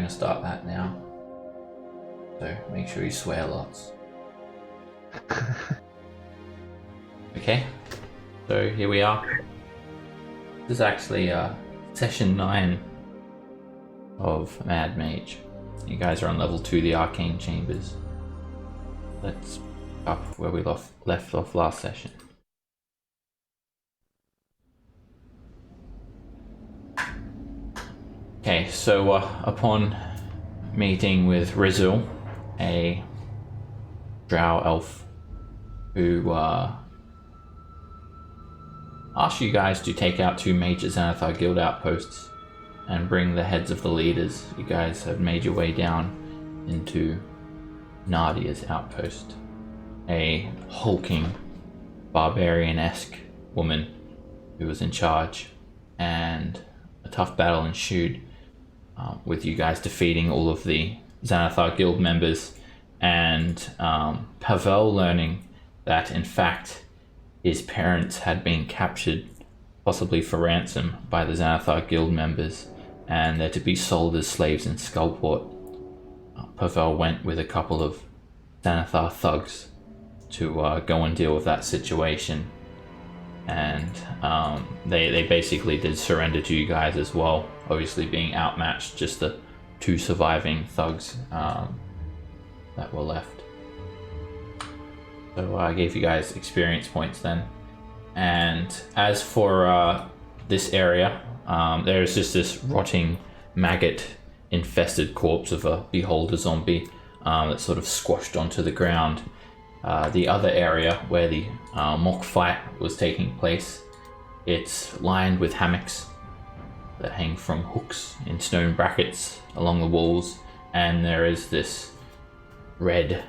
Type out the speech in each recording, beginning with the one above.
to start that now. So make sure you swear lots. Okay, so here we are. This is actually session 9 of Mad Mage. You guys are on level 2, the Arcane Chambers. Let's pick up where we left off last session. Okay, so upon meeting with Rizul, a drow elf, who asked you guys to take out 2 major Xanathar guild outposts and bring the heads of the leaders. You guys have made your way down into Nadia's outpost, a hulking, barbarian-esque woman who was in charge, and a tough battle ensued, with you guys defeating all of the Xanathar guild members, and Pavel learning that in fact his parents had been captured, possibly for ransom, by the Xanathar guild members, and they're to be sold as slaves in Skullport. Pavel went with a couple of Xanathar thugs to go and deal with that situation, and they basically did surrender to you guys as well, obviously being outmatched, just the 2 surviving thugs that were left. So I gave you guys experience points then. And as for this area, there's just this rotting, maggot-infested corpse of a beholder zombie that's sort of squashed onto the ground. The other area where the mock fight was taking place, it's lined with hammocks that hang from hooks in stone brackets along the walls, and there is this red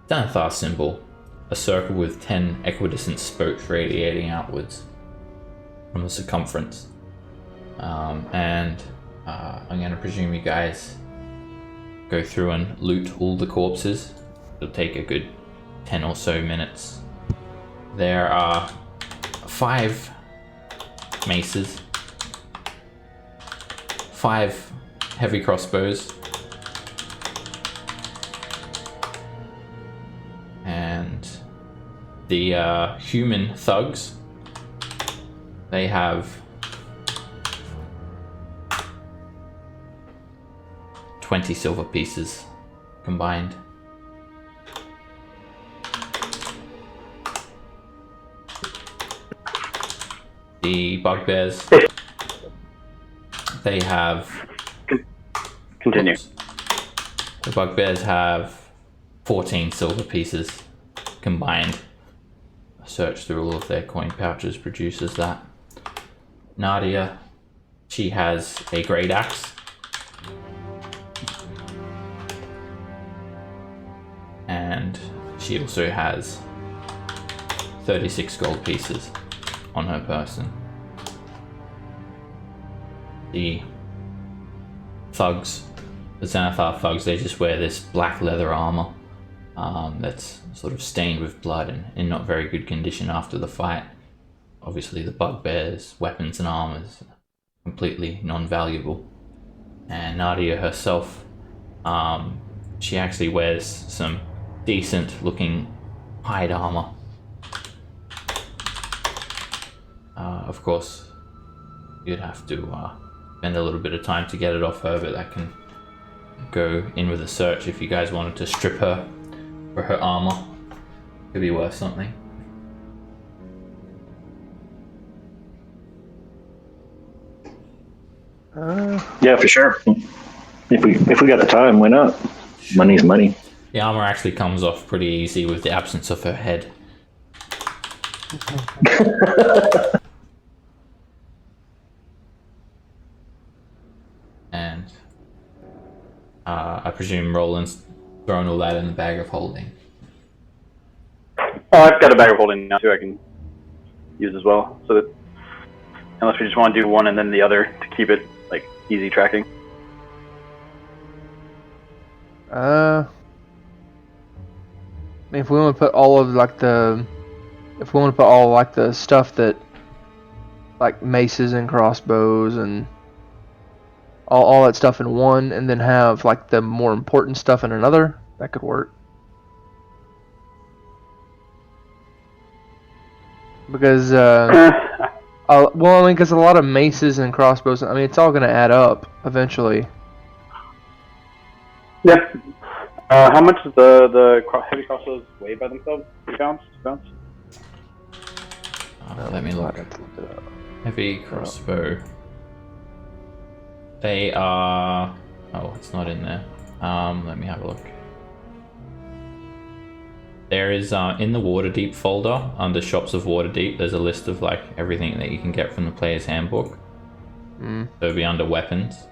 Xanathar symbol, a circle with 10 equidistant spokes radiating outwards from the circumference. I'm going to presume you guys go through and loot all the corpses. It'll take a good 10 or so minutes. There are 5 maces, 5 heavy crossbows, and the human thugs, they have 20 silver pieces combined. The bugbears, they have... Continue. Oops. The bugbears have 14 silver pieces combined. A search through all of their coin pouches produces that. Nadia, she has a great axe. And she also has 36 gold pieces on her person. The thugs, the Xanathar thugs, they just wear this black leather armor that's sort of stained with blood and in not very good condition after the fight. Obviously the bugbears' weapons and armors completely non-valuable. And Nadia herself, she actually wears some decent looking hide armor. Of course, you'd have to spend a little bit of time to get it off her, but that can go in with a search if you guys wanted to strip her for her armor. Could be worth something. Yeah, for sure. If we got the time, why not? Money's money. The armor actually comes off pretty easy with the absence of her head. And I presume Roland's thrown all that in the bag of holding. Oh, I've got a bag of holding now too I can use as well. So that unless we just want to do one and then the other to keep it like easy tracking. I mean, if we want to put all of the stuff that, like maces and crossbows and all that stuff in one, and then have like the more important stuff in another. That could work. Because well, I mean, because a lot of maces and crossbows. I mean, it's all gonna add up eventually. Yeah. How much does the heavy crossbows weigh by themselves? 3 pounds? 2 pounds? Let me look. I'd have to look it up. Heavy crossbow. They are... Oh, it's not in there. Let me have a look. There is, in the Waterdeep folder, under Shops of Waterdeep, there's a list of, like, everything that you can get from the player's handbook. So it'll be under weapons.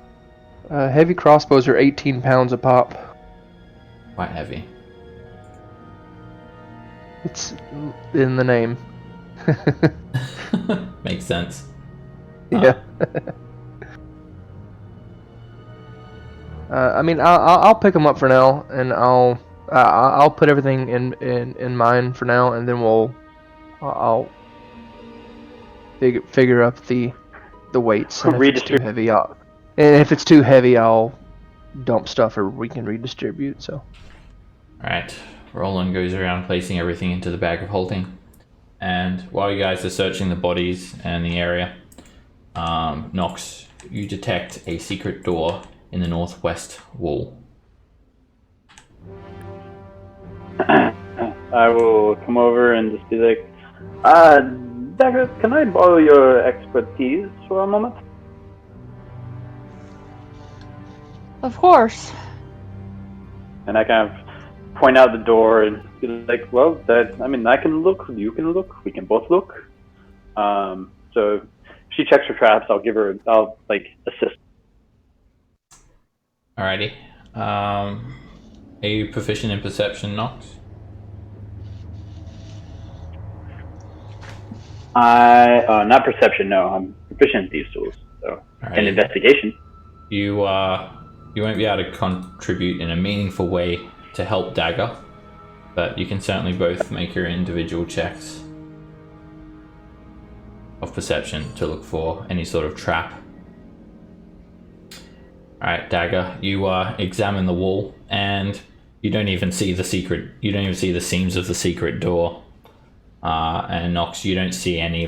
Heavy crossbows are 18 pounds a pop. Quite heavy. It's in the name. Makes sense. Yeah. I mean, I'll pick them up for now, and I'll put everything in mine for now, and then I'll figure up the weights. And if it's too heavy, I'll dump stuff, or we can redistribute. So. Alright, Roland goes around placing everything into the bag of holding. And while you guys are searching the bodies and the area, Nox, you detect a secret door in the northwest wall. I will come over and just be like, Dagger, can I borrow your expertise for a moment? Of course. And I kind of point out the door and be like, well, I can look, you can look, we can both look. So if she checks her traps, I'll assist. Alrighty. Are you proficient in perception, Nox? Not perception, no. I'm proficient in these tools, so. Alrighty. And investigation. You won't be able to contribute in a meaningful way to help Dagger, but you can certainly both make your individual checks of perception to look for any sort of trap. Alright, Dagger, you examine the wall, and you don't even see the seams of the secret door. And Nox, you don't see any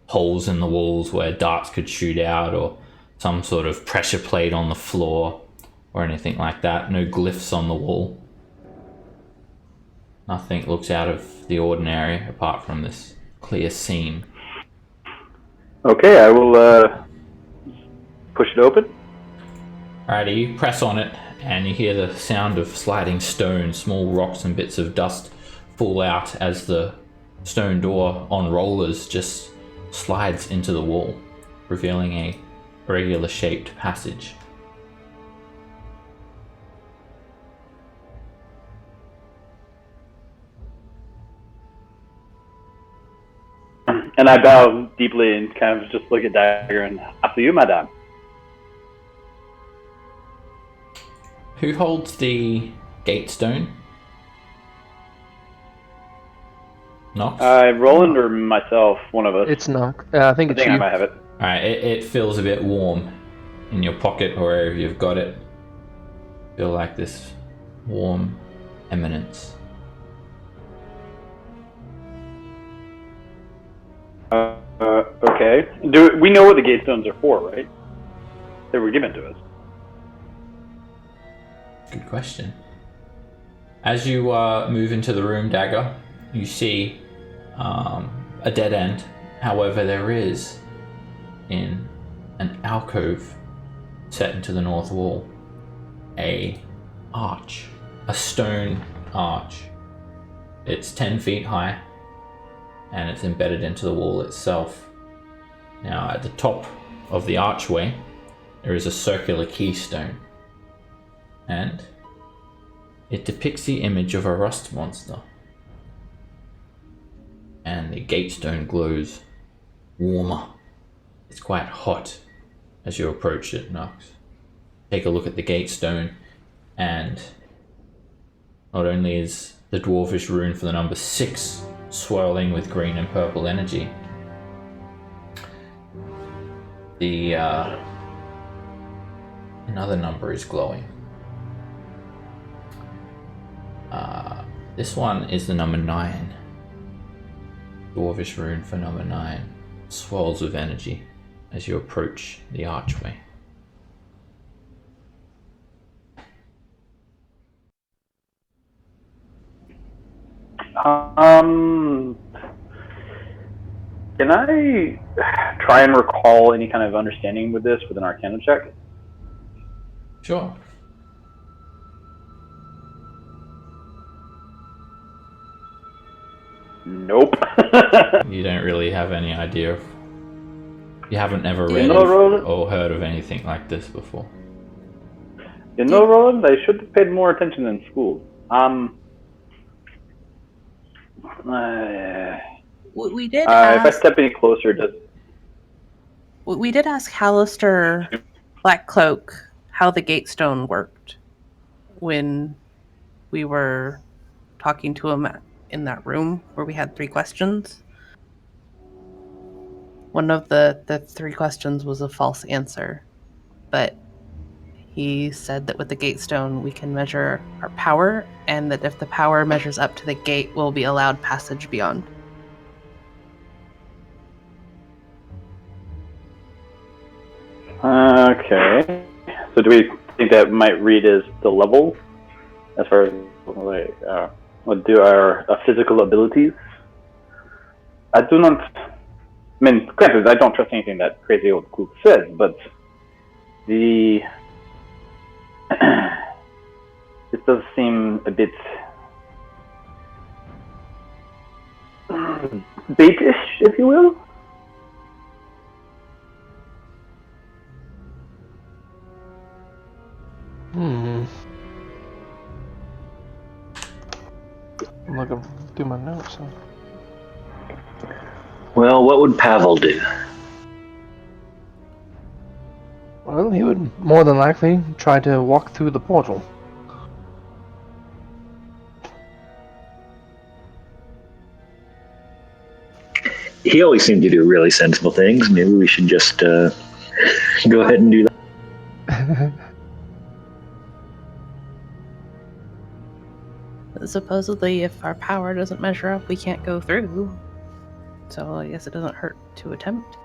holes in the walls where darts could shoot out, or some sort of pressure plate on the floor or anything like that. No glyphs on the wall. Nothing looks out of the ordinary apart from this clear seam. Okay, I will push it open. Alrighty, you press on it and you hear the sound of sliding stone. Small rocks and bits of dust fall out as the stone door on rollers just slides into the wall, revealing a regular shaped passage. And I bow deeply and kind of just look at Dagger and, after you, madame. Who holds the gate stone? Nox? Roland or myself, one of us. It's Nox. I think it's you. I might have it. Alright, it feels a bit warm in your pocket or wherever you've got it. Feel like this warm eminence. Okay. Do we know what the gate stones are for, right? They were given to us. Good question. As you move into the room, Dagger, you see a dead end. However, there is, in an alcove set into the north wall, a arch, a stone arch. It's 10 feet high, and it's embedded into the wall itself. Now, at the top of the archway, there is a circular keystone, and it depicts the image of a rust monster. And the gatestone glows warmer. It's quite hot as you approach it, Nox. Take a look at the gatestone, and not only is the dwarfish rune for the number 6 swirling with green and purple energy, Another number is glowing. This one is the number 9. Dwarvish rune for number 9. Swirls with energy as you approach the archway. Can I try and recall any kind of understanding with this with an Arcana check? Sure. Nope. You don't really have any idea of... You haven't ever read No, Roland? or heard of anything like this before. You know, Roland, I should have paid more attention in school. We did if I ask. step any closer, does... We did ask Hallister Blackcloak how the Gatestone worked when we were talking to him in that room where we had 3 questions. One of the 3 questions was a false answer, but he said that with the Gatestone we can measure our power, and that if the power measures up to the gate, we'll be allowed passage beyond. Okay. So do we think that might read as the level as far as what do our physical abilities? I do not... I mean, granted, I don't trust anything that crazy old Cook says, but the... This does seem a bit... baitish, if you will. I'm looking through my notes. Huh? Well, what would Pavel do? Well, he would more than likely try to walk through the portal. He always seemed to do really sensible things. Maybe we should just go ahead and do that. Supposedly, if our power doesn't measure up, we can't go through. So I guess it doesn't hurt to attempt.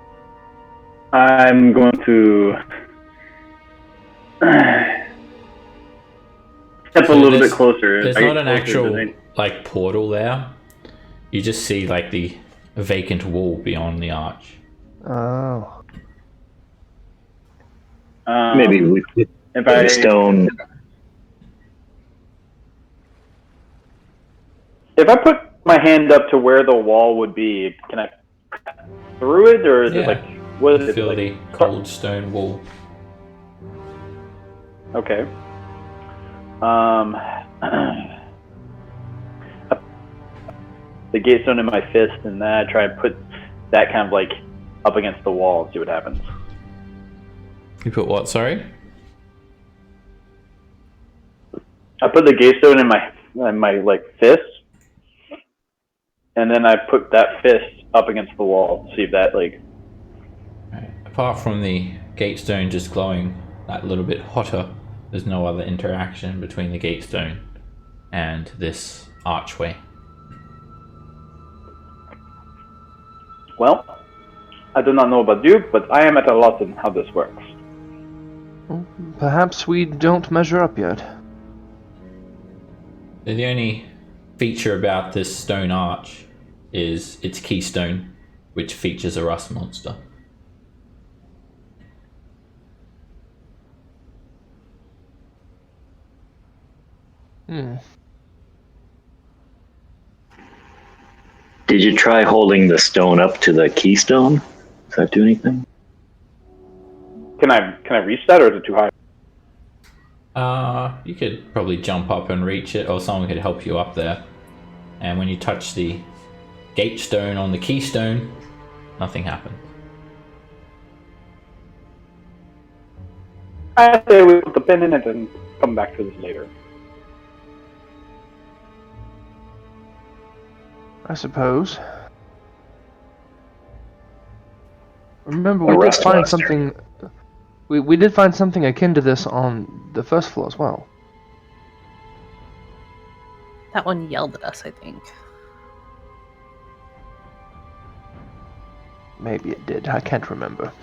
I'm going to step a little bit closer. There's not an actual like portal there. You just see like the vacant wall beyond the arch. Oh. Maybe we could if put a stone. If I put my hand up to where the wall would be, can I through it, or is it like what is it? Feel Like, the cold stone wall. Okay. The gatestone in my fist, and then I try and put that kind of like up against the wall and see what happens. You put what? Sorry. I put the gatestone in my like fist, and then I put that fist up against the wall. See if that like. Right. Apart from the gatestone just glowing that little bit hotter, there's no other interaction between the gatestone and this archway. Well, I do not know about you, but I am at a loss on how this works. Perhaps we don't measure up yet. The only feature about this stone arch is its keystone, which features a rust monster. Did you try holding the stone up to the keystone? Does that do anything? Can I reach that, or is it too high? You could probably jump up and reach it, or someone could help you up there. And when you touch the gate stone on the keystone, nothing happens. I say we put the pin in it and come back to this later. I suppose. Remember, we did Rust find monster. something. We did find something akin to this on the first floor as well. That one yelled at us, I think. Maybe it did. I can't remember.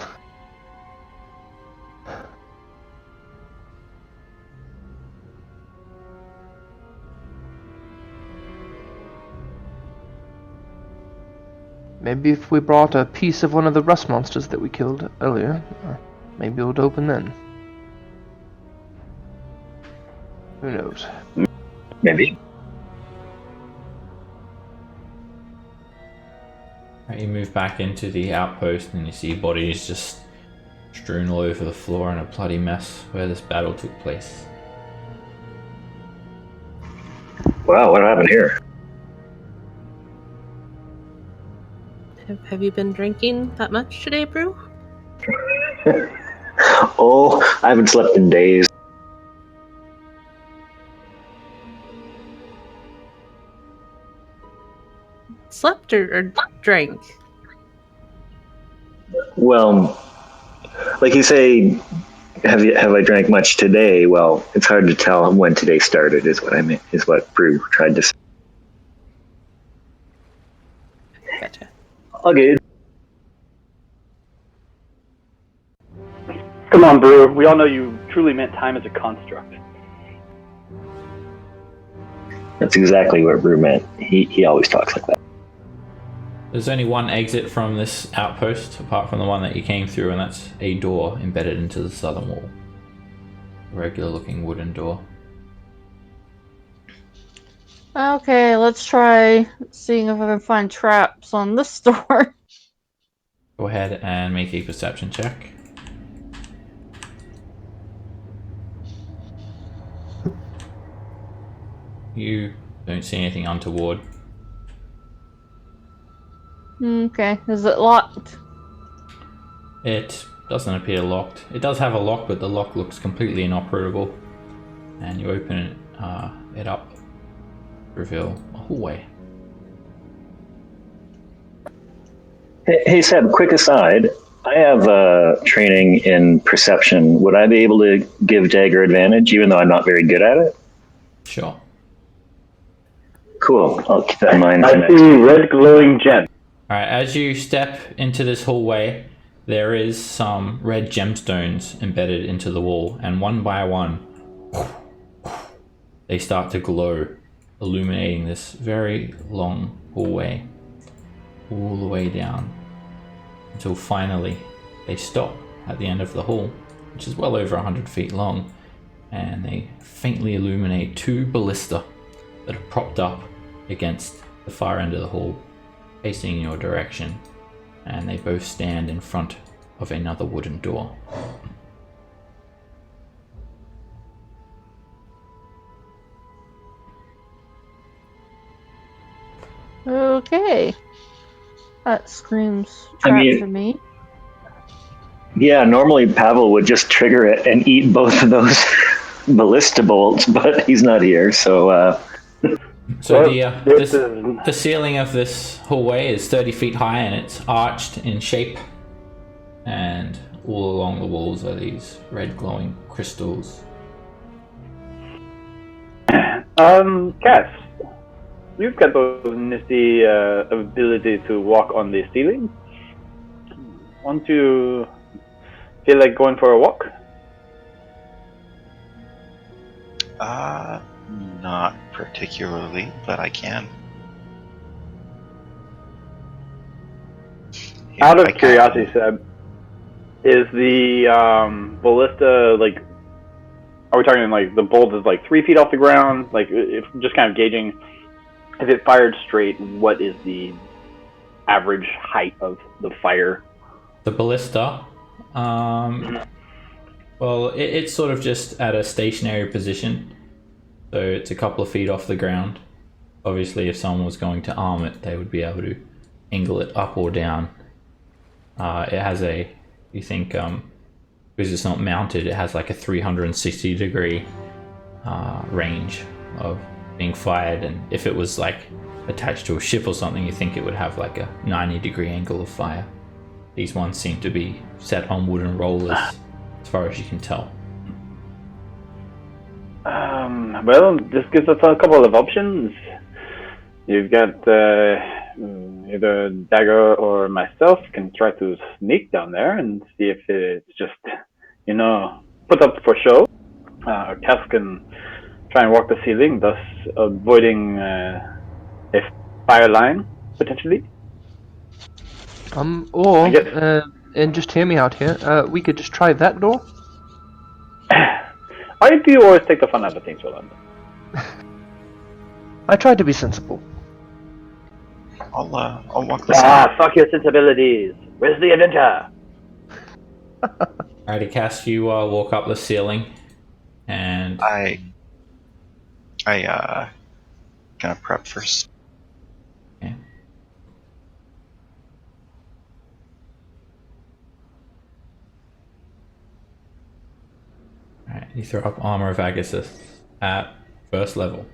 Maybe if we brought a piece of one of the rust monsters that we killed earlier, maybe it would open then. Who knows? Maybe. Right, you move back into the outpost and you see bodies just strewn all over the floor in a bloody mess where this battle took place. Wow, what happened here? Have you been drinking that much today, Brew? Oh, I haven't slept in days. Slept or drank? Well, like you say, have I drank much today? Well, it's hard to tell when today started. Is what I meant. Is what Brew tried to say. Gotcha. Okay. Come on, Brew. We all know you truly meant time as a construct. That's exactly what Brew meant. He always talks like that. There's only one exit from this outpost, apart from the one that you came through, and that's a door embedded into the southern wall. A regular looking wooden door. Okay, let's try seeing if I can find traps on this door. Go ahead and make a perception check. You don't see anything untoward. Okay, is it locked? It doesn't appear locked. It does have a lock, but the lock looks completely inoperable. And you open it up, reveal a hallway. Hey Seb, quick aside. I have training in perception. Would I be able to give Dagger advantage, even though I'm not very good at it? Sure. Cool. I'll keep that in mind. I see red glowing gems. Alright, as you step into this hallway, there is some red gemstones embedded into the wall, and one by one, they start to glow, illuminating this very long hallway, all the way down, until finally they stop at the end of the hall, which is well over 100 feet long, and they faintly illuminate two ballista that are propped up against the far end of the hall, facing in your direction, and they both stand in front of another wooden door. Okay. That screams trap to me. Yeah, normally Pavel would just trigger it and eat both of those ballista bolts, but he's not here, so... So the ceiling of this hallway is 30 feet high, and it's arched in shape, and all along the walls are these red glowing crystals. Cass, you've got those nifty ability to walk on the ceiling. Want to feel like going for a walk? Not particularly, but I can. Out of curiosity, Seb, is the ballista like? Are we talking like the bolt is like 3 feet off the ground? Like, if just kind of gauging, if it fired straight, what is the average height of the fire? The ballista, well, it's sort of just at a stationary position, so it's a couple of feet off the ground. Obviously, if someone was going to arm it, they would be able to angle it up or down. It has a, you think, because it's not mounted, it has like a 360 degree range of being fired, and if it was like attached to a ship or something, you think it would have like a 90 degree angle of fire. These ones seem to be set on wooden rollers as far as you can tell. Well, this gives us a couple of options. You've got either Dagger or myself can try to sneak down there and see if it's just, put up for show. Cass can try and walk the ceiling, thus avoiding a fire line, potentially. And just hear me out here. We could just try that door. Why do you always take the fun out of things, Roland? I tried to be sensible. I'll walk this way. Fuck your sensibilities. Where's the adventure? Alrighty, Cass, you walk up the ceiling, and I gonna prep first. Okay. Alright, you throw up Armor of Agassiz at first level.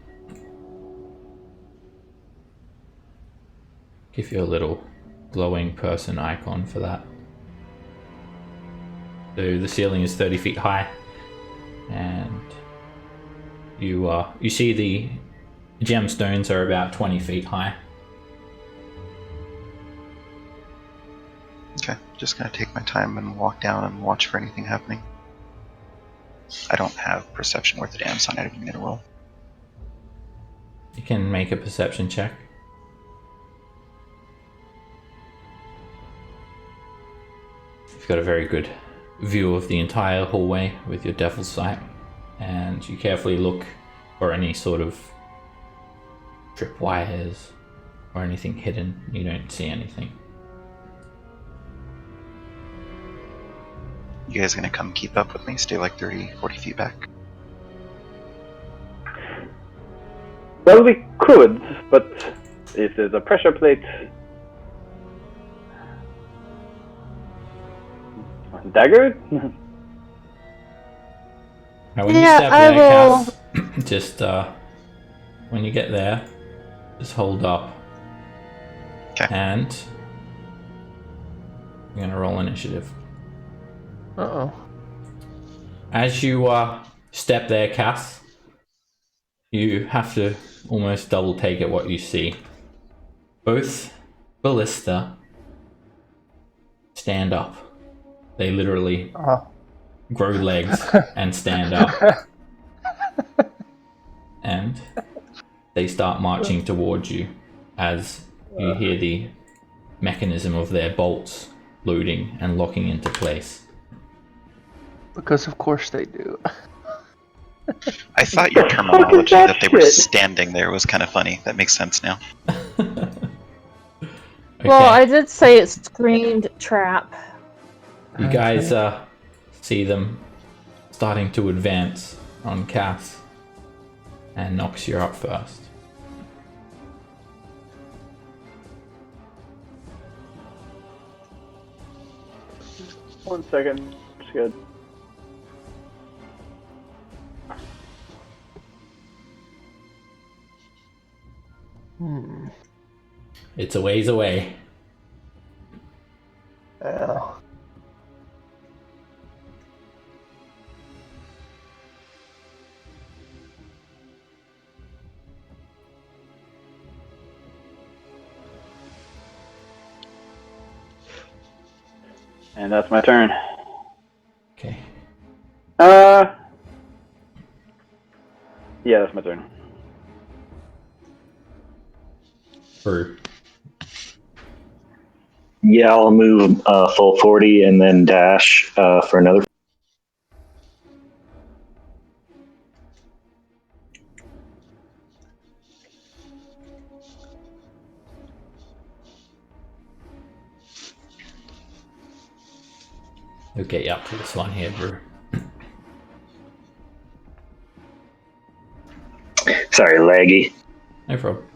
Give you a little glowing person icon for that. So the ceiling is 30 feet high, and you see the gemstones are about 20 feet high. Okay, just gonna take my time and walk down and watch for anything happening. I don't have perception worth a damn, so I'm not even gonna roll. You can make a perception check. You've got a very good view of the entire hallway with your devil's sight, and you carefully look for any sort of tripwires or anything hidden. You don't see anything. You guys gonna come keep up with me? Stay like 30, 40 feet back? Well, we could, but if there's a pressure plate... Dagger? Now when Yeah, you step I there, will- Cass, just when you get there, just hold up. Okay. And I'm gonna roll initiative. Uh-oh. As you step there, Cass, you have to almost double take at what you see. Both Ballista stand up. They literally grow legs and stand up. And they start marching towards you as you hear the mechanism of their bolts loading and locking into place. Because of course they do. I thought your terminology that they were standing there was kind of funny. That makes sense now. Okay. Well, I did say it screamed trap. You guys see them starting to advance on Cass, and Nox, you're up first. One second. It's good. It's a ways away. Yeah. And that's my turn. Okay. Yeah, that's my turn. Brew. Yeah, I'll move full 40 and then dash for another. We'll get you up to this one here, Brew. Sorry, laggy. No problem.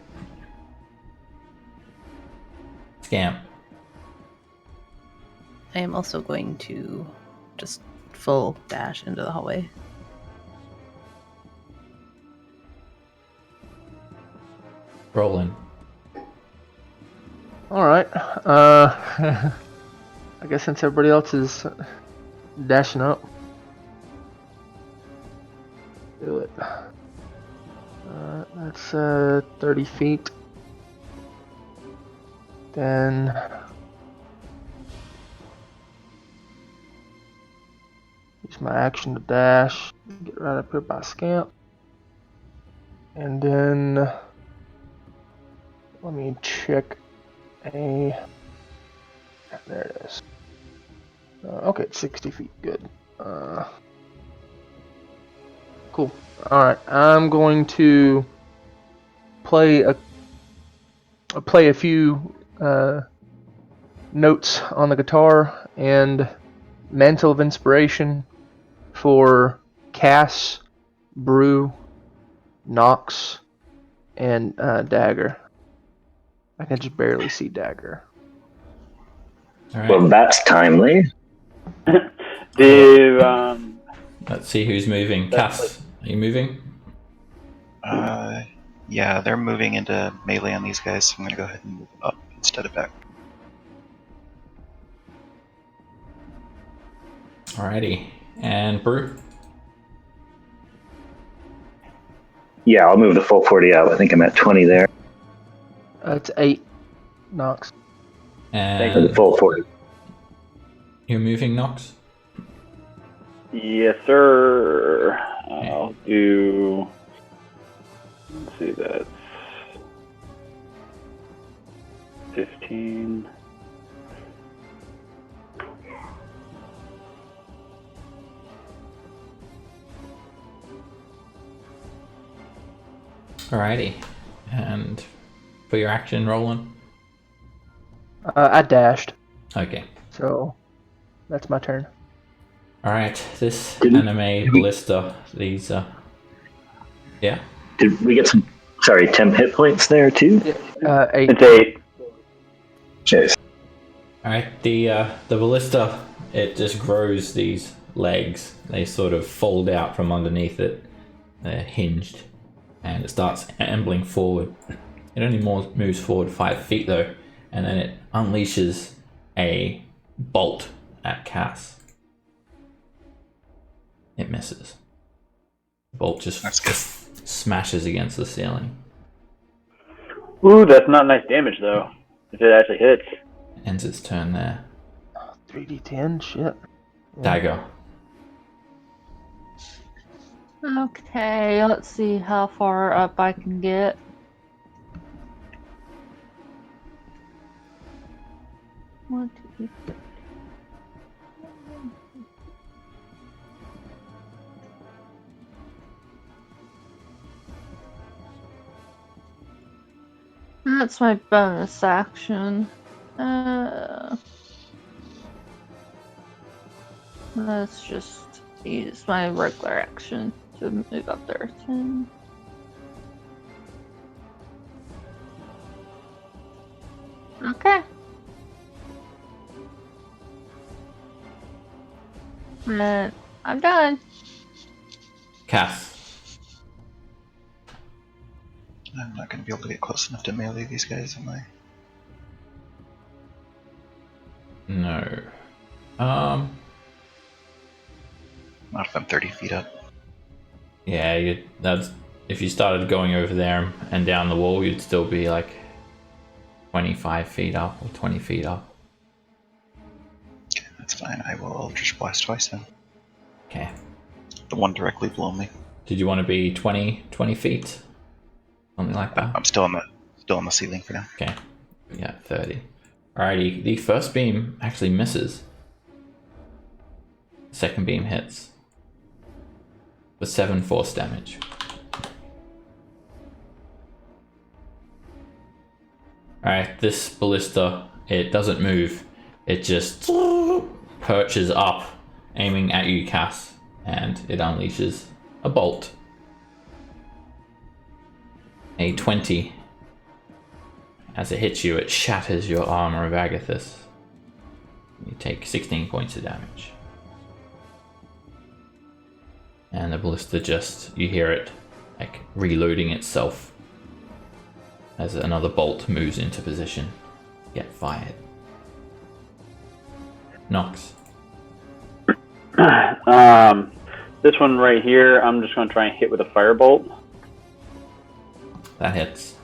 Scamp. I am also going to just full dash into the hallway. Rolling. Alright. I guess since everybody else is dashing up, Do it. That's 30 feet. Then use my action to dash. Get right up here by Scamp. And then let me check a. There it is. Okay, it's 60 feet. Good. Cool. All right, I'm going to play a few notes on the guitar and Mantle of Inspiration for Cass, Brew, Nox, and Dagger. I can just barely see Dagger. All right. Well, that's timely. Let's see who's moving. Cass, are you moving? Yeah, they're moving into melee on these guys, so I'm gonna go ahead and move up instead of back. Alrighty. And Brew? Yeah, I'll move the full 40 out. I think I'm at 20 there. It's 8 Nox. For the And full 40. you're moving, Nox? Yes, sir. I'll do. Let's see, that's 15. Alrighty. And for your action, Roland? I dashed, Okay. so that's my turn. Alright, this Did we- anime Ballista, these, yeah? Did we get some, temp hit points there too? 8. It's 8. Cheers. Alright, the Ballista, it just grows these legs. They sort of fold out from underneath it. They're hinged. And it starts ambling forward. It only moves forward 5 feet though, and then it unleashes a bolt at Cass. It misses. The bolt just smashes against the ceiling. Ooh, that's not nice damage though. If it actually hits. Ends its turn there. 3d10, shit. Dagger. Okay, let's see how far up I can get. One, two, three. That's my bonus action. Let's just use my regular action to move up there. 10. Okay. And I'm done. Cass. I'm not gonna be able to get close enough to melee these guys, am I? No. Not if I'm 30 feet up. Yeah, that's if you started going over there and down the wall, you'd still be like 25 feet up or 20 feet up. Okay, that's fine. I will Eldritch Blast twice then. Okay. The one directly below me. Did you want to be 20 feet? Something like that? I'm still on the ceiling for now. Okay. Yeah, 30. Alrighty, the first beam actually misses. Second beam hits. For 7 force damage. Alright, this ballista, it doesn't move. It just perches up, aiming at you, Cass, and it unleashes a bolt. A 20. As it hits you, it shatters your armor of Agathis. You take 16 points of damage. And the ballista just, you hear it like reloading itself as another bolt moves into position. Get fired. Nox. This one right here, I'm just going to try and hit with a firebolt. That hits.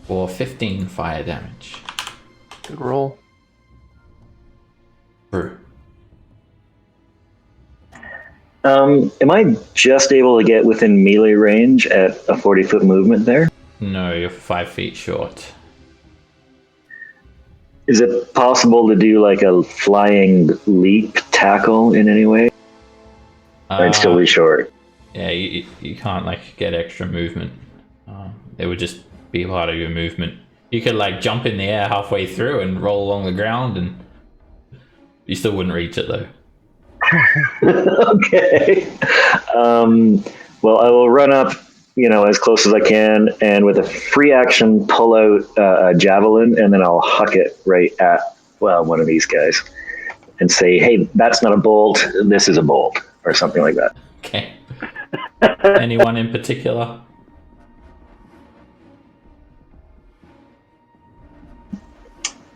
For 15 fire damage. Good roll. True. Am I just able to get within melee range at a 40-foot movement there? No, you're 5 feet short. Is it possible to do like a flying leap tackle in any way? I'd still be short. Yeah, you can't like get extra movement. It would just be part of your movement. You could like jump in the air halfway through and roll along the ground, and you still wouldn't reach it though. Okay. Well, I will run up, as close as I can, and with a free action, pull out a javelin, and then I'll huck it right at one of these guys, and say, "Hey, that's not a bolt. This is a bolt," or something like that. Okay. Anyone in particular?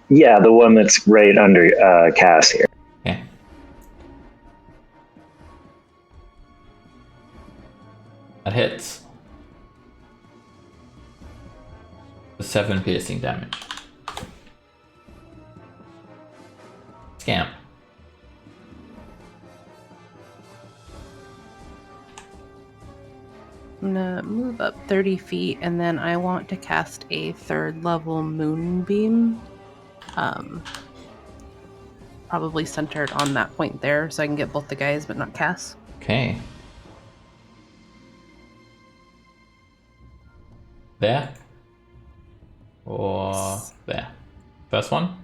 Yeah, the one that's right under Cass here. Okay. That hits. 7 piercing damage. Scamp. I'm gonna move up 30 feet, and then I want to cast a 3rd level moonbeam. Probably centered on that point there, so I can get both the guys, but not Cass. Okay. There? Or there? First one?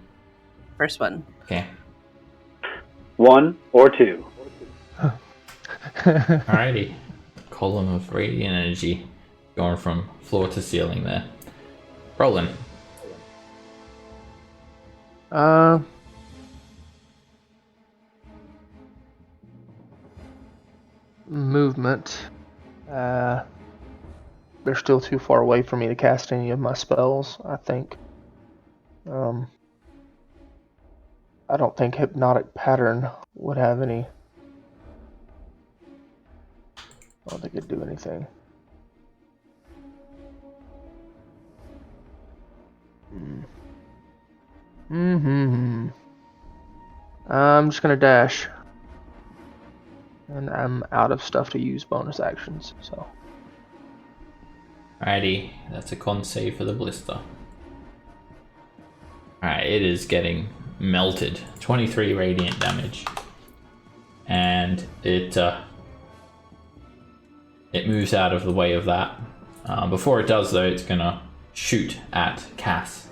First one. Okay. 1 or 2. Alrighty. Column of radiant energy going from floor to ceiling there. Roland. Movement. They're still too far away for me to cast any of my spells, I think. I don't think Hypnotic Pattern would have any. I don't think it'd do anything. I'm just gonna dash. And I'm out of stuff to use bonus actions, so. Alrighty, that's a con save for the Ballista. Alright, it is getting melted. 23 radiant damage. And it moves out of the way of that. Before it does though, it's gonna shoot at Cass.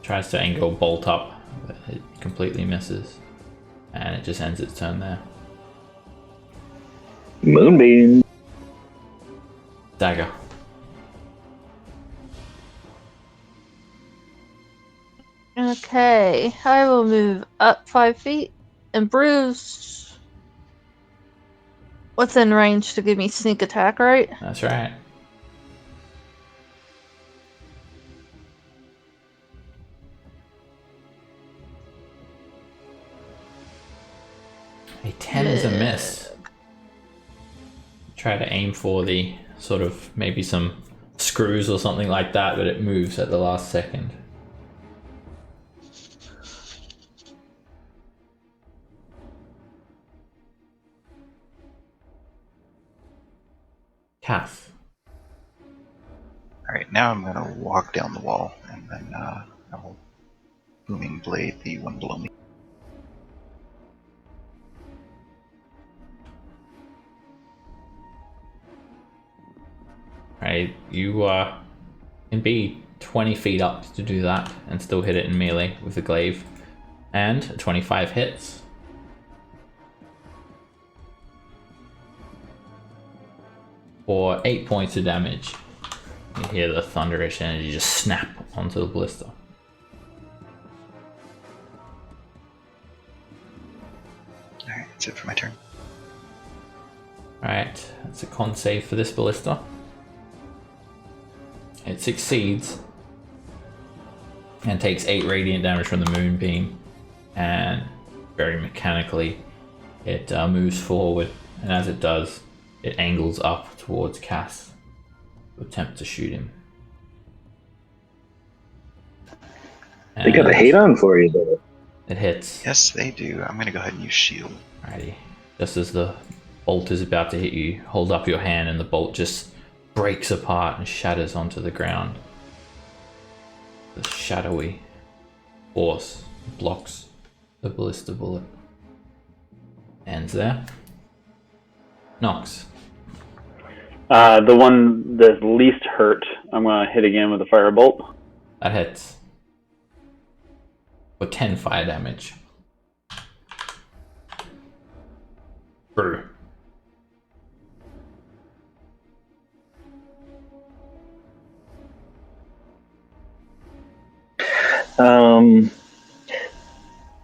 Tries to angle bolt up, but it completely misses. And it just ends its turn there. Moonbeam. Dagger. Okay, I will move up 5 feet and Bruce within range to give me sneak attack, right? That's right. A 10 is a miss. Try to aim for the sort of maybe some screws or something like that, but it moves at the last second. Cass. Alright, now I'm going to walk down the wall, and then I will booming blade the one below me. Right, you can be 20 feet up to do that and still hit it in melee with the glaive. And 25 hits. For 8 points of damage. You hear the thunderish energy just snap onto the Ballista. Alright, that's it for my turn. Alright, that's a con save for this Ballista. It succeeds and takes 8 radiant damage from the moonbeam. and very mechanically it moves forward, and as it does, it angles up towards Cass to attempt to shoot him. They got the hate on for you, though. It hits. Yes, they do. I'm gonna go ahead and use shield. Alrighty. Just as the bolt is about to hit you, hold up your hand and the bolt just breaks apart and shatters onto the ground. The shadowy force blocks the ballista bullet. Ends there. Nox. The one that's least hurt, I'm gonna hit again with a firebolt. That hits. For 10 fire damage. Brew.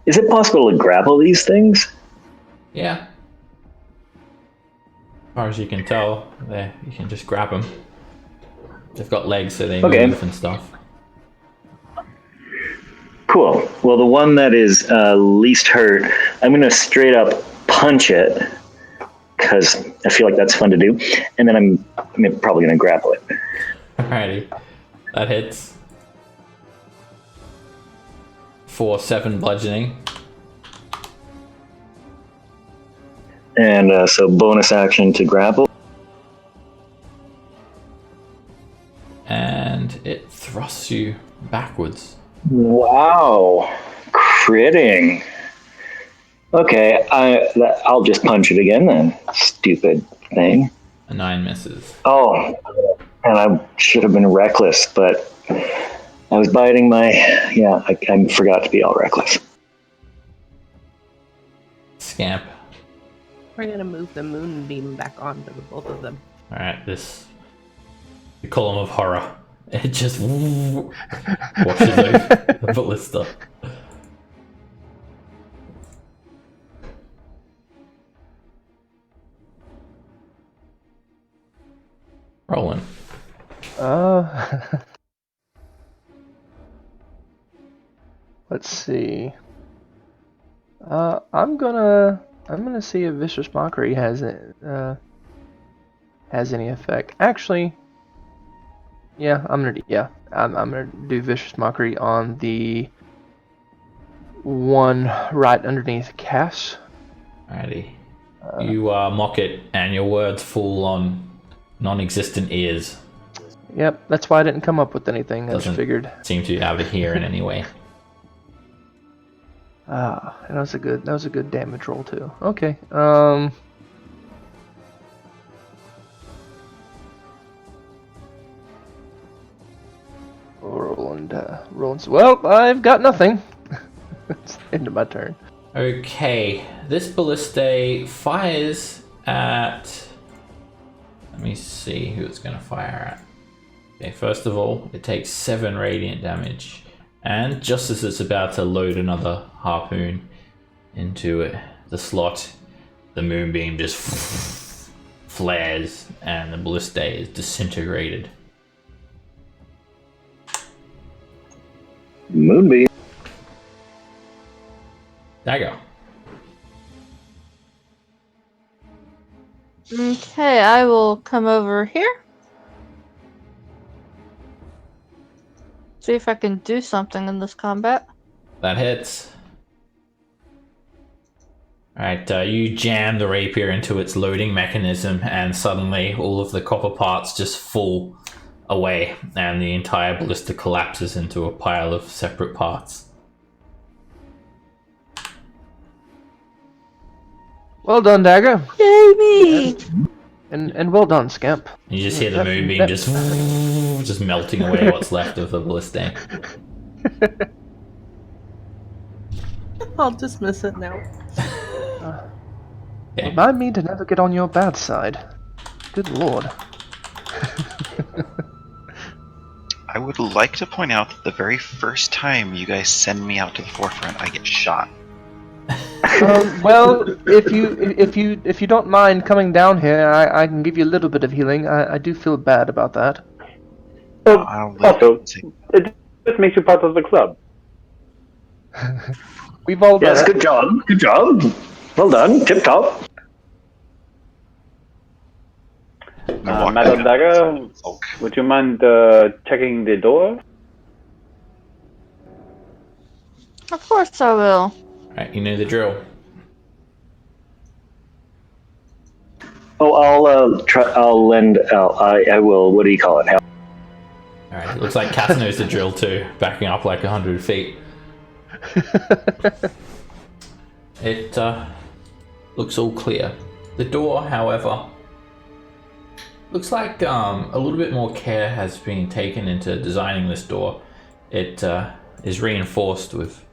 Is it possible to grapple these things? Yeah. As far as you can tell, there you can just grab them. They've got legs, so they move and stuff. Cool. Well, the one that is least hurt, I'm going to straight up punch it because I feel like that's fun to do, and then I'm probably going to grapple it. Alrighty, that hits. For 7 bludgeoning. And so bonus action to grapple. And it thrusts you backwards. Wow, critting. Okay, I'll just punch it again then. Stupid thing. A 9 misses. Oh, and I should have been reckless, but I was biting my. Yeah, I forgot to be all reckless. Scamp. We're gonna move the moonbeam back onto the both of them. Alright, the column of horror. It just washes over the ballista. Rolling. Let's see. I'm gonna see if Vicious Mockery has any effect. Actually, yeah, I'm gonna do Vicious Mockery on the one right underneath Cass. Alrighty. You mock it, and your words fall on non-existent ears. Yep, that's why I didn't come up with anything. I just Doesn't figured. seem to have it here in any way. And that was a good damage roll too. Okay. Rolling. Well, I've got nothing. It's the end of my turn. Okay, this ballista fires at. Let me see who it's going to fire at. Okay, first of all, it takes 7 radiant damage, and just as it's about to load another harpoon into it, the slot, the moonbeam just flares, and the ballista is disintegrated. Moonbeam. Dagger. Okay, I will come over here. See if I can do something in this combat. That hits. Alright, you jam the rapier into its loading mechanism, and suddenly all of the copper parts just fall away, and the entire ballista collapses into a pile of separate parts. Well done, Dagger. Yay me! And well done, Scamp. You just hear the moonbeam just melting away what's left of the ballista. I'll dismiss it now. Okay. Remind me to never get on your bad side. Good lord. I would like to point out that the very first time you guys send me out to the forefront, I get shot. Well, if you don't mind coming down here, I can give you a little bit of healing. I do feel bad about that. I'll Also, it just makes you part of the club. We've all done Yes, it. good job. Good job. Well done. Tip top. I walk Madam back Dagger, up. would you mind checking the door? Of course I will. Alright, you know the drill. Oh, I'll try. I'll lend. I will. What do you call it? Alright, it looks like Cass knows the drill too, backing up like 100 feet. It looks all clear. The door, however, looks like a little bit more care has been taken into designing this door. It is reinforced with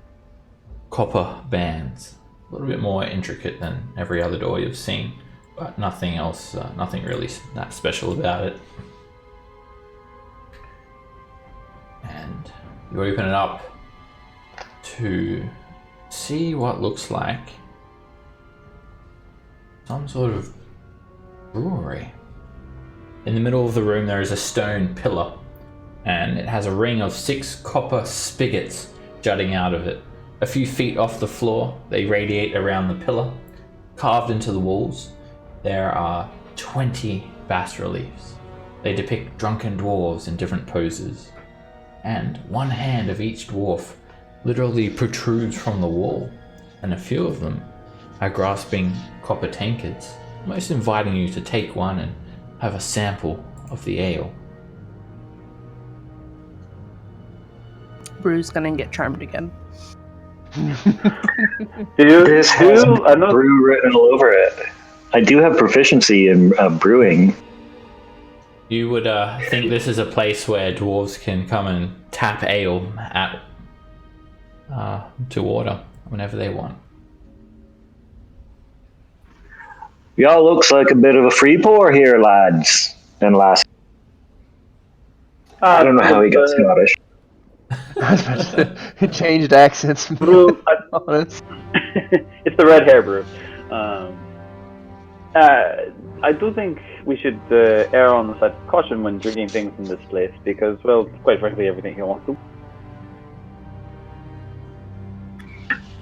copper bands, a little bit more intricate than every other door you've seen, but nothing else, nothing really that special about it. And you open it up to see what looks like some sort of brewery. In the middle of the room there is a stone pillar, and it has a ring of 6 copper spigots jutting out of it. A few feet off the floor, they radiate around the pillar. Carved into the walls, there are 20 bas-reliefs. They depict drunken dwarves in different poses, and one hand of each dwarf literally protrudes from the wall, and a few of them are grasping copper tankards, almost inviting you to take one and have a sample of the ale. Brew's gonna get charmed again. This has brew written all over it. I do have proficiency in brewing. You would think this is a place where dwarves can come and tap ale at to order whenever they want. Y'all looks like a bit of a free pour here, lads and lass. I don't know how he got Scottish. It changed accents. Brew, Honest. it's the red hair, Brew. I do think we should err on the side of caution when drinking things in this place because, well, quite frankly, everything he wants to.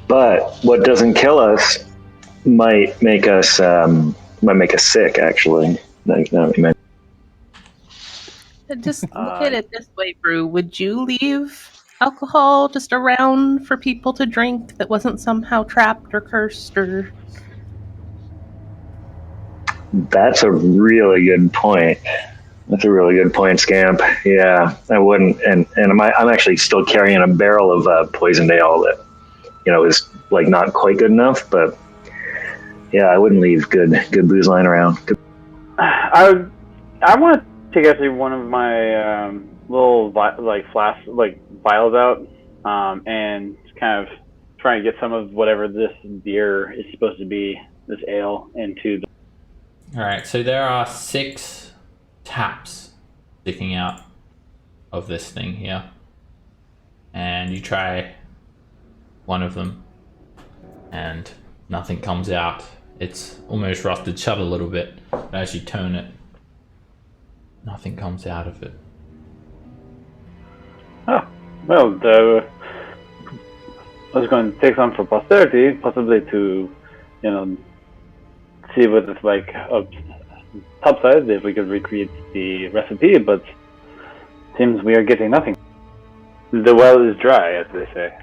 But what doesn't kill us might make us sick. Actually, Just look at it this way, Brew. Would you leave alcohol just around for people to drink that wasn't somehow trapped or cursed or... That's a really good point. That's a really good point, Scamp. Yeah, I wouldn't. And I'm actually still carrying a barrel of poisoned ale that, is like not quite good enough. But yeah, I wouldn't leave good booze lying around. I want to take actually one of my little vials out and kind of try and get some of whatever this beer is supposed to be, this ale, into the... Alright, so there are 6 taps sticking out of this thing here. And you try one of them and nothing comes out. It's almost rusted shut a little bit, but as you turn it, nothing comes out of it. Oh, well, I was going to take some for posterity, possibly to, see what it's like up topside, if we could recreate the recipe, but seems we are getting nothing. The well is dry, as they say.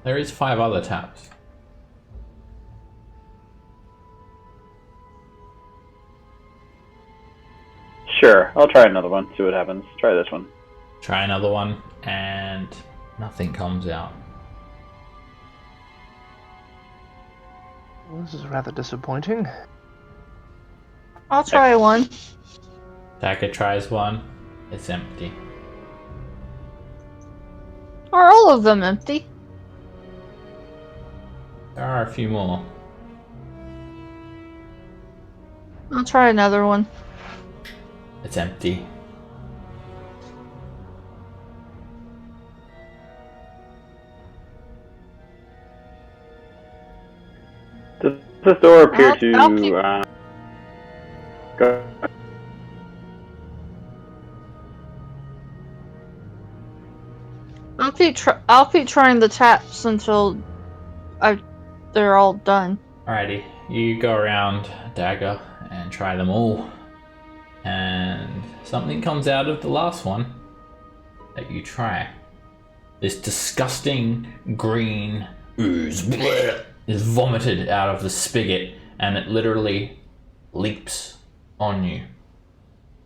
There is 5 other taps. Sure, I'll try another one, see what happens. Try this one. Try another one, and nothing comes out. Well, this is rather disappointing. I'll try one. Dagger tries one. It's empty. Are all of them empty? There are a few more. I'll try another one. It's empty. Does this door appear I'll keep- to go? I'll I'll keep trying the traps until they're all done. Alrighty, you go around Dagger and try them all, and something comes out of the last one that you try. This disgusting green ooze is vomited out of the spigot, and it literally leaps on you.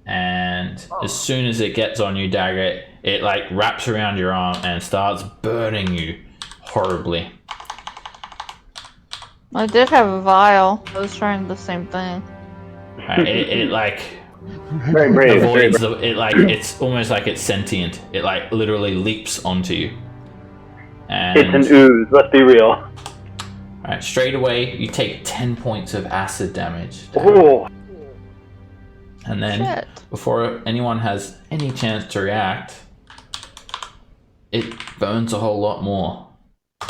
And as soon as it gets on you, Dagger, it like wraps around your arm and starts burning you horribly. I did have a vial. I was trying the same thing. It like Very brave. Very avoids brave. it's almost like it's sentient. It like literally leaps onto you. And It's an ooze, let's be real. alright, straight away you take 10 points of acid damage. Oh, And then Shit. before anyone has any chance to react, it burns a whole lot more.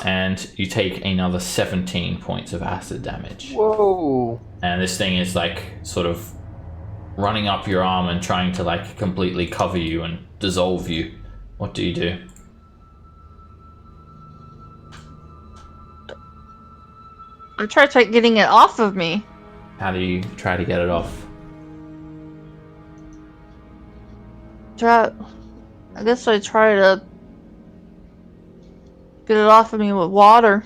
And you take another 17 points of acid damage. Whoa. And this thing is like sort of running up your arm and trying to like completely cover you and dissolve you. What do you do? I tried getting it off of me. How do you try to get it off? I guess I try to get it off of me with water.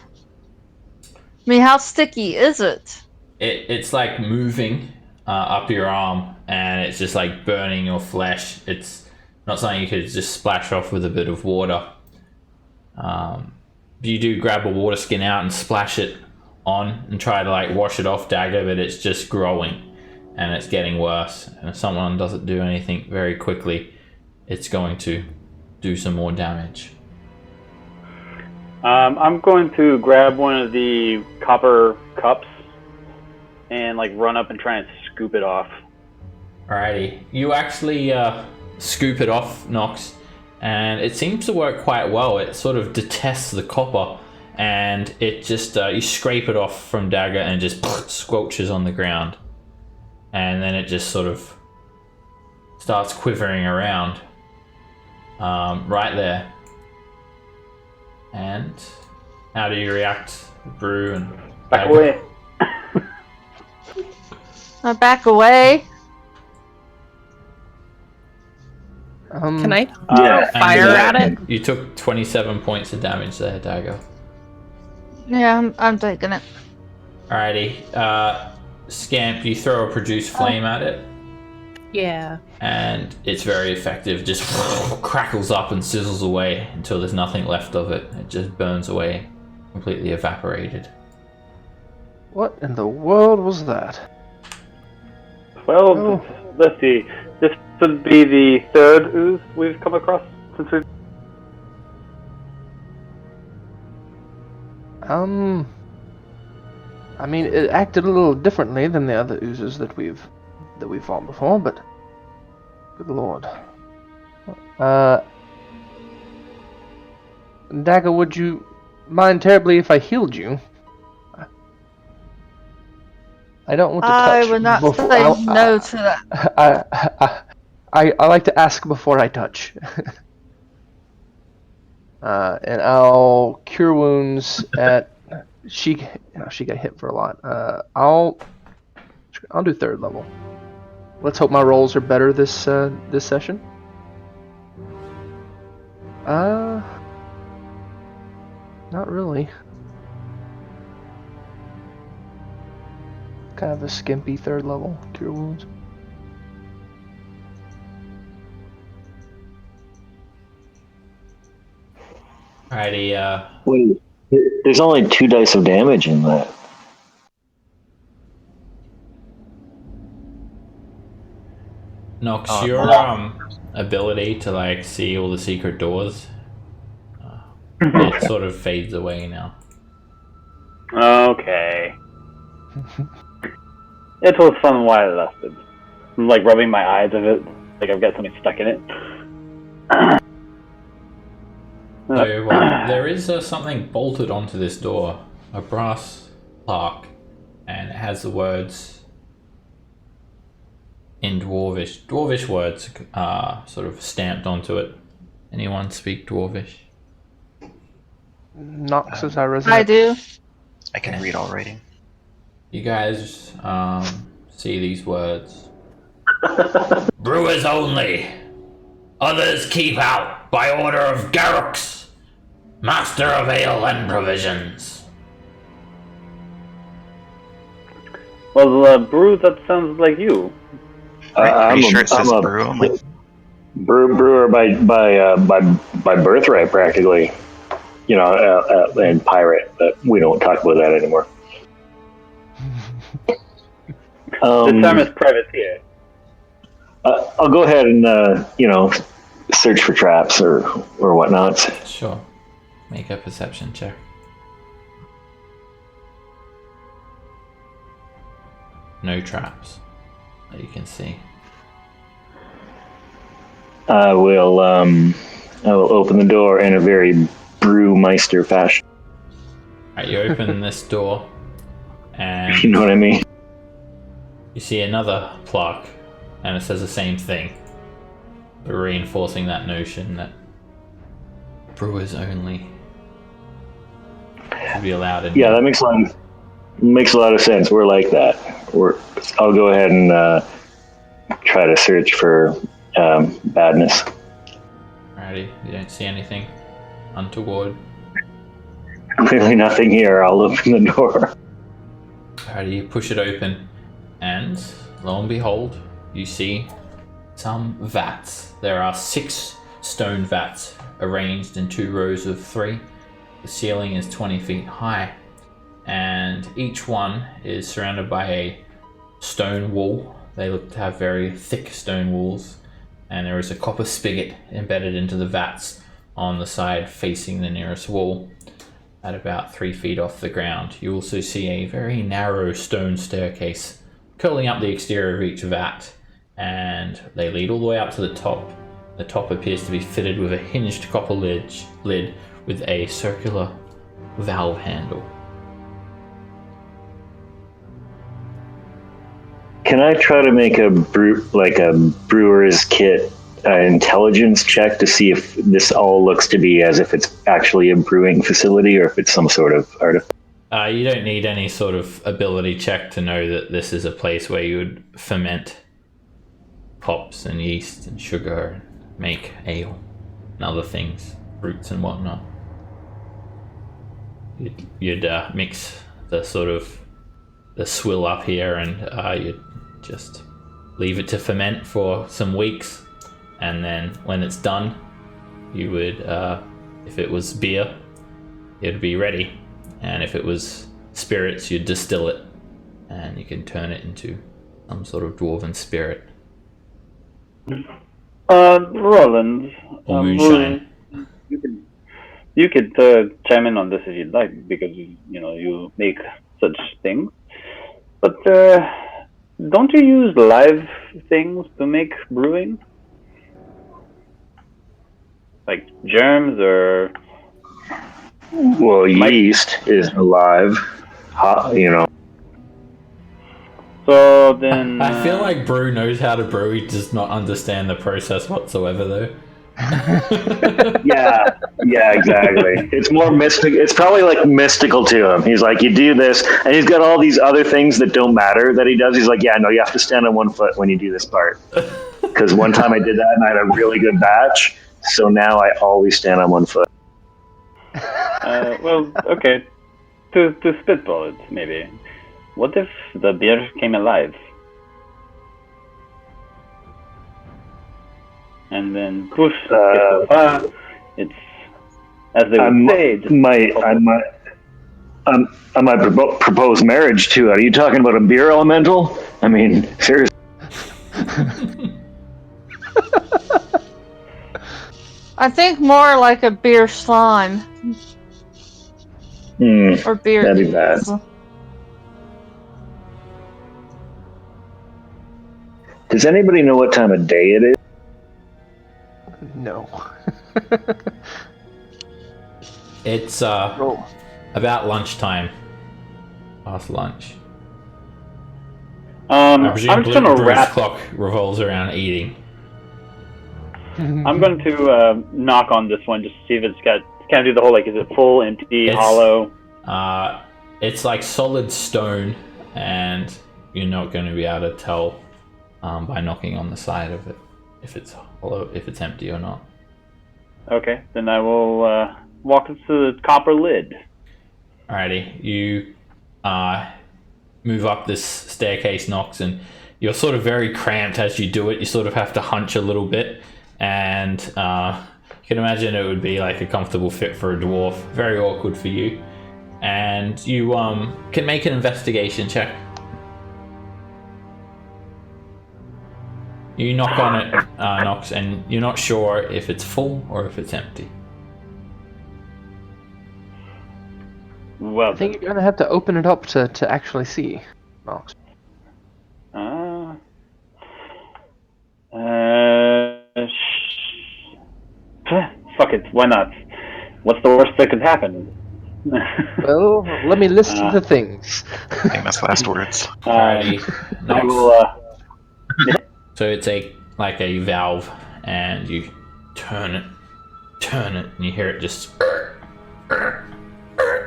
I mean, how sticky is it? It's like moving up your arm, and it's just like burning your flesh. It's not something you could just splash off with a bit of water. You do grab a water skin out and splash it on and try to like wash it off, Dagger, but it's just growing and it's getting worse. And if someone doesn't do anything very quickly, it's going to do some more damage. I'm going to grab one of the copper cups and like run up and try and scoop it off. Alrighty, you actually scoop it off, Nox, and it seems to work quite well. It sort of detests the copper, and it just you scrape it off from Dagger and it just squelches on the ground, and then it just sort of starts quivering around right there. And how do you react, Brew and Back Dagger? away. I back away. Can I Yeah. fire at it? You took 27 points of damage there, Dagger. Yeah, I'm taking it. Alrighty, Scamp, you throw a produce flame at it, Yeah. and it's very effective. Just crackles up and sizzles away until there's nothing left of it. It just burns away, completely evaporated. What in the world was that? Well, Oh. let's see. This would be the third ooze we've come across since we've... I mean, it acted a little differently than the other oozes that we've fought before, but good lord. Dagger, would you mind terribly if I healed you? I don't want to touch. I would not before- say no to that. I like to ask before I touch. And I'll cure wounds at she got hit for a lot. I'll do third level. Let's hope my rolls are better this session. Not really. Kind of a skimpy third level cure wounds. Alrighty, Wait, there's only 2 dice of damage in that. Nox, Oh, your ability to like see all the secret doors, it sort of fades away now. Okay. It was fun while it lasted. I'm like rubbing my eyes of it, like I've got something stuck in it. So there is something bolted onto this door, a brass plaque, and it has the words in Dwarvish words sort of stamped onto it. Anyone speak Dwarvish? Nox, as I resonate. I do. I can read all writing. You guys see these words. Brewers only. Others keep out by order of Garrux, master of ale and provisions. Well, Brew, that sounds like you. Are you sure it says brew only? Brewer by birthright, practically. And pirate, but we don't talk about that anymore. This time is privateer. I'll go ahead and search for traps or whatnot. Sure. Make a perception check. No traps that you can see. I will open the door in a very brewmeister fashion. Alright, you open this door and You know what I mean? you see another plaque and it says the same thing, but reinforcing that notion that brewers only should be allowed in. Yeah, that makes a lot of sense. We're like that. I'll go ahead and try to search for badness. Alrighty, you don't see anything untoward. Clearly nothing here. I'll open the door. Alrighty, you push it open, and lo and behold, you see some vats. There are 6 stone vats arranged in 2 rows of 3. The ceiling is 20 feet high, and each one is surrounded by a stone wall. They look to have very thick stone walls, and there is a copper spigot embedded into the vats on the side facing the nearest wall at about 3 feet off the ground. You also see a very narrow stone staircase curling up the exterior of each vat, and they lead all the way up to the top. The top appears to be fitted with a hinged copper lid with a circular valve handle. Can I try to make a brewer's kit intelligence check to see if this all looks to be as if it's actually a brewing facility or if it's some sort of artifact? You don't need any sort of ability check to know that this is a place where you would ferment hops and yeast and sugar and make ale and other things, fruits and whatnot. You'd mix the swill up here, and you'd just leave it to ferment for some weeks, and then when it's done, you would, if it was beer, it'd be ready, and if it was spirits, you'd distill it, and you can turn it into some sort of dwarven spirit. Roland. Or moonshine. You could chime in on this if you'd like, because you make such things. But don't you use live things to make brewing? Like germs or... Well, yeast is alive, hot, So then... I feel like Brew knows how to brew, he does not understand the process whatsoever, though. Yeah, exactly. It's more mystic. It's probably like mystical to him. He's like, you do this, and he's got all these other things that don't matter that he does. He's like, yeah, no, you have to stand on one foot when you do this part. Because one time I did that and I had a really good batch, so now I always stand on one foot. Well, okay. To spitball it, maybe. What if the beer came alive? And then poof, it's, as they would say, just I might propose marriage to it. Are you talking about a beer elemental? I mean, seriously. I think more like a beer slime. Or beer. That'd be bad. Does anybody know what time of day it is? No. It's about lunchtime. Past lunch. I presume I'm just gonna Bruce's wrap. clock revolves around eating. I'm going to knock on this one just to see if it's got Can I do the whole, like, is it full, empty, hollow? It's like solid stone, and you're not going to be able to tell by knocking on the side of it if it's hollow, if it's empty or not. Okay, then I will walk into the copper lid. Alrighty, you move up this staircase, Nox, and you're sort of very cramped as you do it. You sort of have to hunch a little bit, and you can imagine it would be like a comfortable fit for a dwarf. Very awkward for you. And you can make an investigation check. You knock on it, Nox, and you're not sure if it's full or if it's empty. Well, I think you're gonna have to open it up to actually see, Nox. Fuck it, why not? What's the worst that could happen? Well, let me list the things. Famous last words. Alrighty, I Nox. will, So it's like a valve, and you turn it, and you hear it just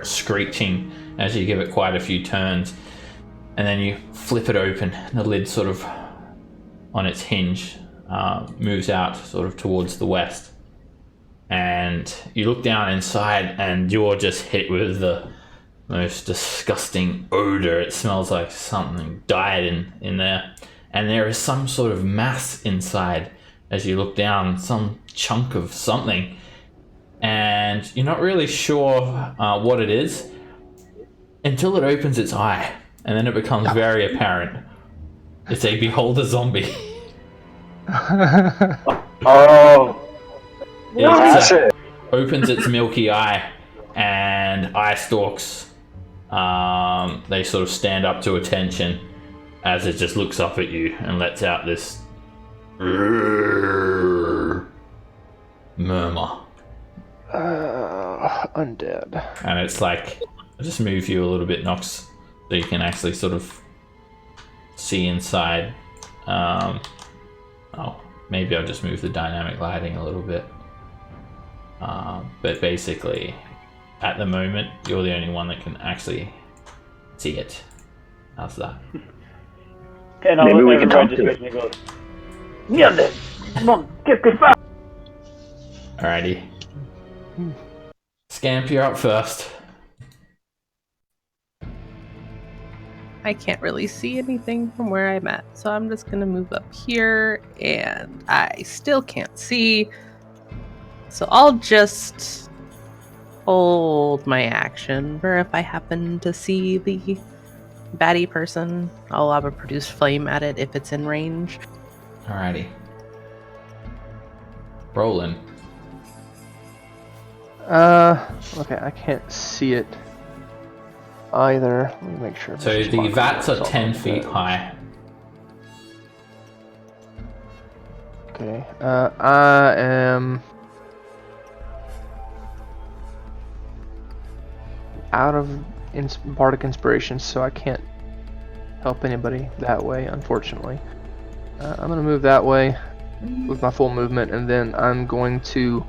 screeching as you give it quite a few turns, and then you flip it open. The lid sort of on its hinge moves out sort of towards the west, and you look down inside, and you're just hit with the most disgusting odor. It smells like something died in there. And there is some sort of mass inside as you look down, some chunk of something. And you're not really sure what it is until it opens its eye. And then it becomes very apparent. It's a beholder zombie. oh, It opens its milky eye, and eye stalks, they sort of stand up to attention as it just looks up at you and lets out this murmur. Undead. And it's like, I'll just move you a little bit, Nox, so you can actually sort of see inside. Maybe I'll just move the dynamic lighting a little bit. But basically, at the moment, you're the only one that can actually see it. How's that? and I'll Maybe we let can everyone talk just to make me go, "Mierda! Come on, get fast!" Alrighty. Scamp, you're up first. I can't really see anything from where I'm at, so I'm just gonna move up here, and I still can't see. So I'll just hold my action for if I happen to see the baddie person. I'll have a produce flame at it if it's in range. Alrighty. Roland. Okay, I can't see it either. Let me make sure. So the vats are 10 feet high. Okay, I am out of bardic inspiration, so I can't help anybody that way, unfortunately. I'm gonna move that way with my full movement, and then I'm going to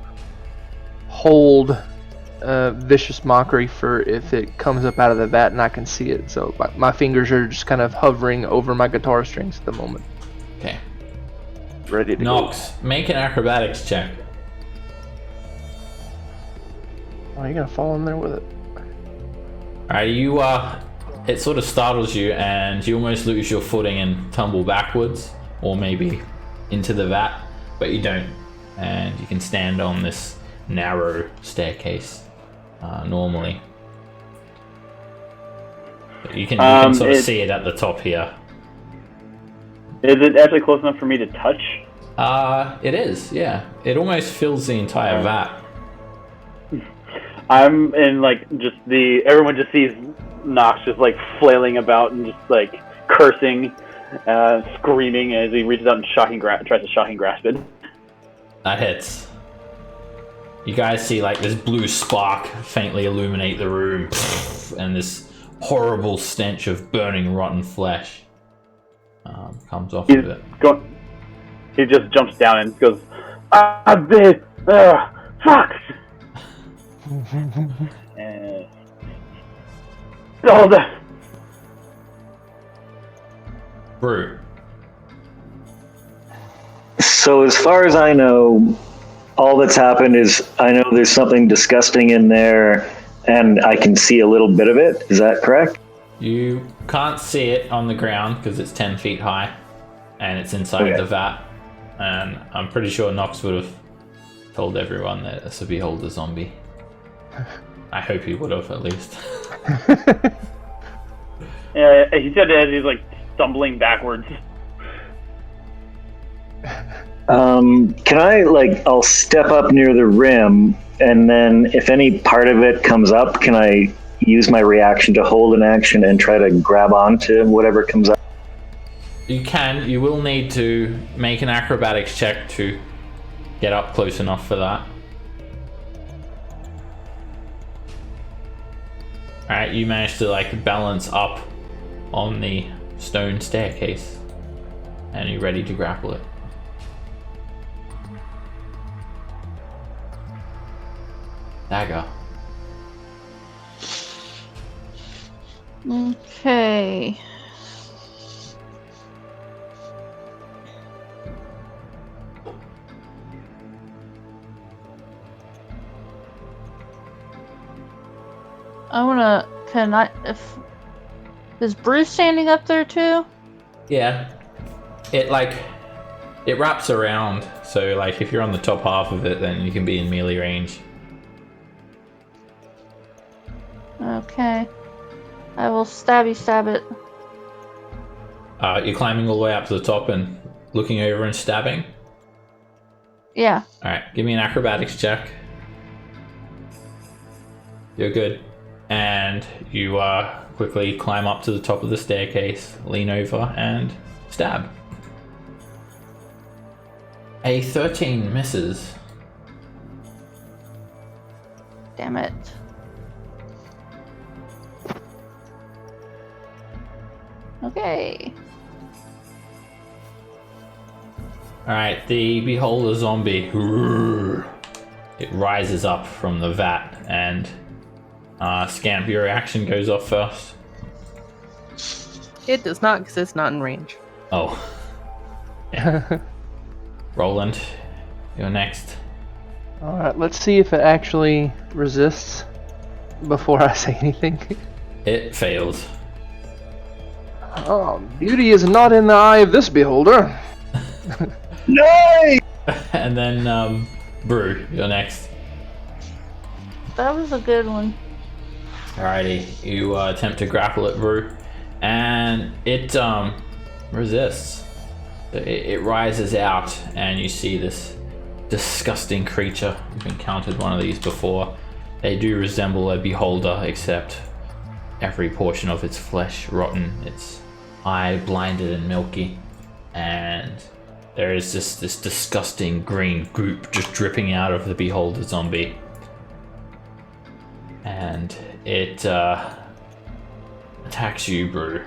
hold Vicious Mockery for if it comes up out of the vat and I can see it. So my fingers are just kind of hovering over my guitar strings at the moment. Okay. Ready to Nox, make an acrobatics check. Oh, you're gonna fall in there with it. Alright, it sort of startles you, and you almost lose your footing and tumble backwards, or maybe into the vat, but you don't. And you can stand on this narrow staircase normally. But you can sort of see it at the top here. Is it actually close enough for me to touch? It is, yeah. It almost fills the entire vat. I'm in everyone just sees Nox just like flailing about and just like cursing, screaming as he reaches out and tries to shocking grasp it. That hits. You guys see like this blue spark faintly illuminate the room, and this horrible stench of burning rotten flesh comes off of it. He just jumps down and goes, fuck! And all the Brew. So as far as I know, all that's happened is I know there's something disgusting in there, and I can see a little bit of it. Is that correct? You can't see it on the ground because it's 10 feet high, and it's inside the vat. And I'm pretty sure Nox would have told everyone that it's a beholder zombie. I hope he would have, at least. yeah, he said it as he's like stumbling backwards. Can I, I'll step up near the rim, and then if any part of it comes up, can I use my reaction to hold an action and try to grab onto whatever comes up? You can. You will need to make an acrobatics check to get up close enough for that. Alright, you managed to balance up on the stone staircase, and you're ready to grapple it. Dagger. Okay. Is Bruce standing up there too? Yeah. It wraps around, so if you're on the top half of it, then you can be in melee range. Okay. I will stab it. You're climbing all the way up to the top and looking over and stabbing? Yeah. Alright, give me an acrobatics check. You're good. And you quickly climb up to the top of the staircase, lean over, and stab. A 13 misses. Damn it. Okay. Alright, the beholder zombie. It rises up from the vat, and Scamp, your reaction goes off first. It does not because it's not in range. Oh. Yeah. Roland, you're next. Alright, let's see if it actually resists before I say anything. It fails. Oh, beauty is not in the eye of this beholder. Nice! And then, Brew, you're next. That was a good one. Alrighty, you attempt to grapple at Brew, and it resists. It rises out, and you see this disgusting creature. You've encountered one of these before. They do resemble a beholder, except every portion of its flesh rotten, its eye blinded and milky, and there is just this disgusting green goop just dripping out of the beholder zombie. And it attacks you, Brew.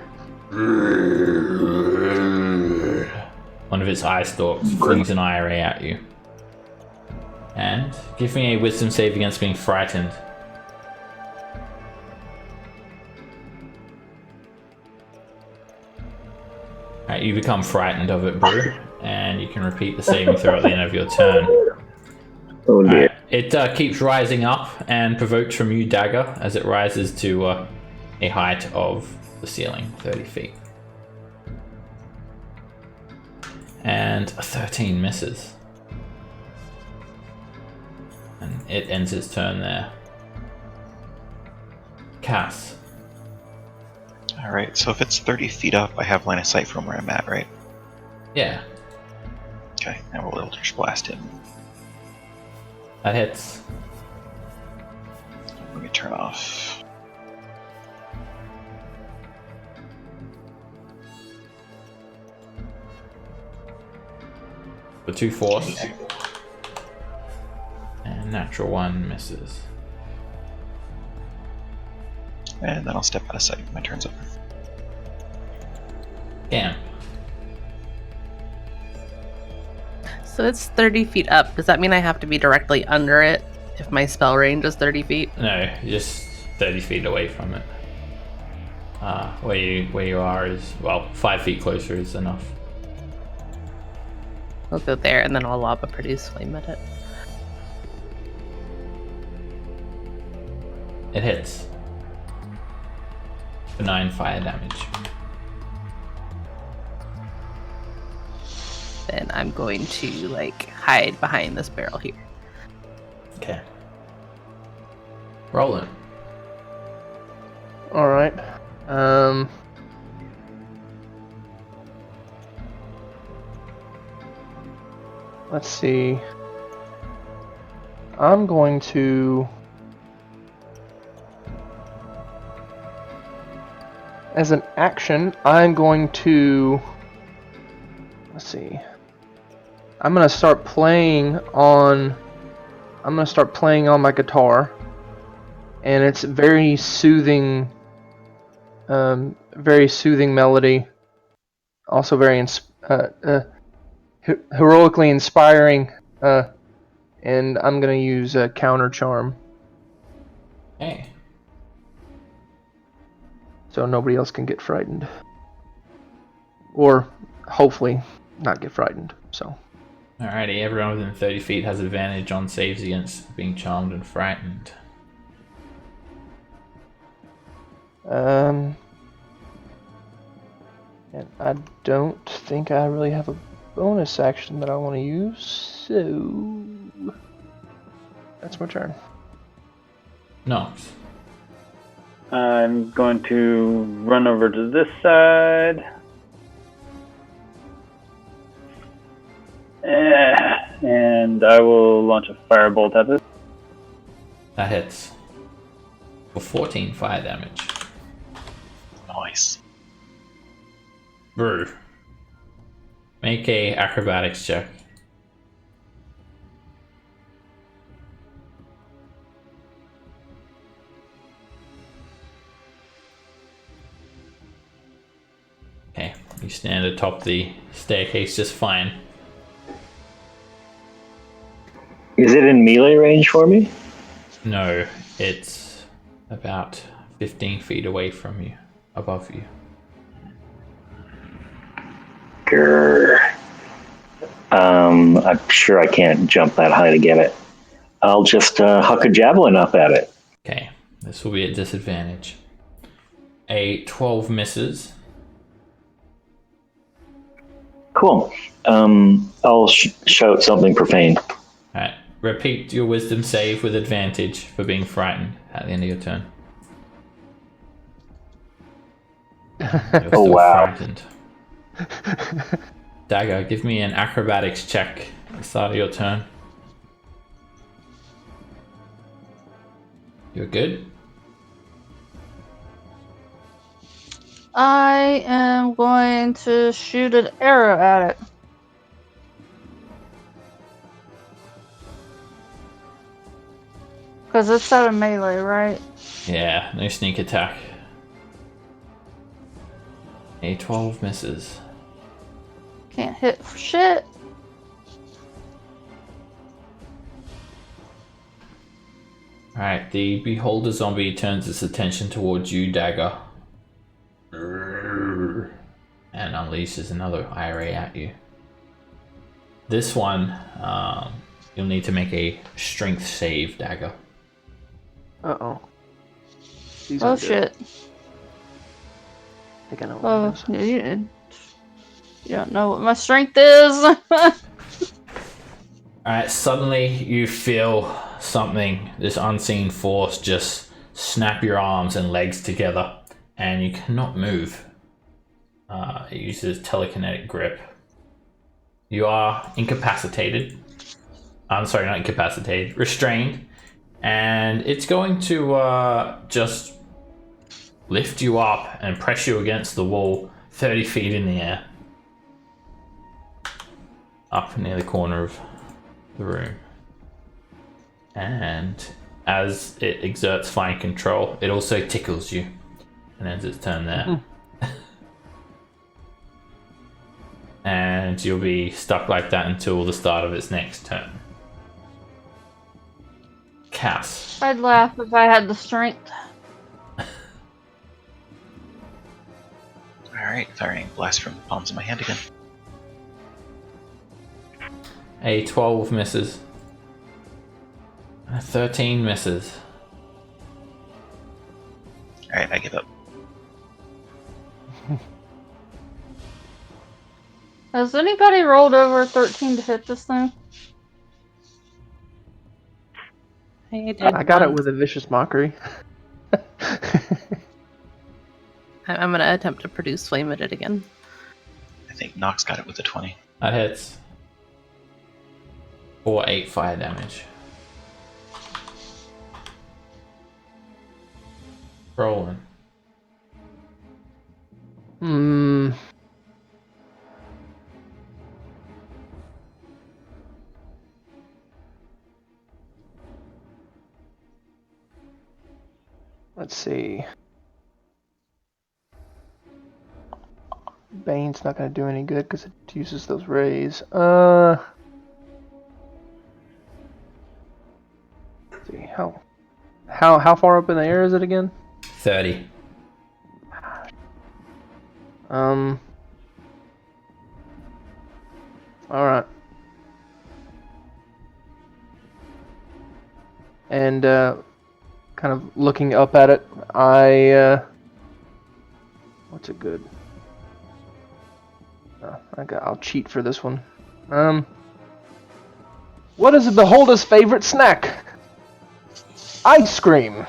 One of its eye stalks flings an eye ray at you. And give me a wisdom save against being frightened. Alright, you become frightened of it, Brew, and you can repeat the saving throw at the end of your turn. Oh dear. It keeps rising up and provokes from you dagger as it rises to a height of the ceiling, 30 feet. And a 13 misses. And it ends its turn there. Cass. Alright, so if it's 30 feet up, I have line of sight from where I'm at, right? Yeah, Okay, I will Eldritch Blast him. that hits. Let me turn off. For 2 force. And natural 1 misses. And then I'll step out of sight. My turn's over. Damn. So it's 30 feet up. Does that mean I have to be directly under it If my spell range is 30 feet. No, just 30 feet away from it. Where you are is, well, 5 feet closer is enough. I'll go there and then I'll lob a produce flame at it. It hits. For 9 fire damage. Then I'm going to like hide behind this barrel here. Okay. Roll it. All right. Let's see. I'm going to, as an action, I'm going to, let's see. I'm going to start playing on my guitar, and it's very soothing melody, also very heroically inspiring, and I'm gonna use a counter charm, Hey. so nobody else can get frightened, or hopefully not get frightened. So Alrighty, everyone within 30 feet has advantage on saves against being charmed and frightened. and I don't think I really have a bonus action that I want to use, so that's my turn. Nox. I'm going to run over to this side. And I will launch a firebolt at it. That hits. For 14 fire damage. Nice. Brew. Make a acrobatics check. Okay, you stand atop the staircase just fine. Is it in melee range for me? No, it's about 15 feet away from you, above you. Grr. I'm sure I can't jump that high to get it. I'll just huck a javelin up at it. Okay, this will be a disadvantage. A 12 misses. Cool. I'll shout something profane. Alright, repeat your wisdom save with advantage for being frightened at the end of your turn. You're still wow. frightened. Dagger, give me an acrobatics check at the start of your turn. You're good? I am going to shoot an arrow at it. Because it's out of melee, right? Yeah, no sneak attack. A 12 misses. Can't hit for shit. Alright, the beholder zombie turns its attention towards you, Dagger. And unleashes another IRA at you. This one, you'll need to make a strength save, Dagger. Uh-oh. These Oh aren't good. shit. I think I know what Oh, it is. you don't know what my strength is. Alright, suddenly you feel something, this unseen force, just snap your arms and legs together, and you cannot move. It uses telekinetic grip. You are incapacitated. I'm sorry, not incapacitated, restrained, and it's going to just lift you up and press you against the wall 30 feet in the air. Up near the corner of the room. And as it exerts fine control, it also tickles you and ends its turn there. And you'll be stuck like that until the start of its next turn. Cass. I'd laugh if I had the strength. Alright, firing blast from the palms of my hand again. A 12 misses. A 13 misses. Alright, I give up. Has anybody rolled over 13 to hit this thing? I did. I got it once. with a vicious mockery. I'm gonna attempt to produce flame at it again. I think Nox got it with a 20. That hits. Or 8 fire damage. Rolling. Let's see. Bane's not going to do any good because it uses those rays. Let's see how far up in the air is it again? 30. All right. And kind of looking up at it, what's it good? I'll cheat for this one. What is the beholder's favorite snack? Ice cream.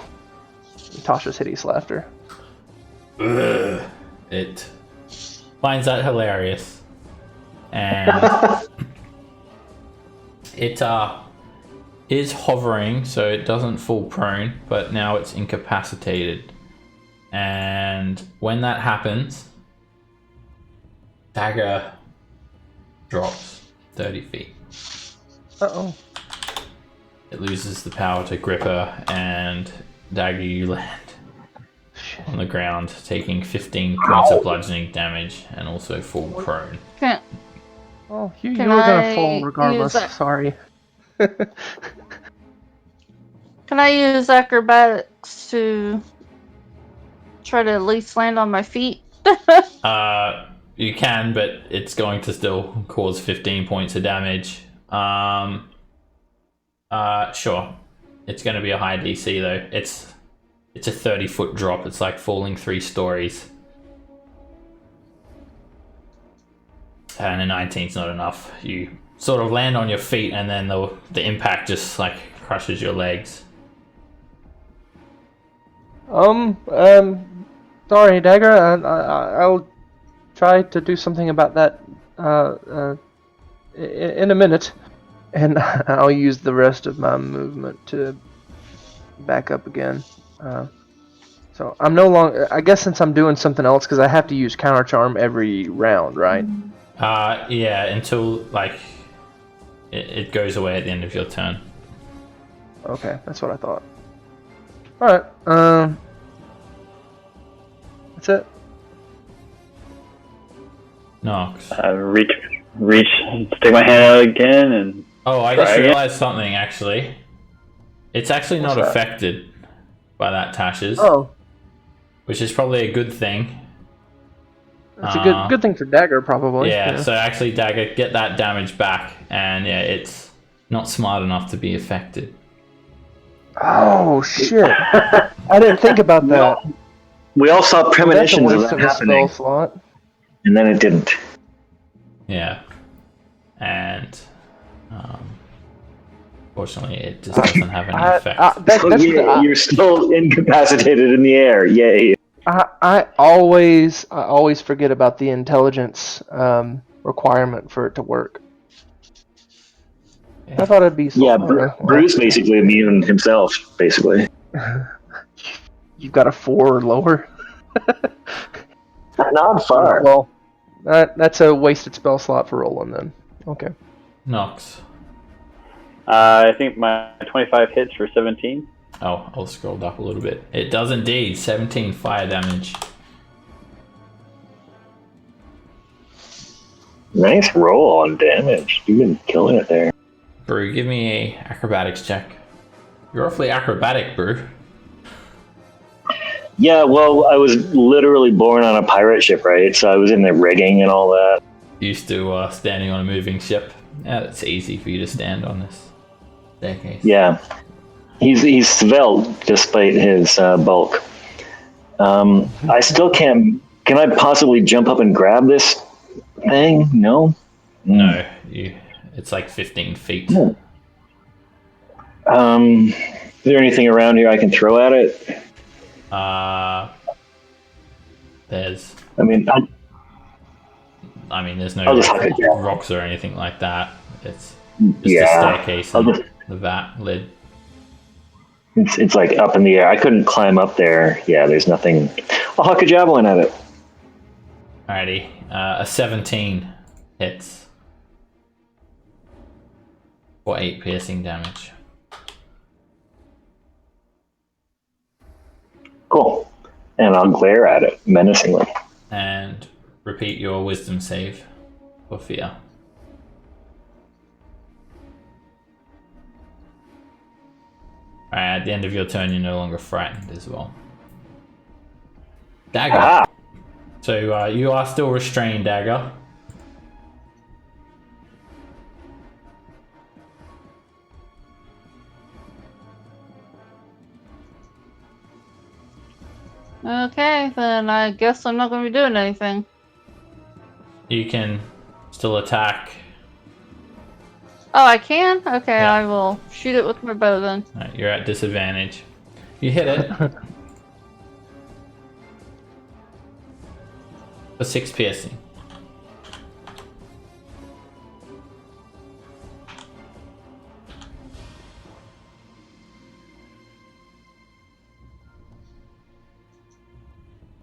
Tasha's hideous laughter. Ugh. It finds that hilarious. And it is hovering, so it doesn't fall prone, but now it's incapacitated. And when that happens, dagger drops 30 feet. Uh-oh. It loses the power to grip her, and dagger, you land on the ground, taking 15 points of bludgeoning damage and also fall prone. Can Oh, you Can were gonna I fall regardless. use that? Sorry. Can I use acrobatics to try to at least land on my feet? You can, but it's going to still cause 15 points of damage. Sure. It's going to be a high DC though. It's a 30-foot drop. It's like falling 3 stories. And a 19's not enough. You sort of land on your feet, and then the impact just like crushes your legs. Sorry, Dagger. I'll try to do something about that in a minute, and I'll use the rest of my movement to back up again. So I'm no longer. I guess since I'm doing something else, because I have to use counter charm every round, right? Yeah, until like it goes away at the end of your turn. Okay, that's what I thought. All right. That's it. Nox. Reach, stick my hand out again, and Oh, I try just again. realized something actually. It's actually not What's that? affected by that, Tashes. Oh, Which is probably a good thing. that's a good thing for Dagger, probably. Yeah, so actually, Dagger, get that damage back, and yeah, it's not smart enough to be affected. Oh shit! I didn't think about that. We all saw That's a premonitions of waste that of a happening, spell slot. and then it didn't. Yeah, and fortunately, it just doesn't have any effect. So you're still incapacitated in the air. Yay! I always forget about the intelligence requirement for it to work. I thought it'd be Yeah, well, Bruce basically immune himself, basically. You've got a 4 or lower. Not far. Well, that's a wasted spell slot for rolling then. Okay. Nox. I think my 25 hits for 17. Oh, I'll scroll up a little bit. It does indeed. 17 fire damage. Nice roll on damage. You've been killing it there. Brew, give me a acrobatics check. You're awfully acrobatic, Brew. Yeah, well, I was literally born on a pirate ship, right? So I was in the rigging and all that. Used to standing on a moving ship. Yeah, it's easy for you to stand on this staircase. Yeah, he's svelte despite his bulk. I still can't. Can I possibly jump up and grab this thing? No. No, it's like 15 feet. No. Is there anything around here I can throw at it? There's. I mean, there's no I'll just huck it down. rocks or anything like that. It's just a Yeah, staircase and the vat lid. it's like up in the air. I couldn't climb up there. Yeah, there's nothing. I'll huck a javelin at it. Alrighty, a 17 hits for 8 piercing damage. Cool. And I'll glare at it menacingly. And repeat your wisdom save for fear. Alright, at the end of your turn, you're no longer frightened as well. Dagger. Ah! So you are still restrained, Dagger. Okay, then I guess I'm not going to be doing anything. You can still attack. Oh, I can? Okay, Yeah. I will shoot it with my bow then. Alright, you're at disadvantage. You hit it. For 6 piercing.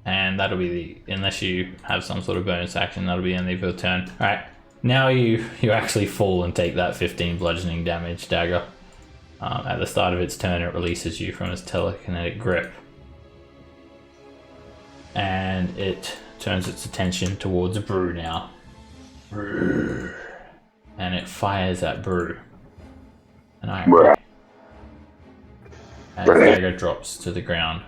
And that'll be unless you have some sort of bonus action, that'll be the end of your turn. Alright, now you actually fall and take that 15 bludgeoning damage, Dagger. At the start of its turn, it releases you from its telekinetic grip. And it turns its attention towards Brew now. And it fires at Brew. And as Dagger drops to the ground.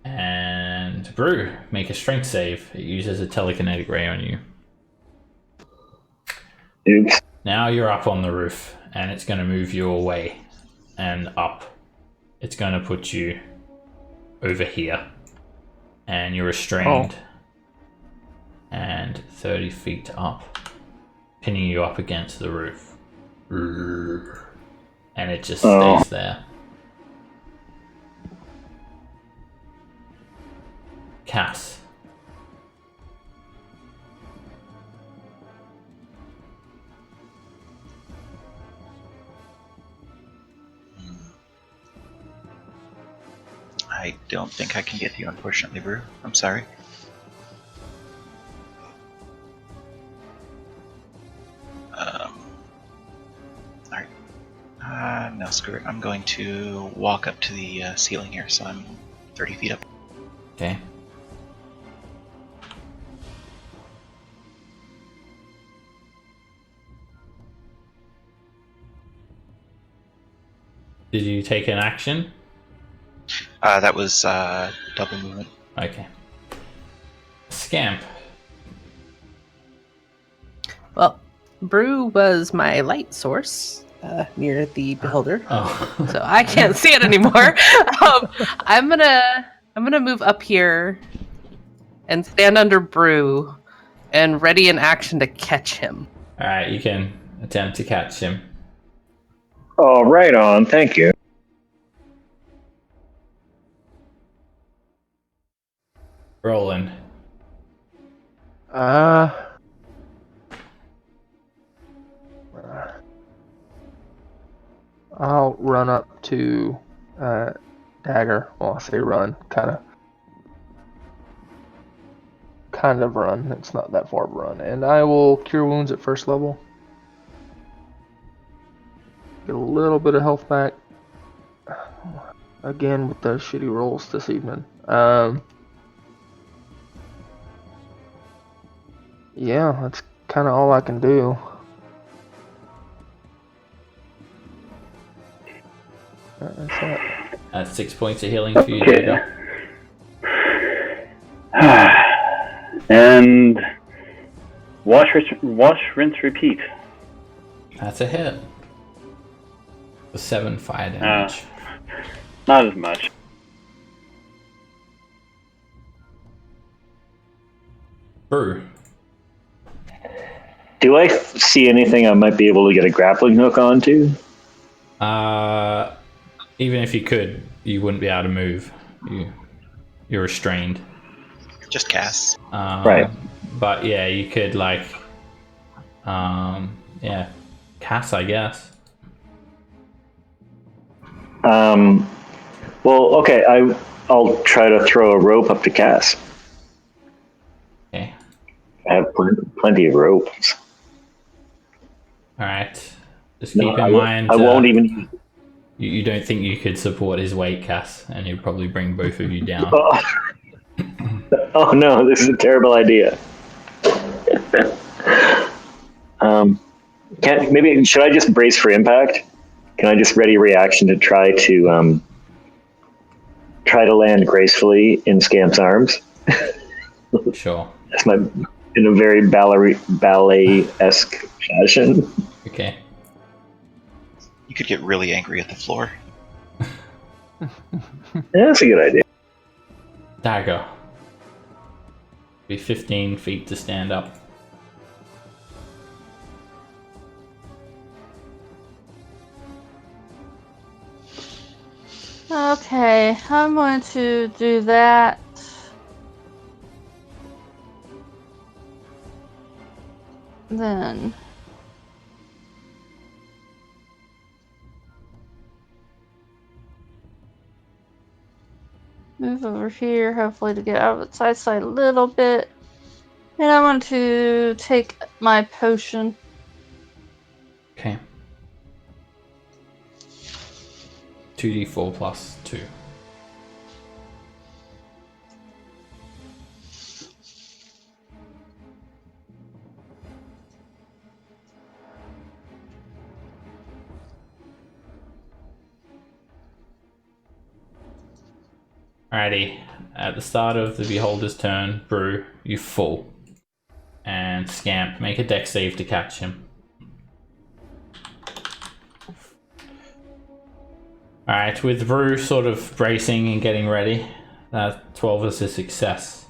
And Brew, make a strength save. It uses a telekinetic ray on you. Oops. Now you're up on the roof, and it's going to move you away and up. It's going to put you over here. And you're restrained. And 30 feet up, pinning you up against the roof. And it just stays there. Cass. I don't think I can get you, unfortunately, Brew. I'm sorry. Alright. No, screw it. I'm going to walk up to the ceiling here, so I'm 30 feet up. Okay. Did you take an action? That was double movement. Okay. Scamp. Well, Brew was my light source near the beholder, Oh. so I can't see it anymore. I'm gonna move up here and stand under Brew and ready in action to catch him. Alright, you can attempt to catch him. Oh, right on. Thank you. Roland. I'll run up to Dagger. Well, I say run, kind of run. It's not that far of a run, and I will cure wounds at first level. Get a little bit of health back. Again with those shitty rolls this evening. Yeah, that's kind of all I can do. What's that? That's 6 points of healing for you, Okay. Dagger. And wash, rinse, repeat. That's a hit. For 7 fire damage. Not as much. Brew. Do I see anything I might be able to get a grappling hook onto? Even if you could, you wouldn't be able to move. You're restrained. Just Cass. Right. But yeah, you could yeah, Cass, I guess. Well, okay. I'll try to throw a rope up to Cass. Okay. I have plenty of ropes. All right. Just No, keep in mind. I won't even use it. You don't think you could support his weight, Cass, and he'd probably bring both of you down. Oh no, this is a terrible idea. Should I just brace for impact? Can I just ready reaction to try to land gracefully in Scamp's arms? Sure. That's in a very ballet-esque fashion. Okay. You could get really angry at the floor. Yeah, that's a good idea. Dagger. Be 15 feet to stand up. Okay, I'm going to do that. Then move over here, hopefully to get out of its sight a little bit. And I want to take my potion. Okay. 2d4 plus 2. Alrighty, at the start of the Beholder's turn, Brew, you fall. And Scamp, make a dex save to catch him. Alright, with Brew sort of bracing and getting ready, that 12 is a success.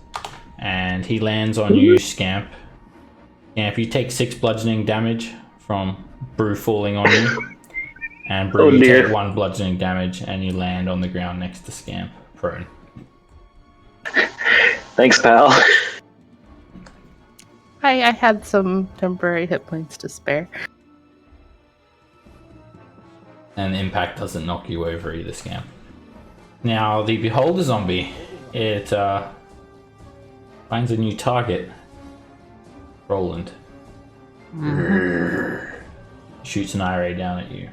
And he lands on you, Scamp. Scamp, you take 6 bludgeoning damage from Brew falling on you. And Brew, you take 1 bludgeoning damage and you land on the ground next to Scamp, prone. Thanks, pal. I had some temporary hit points to spare. And impact doesn't knock you over either, Scamp. Now, the Beholder zombie, it finds a new target. Roland. Shoots an eye ray down at you.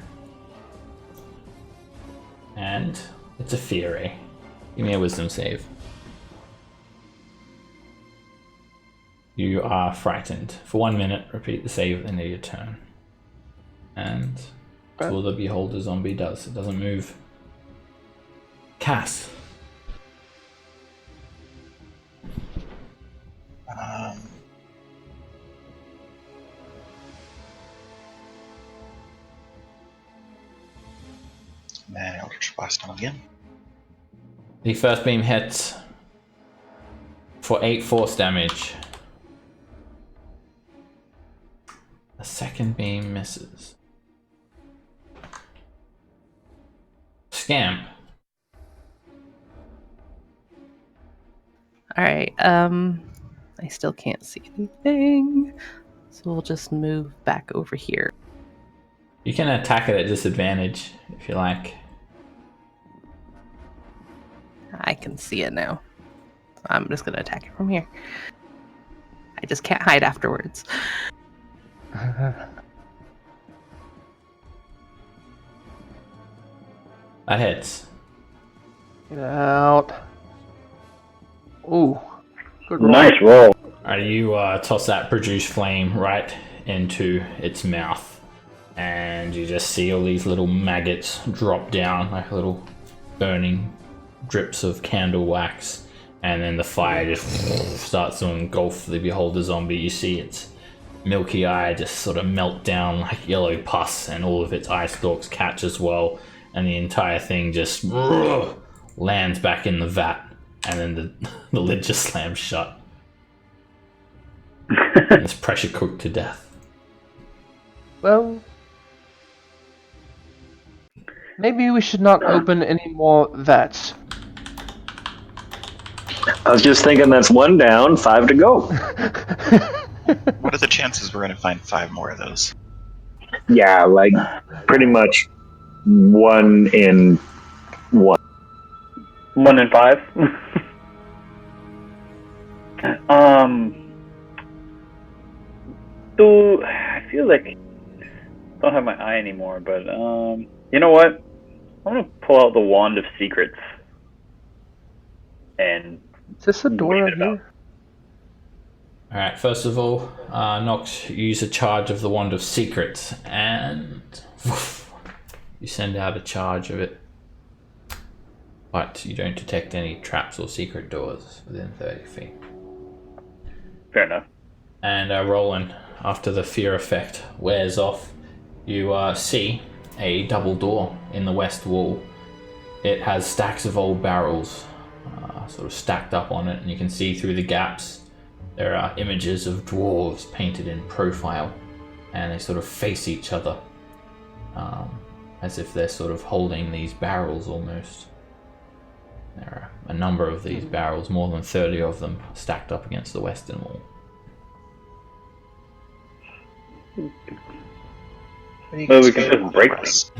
And it's a fear ray. Give me a wisdom save. You are frightened. For 1 minute, repeat the save at the end of your turn. And that's all the Beholder zombie does. It doesn't move. Cass. Man, Eldritch Blast him again. The first beam hits for 8 force damage. The second beam misses. Scamp. Alright, I still can't see anything. So we'll just move back over here. You can attack it at disadvantage if you like. I can see it now. I'm just gonna attack it from here. I just can't hide afterwards. That hits. Get out. Ooh. Good roll. Nice roll. Alright, you toss that produce flame right into its mouth. and you just see all these little maggots drop down, like little burning drips of candle wax, and then the fire just starts to engulf the beholder zombie. You see its milky eye just sort of melt down like yellow pus, and all of its eye stalks catch as well, and the entire thing just lands back in the vat, and then the lid just slams shut. And it's pressure cooked to death. Well, maybe we should not open any more vats. I was just thinking that's 1 down, 5 to go. What are the chances we're going to find 5 more of those? Yeah, like pretty much 1 in 1. 1 in 5. So I feel like I don't have my eye anymore, but you know what? I'm gonna pull out the wand of secrets and Is this a door wave right it about. here? Alright, first of all, Nox, use a charge of the Wand of Secrets, and you send out a charge of it. But you don't detect any traps or secret doors within 30 feet. Fair enough. And Roland, after the fear effect wears off, you see a double door in the west wall. It has stacks of old barrels sort of stacked up on it, and you can see through the gaps there are images of dwarves painted in profile, and they sort of face each other as if they're sort of holding these barrels almost. There are a number of these barrels, more than 30 of them, stacked up against the western wall. Well, we can just break things.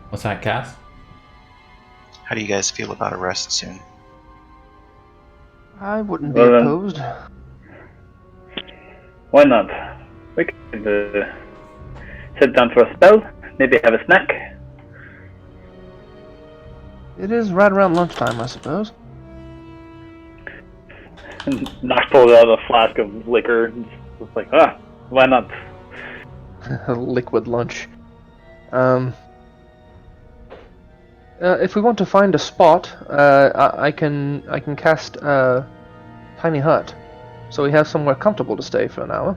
What's that, Cass? How do you guys feel about a rest soon? I wouldn't be Well, then- opposed. Why not? We could sit down for a spell, maybe have a snack. It is right around lunchtime, I suppose. And Nox pulls out a flask of liquor and it's like, why not? Liquid lunch. If we want to find a spot, I can cast Tiny Hut, so we have somewhere comfortable to stay for an hour.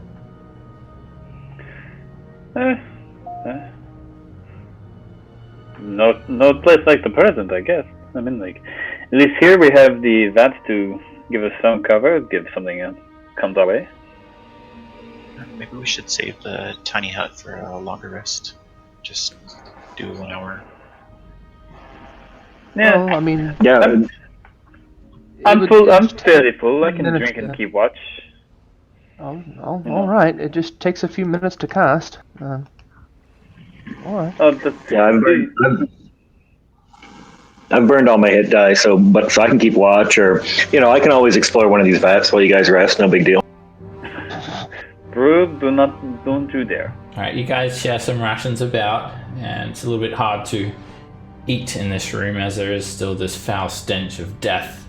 No place like the present, I guess. I mean, like, at least here we have the vats to give us some cover, give something else comes our way. Maybe we should save the tiny hut for a longer rest. Just do 1 hour. Yeah, Well, I mean, Yeah, I'm would full. I'm just fairly full. I can minutes drink and to- keep watch. all right. It just takes a few minutes to cast. All right. Oh, that's, yeah, I've burned all my hit die, so I can keep watch, or I can always explore one of these vats while you guys rest. No big deal. Brew, don't do there. Alright, you guys share some rations about, and it's a little bit hard to eat in this room as there is still this foul stench of death.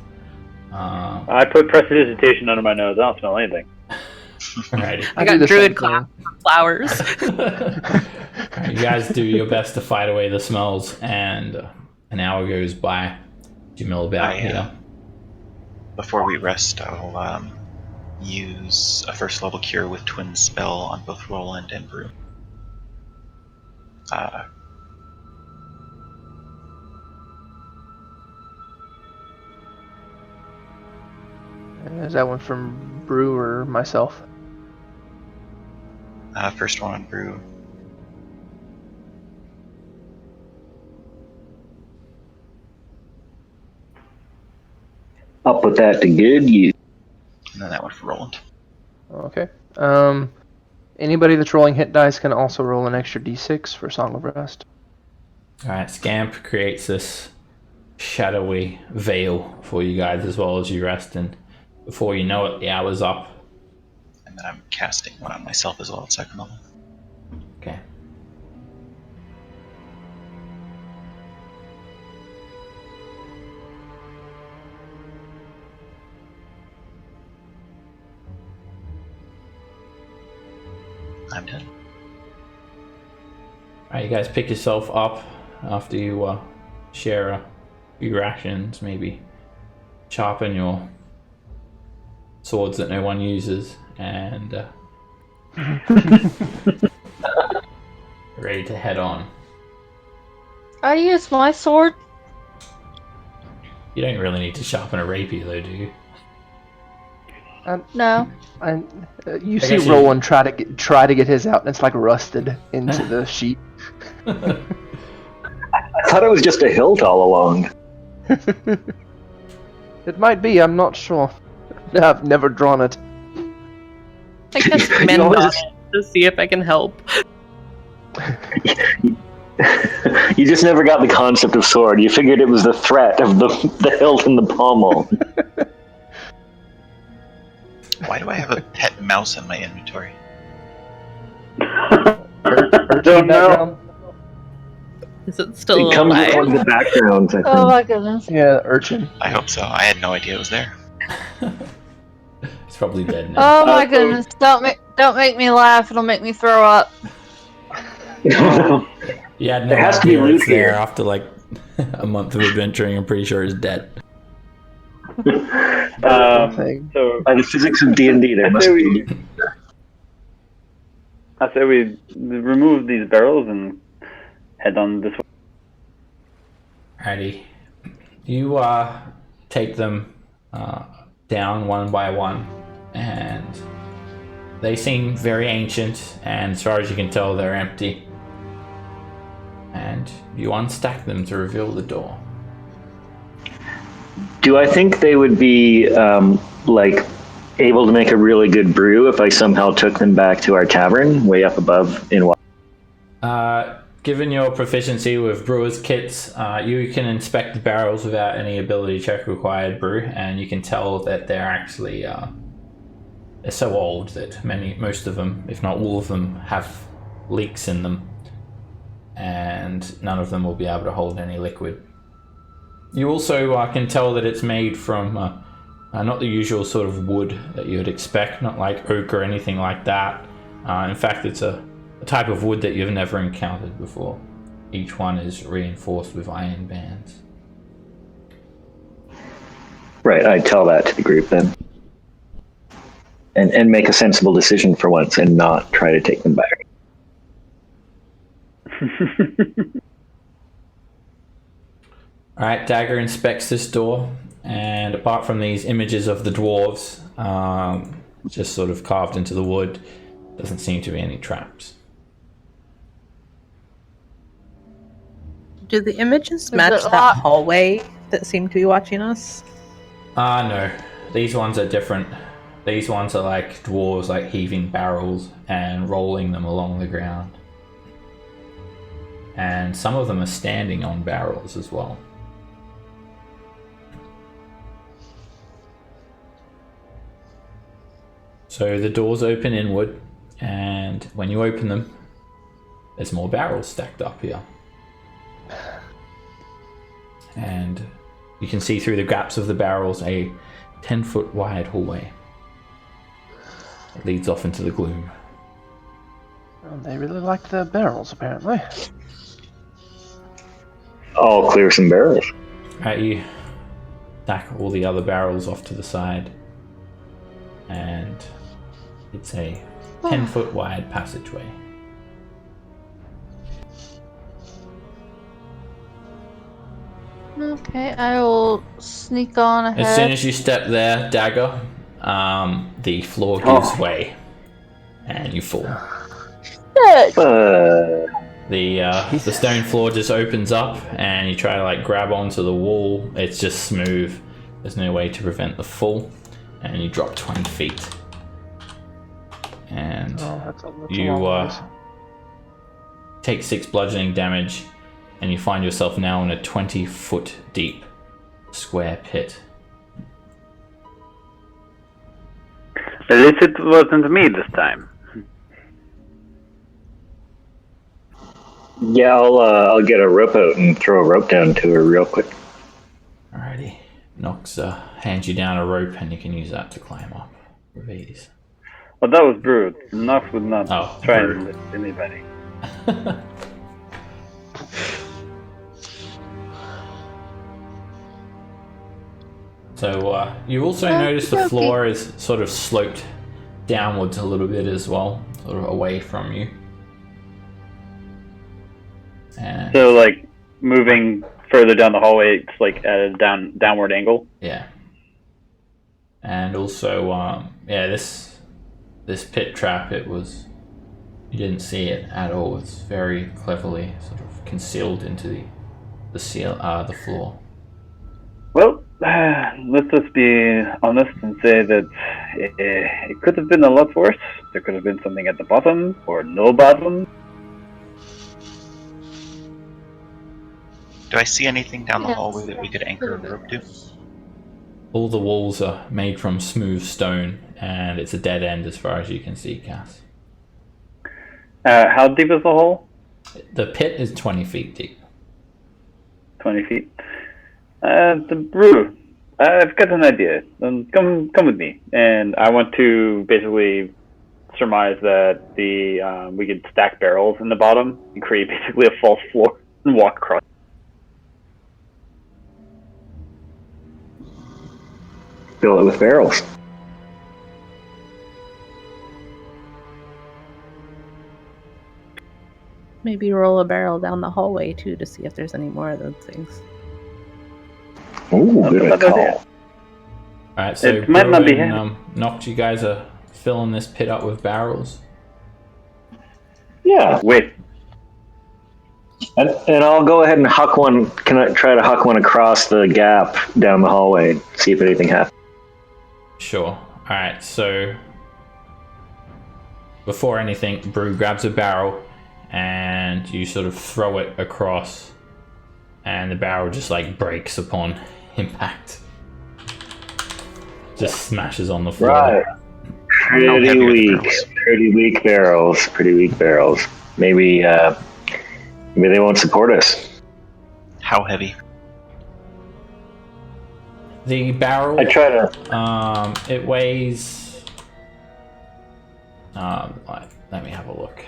I put prestidigitation under my nose. I don't smell anything. Alrighty. I do got the druid same clap thing. for flowers. Alright, you guys do your best to fight away the smells, and an hour goes by. Do you mill about here? Before we rest, I'll use a first level cure with twin spell on both Roland and Brew. Is that one from Brew or myself? First one on Brew. I'll put that to good use. And then that one for Roland. Okay. Anybody that's rolling hit dice can also roll an extra d6 for Song of Rest. Alright, Scamp creates this shadowy veil for you guys as well as you rest, and before you know it, the hour's up. And then I'm casting one on myself as well at second level. Okay. I'm done. Alright, you guys pick yourself up after you share a few rations, maybe sharpen your swords that no one uses, and ready to head on. I use my sword. You don't really need to sharpen a rapier though, do you? No. You see guess you- Rowan try to get his out, and it's like rusted into the sheet. I thought it was just a hilt all along. It might be. I'm not sure. I've never drawn it. I guess You mend always- on it to see if I can help. You just never got the concept of sword. You figured it was the threat of the hilt and the pommel. Why do I have a pet mouse in my inventory? Urchin Don't know. background? Is it still It comes alive? with the background. I think. Oh my goodness. Yeah, urchin. I hope so. I had no idea it was there. It's probably dead now. Oh my goodness. Don't make me laugh. It'll make me throw up. You had no There has to be idea loot it's there here. after like a month of adventuring. I'm pretty sure it's dead. Thing. So By the physics of D&D, there I must say be. I say we remove these barrels and head on this way. Alrighty. You take them down one by one, and they seem very ancient, and as far as you can tell, they're empty. And you unstack them to reveal the door. Do I think they would be like able to make a really good brew if I somehow took them back to our tavern way up above in water? Given your proficiency with brewer's kits, you can inspect the barrels without any ability check required brew, and you can tell that they're actually they're so old that most of them, if not all of them, have leaks in them, and none of them will be able to hold any liquid. You also can tell that it's made from not the usual sort of wood that you would expect, not like oak or anything like that. In fact, it's a type of wood that you've never encountered before. Each one is reinforced with iron bands. Right, I'd tell that to the group then. And make a sensible decision for once and not try to take them back. Alright, Dagger inspects this door, and apart from these images of the dwarves, just sort of carved into the wood, doesn't seem to be any traps. Do the images Is match it that locked? hallway that seemed to be watching us? No. These ones are different. These ones are like dwarves, like heaving barrels and rolling them along the ground. And some of them are standing on barrels as well. So the doors open inward, and when you open them, there's more barrels stacked up here. And you can see through the gaps of the barrels a 10-foot wide hallway. It leads off into the gloom. Oh, they really like the barrels, apparently. I'll clear some barrels. You stack all the other barrels off to the side, and it's a 10-foot wide passageway. Okay, I will sneak on ahead. As soon as you step there, Dagger, the floor gives way, and you fall. Shit! The stone floor just opens up, and you try to like grab onto the wall. It's just smooth. There's no way to prevent the fall, and you drop 20 feet. And That's a you long ways. take 6 bludgeoning damage, and you find yourself now in a 20-foot deep square pit. At least it wasn't me this time. Yeah, I'll get a rope out and throw a rope down to her real quick. Alrighty. Nox hands you down a rope, and you can use that to climb up with ease. But that was Brood. Nox would not Oh, try Brood. and lift anybody. So you also notice the floor is sort of sloped downwards a little bit as well, sort of away from you. And So, like, moving further down the hallway, it's like at a downward angle. yeah. And also, this pit trap, you didn't see it at all. It's very cleverly sort of concealed into the floor. Well, let's just be honest and say that it could have been a lot worse. There could have been something at the bottom, or no bottom. Do I see anything down the hallway that we could anchor a rope to? All the walls are made from smooth stone, and it's a dead end as far as you can see, Cass. How deep is the hole? The pit is 20 feet deep. 20 feet. The brew. I've got an idea. Come with me. And I want to basically surmise that we could stack barrels in the bottom and create basically a false floor and walk across. Fill it with barrels. Maybe roll a barrel down the hallway too to see if there's any more of those things. Ooh, good call. Alright, so It might not be Noct, you guys are filling this pit up with barrels. Yeah. Wait. And I'll go ahead and huck one. Can I try to huck one across the gap down the hallway? See if anything happens. Sure. Alright, so before anything, Brew grabs a barrel and you sort of throw it across, and the barrel just like breaks upon impact. Just smashes on the floor. Right. Pretty weak barrels. Maybe they won't support us. How heavy? The barrel, I try to. it weighs, let me have a look.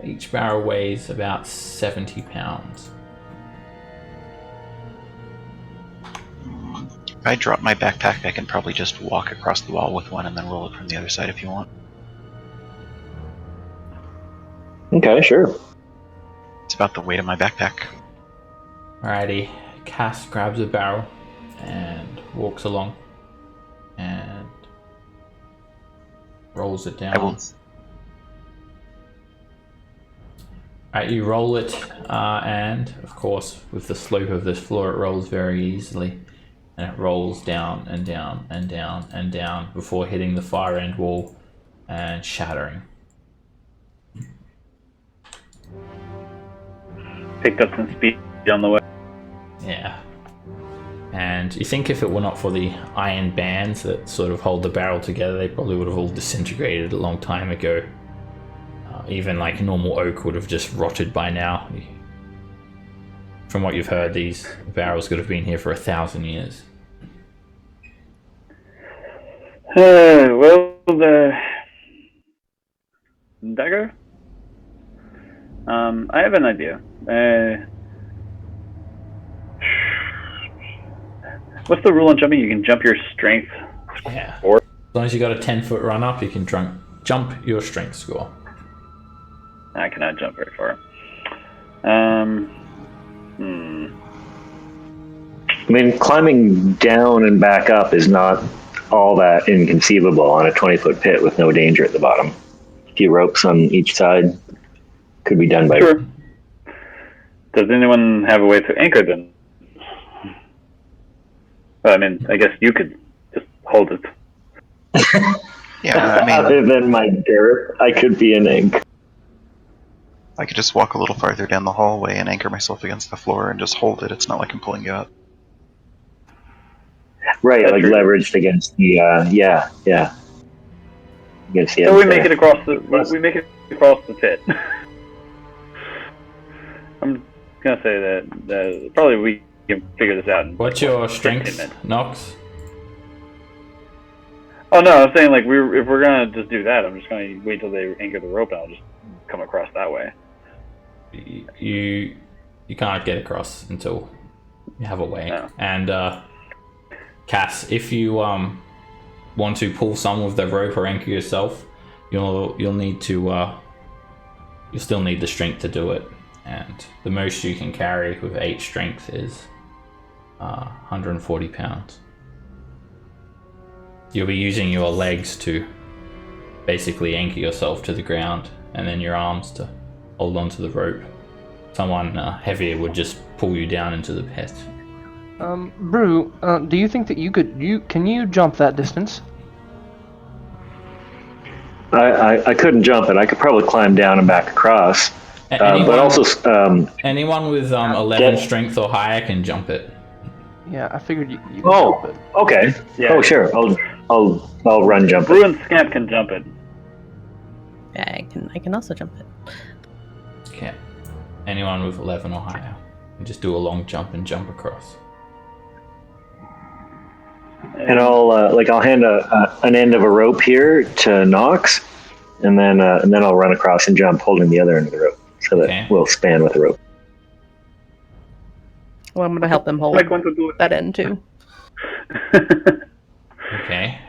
Each barrel weighs about 70 pounds. If I drop my backpack, I can probably just walk across the wall with one and then roll it from the other side if you want. Okay, sure. It's about the weight of my backpack. Alrighty, Cass grabs a barrel and walks along and rolls it down. I will. Alright, you roll it, and of course, with the slope of this floor, it rolls very easily. And it rolls down and down and down and down before hitting the far end wall and shattering. Picked up some speed on the way. Yeah. And you think if it were not for the iron bands that sort of hold the barrel together, they probably would have all disintegrated a long time ago. Even like normal oak would have just rotted by now. From what you've heard, these barrels could have been here for 1,000 years. Well, the dagger? I have an idea. What's the rule on jumping? You can jump your strength. Yeah. Or as long as you got a 10-foot run up, you can jump your strength score. I cannot jump very far. I mean, climbing down and back up is not all that inconceivable on a 20-foot pit with no danger at the bottom. A few ropes on each side could be done by. Sure. Does anyone have a way to anchor them? Well, I mean, I guess you could just hold it. Yeah, I mean, Other than my dirt, I could be an anchor. I could just walk a little farther down the hallway and anchor myself against the floor and just hold it. It's not like I'm pulling you up. Right, That's like true. leveraged against the against the So edge we make there. it across the pit. I'm gonna say that probably we can figure this out. In What's your 15 strength, minutes. Nox? Oh no, I'm saying like if we're gonna just do that, I'm just gonna wait till they anchor the rope and I'll just come across that way. You can't get across until you have a way. No. And Cass, if you want to pull some of the rope or anchor yourself, you'll need to you'll still need the strength to do it. And the most you can carry with 8 strength is 140 pounds. You'll be using your legs to basically anchor yourself to the ground, and then your arms to hold onto the rope. Someone heavier would just pull you down into the pit. Brew, do you think that can you jump that distance? I couldn't jump it. I could probably climb down and back across. But also, anyone with 11 strength or higher can jump it. Yeah, I figured you could jump it. Okay. Yeah. Oh, sure. I'll run jump Brew it. and Scamp can jump it. Yeah, I can also jump it. Okay. Anyone with 11 or higher can just do a long jump and jump across. And I'll hand an end of a rope here to Nox, and then I'll run across and jump, holding the other end of the rope, so that we'll span with the rope. Well, I'm going to help them hold that end too. Okay.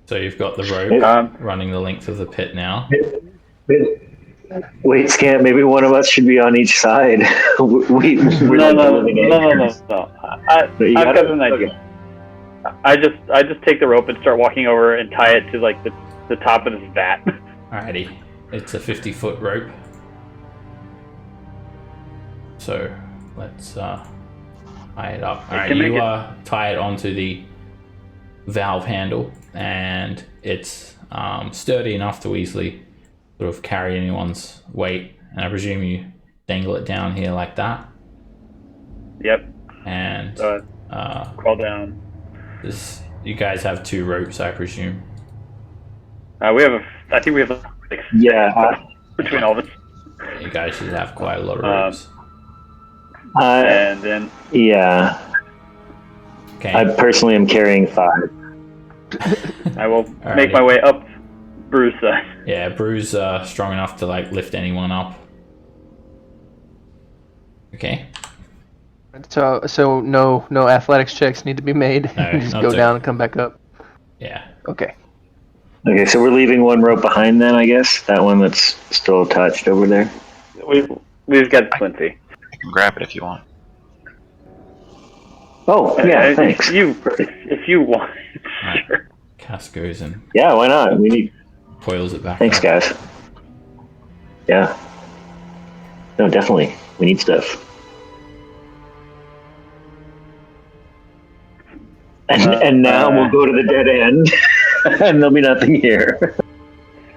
So you've got the rope running the length of the pit now. Wait, Scamp, maybe one of us should be on each side. No. I've got an idea. I just take the rope and start walking over and tie it to like the top of this vat. Alrighty. It's a 50-foot rope. So let's tie it up. Alright, you tie it onto the valve handle, and it's sturdy enough to easily sort of carry anyone's weight, and I presume you dangle it down here like that. Yep. And crawl down. You guys have 2 ropes, I presume. I think we have like 6 between all of us. You guys should have quite a lot of ropes. And then okay. I personally am carrying 5. I will make my way up Brew's side. Yeah, Brew's strong enough to like lift anyone up. Okay. So no athletics checks need to be made. No, just go down and come back up. Yeah. Okay. Okay, so we're leaving one rope behind then, I guess. That one that's still attached over there. We've got plenty. I can grab it if you want. Oh, yeah, thanks. If you want, sure. Cass goes and why not? We need. coils it back. Thanks, up. guys. Yeah. No, definitely. We need stuff. And now we'll go to the dead end, and there'll be nothing here.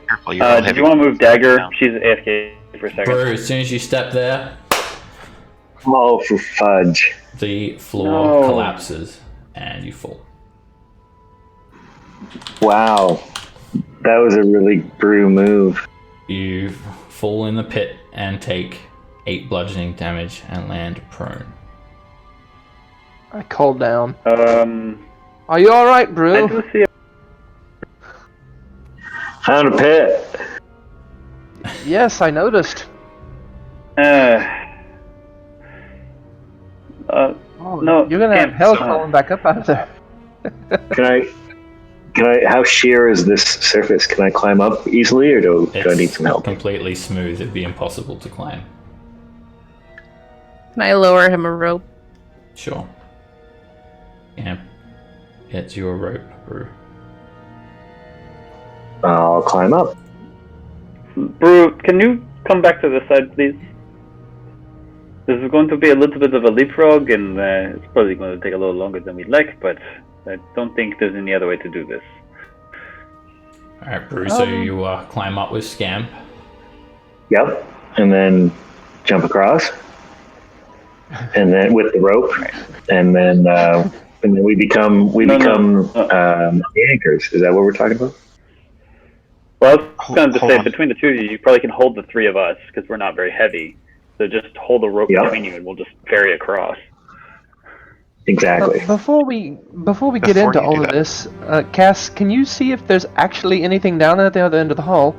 Careful, you're did you want to move Dagger? She's AFK for a second. Brew, as soon as you step there, Oh, for fudge. the floor collapses and you fall. Wow. That was a really Brew move. You fall in the pit and take 8 bludgeoning damage and land prone. I called down. Are you all right, Brew? I do see Found a pit. Yes, I noticed. no, You're gonna have hell crawling back up out of there. Can I? How sheer is this surface? Can I climb up easily, or do I need some help? Completely smooth. It'd be impossible to climb. Can I lower him a rope? Sure. Yeah. It's your rope, Brew. I'll climb up. Brew, can you come back to this side, please? This is going to be a little bit of a leapfrog, and it's probably going to take a little longer than we'd like, but I don't think there's any other way to do this. Alright, Brew, so you climb up with Scamp. Yep. And then jump across. And then with the rope. And then we become the anchors. Is that what we're talking about? Well, I was going to say, between the two of you probably can hold the 3 of us, because we're not very heavy. So just hold the rope between you, and we'll just ferry across. Exactly. Before we get Before into you all do of that. this, Cass, can you see if there's actually anything down at the other end of the hall?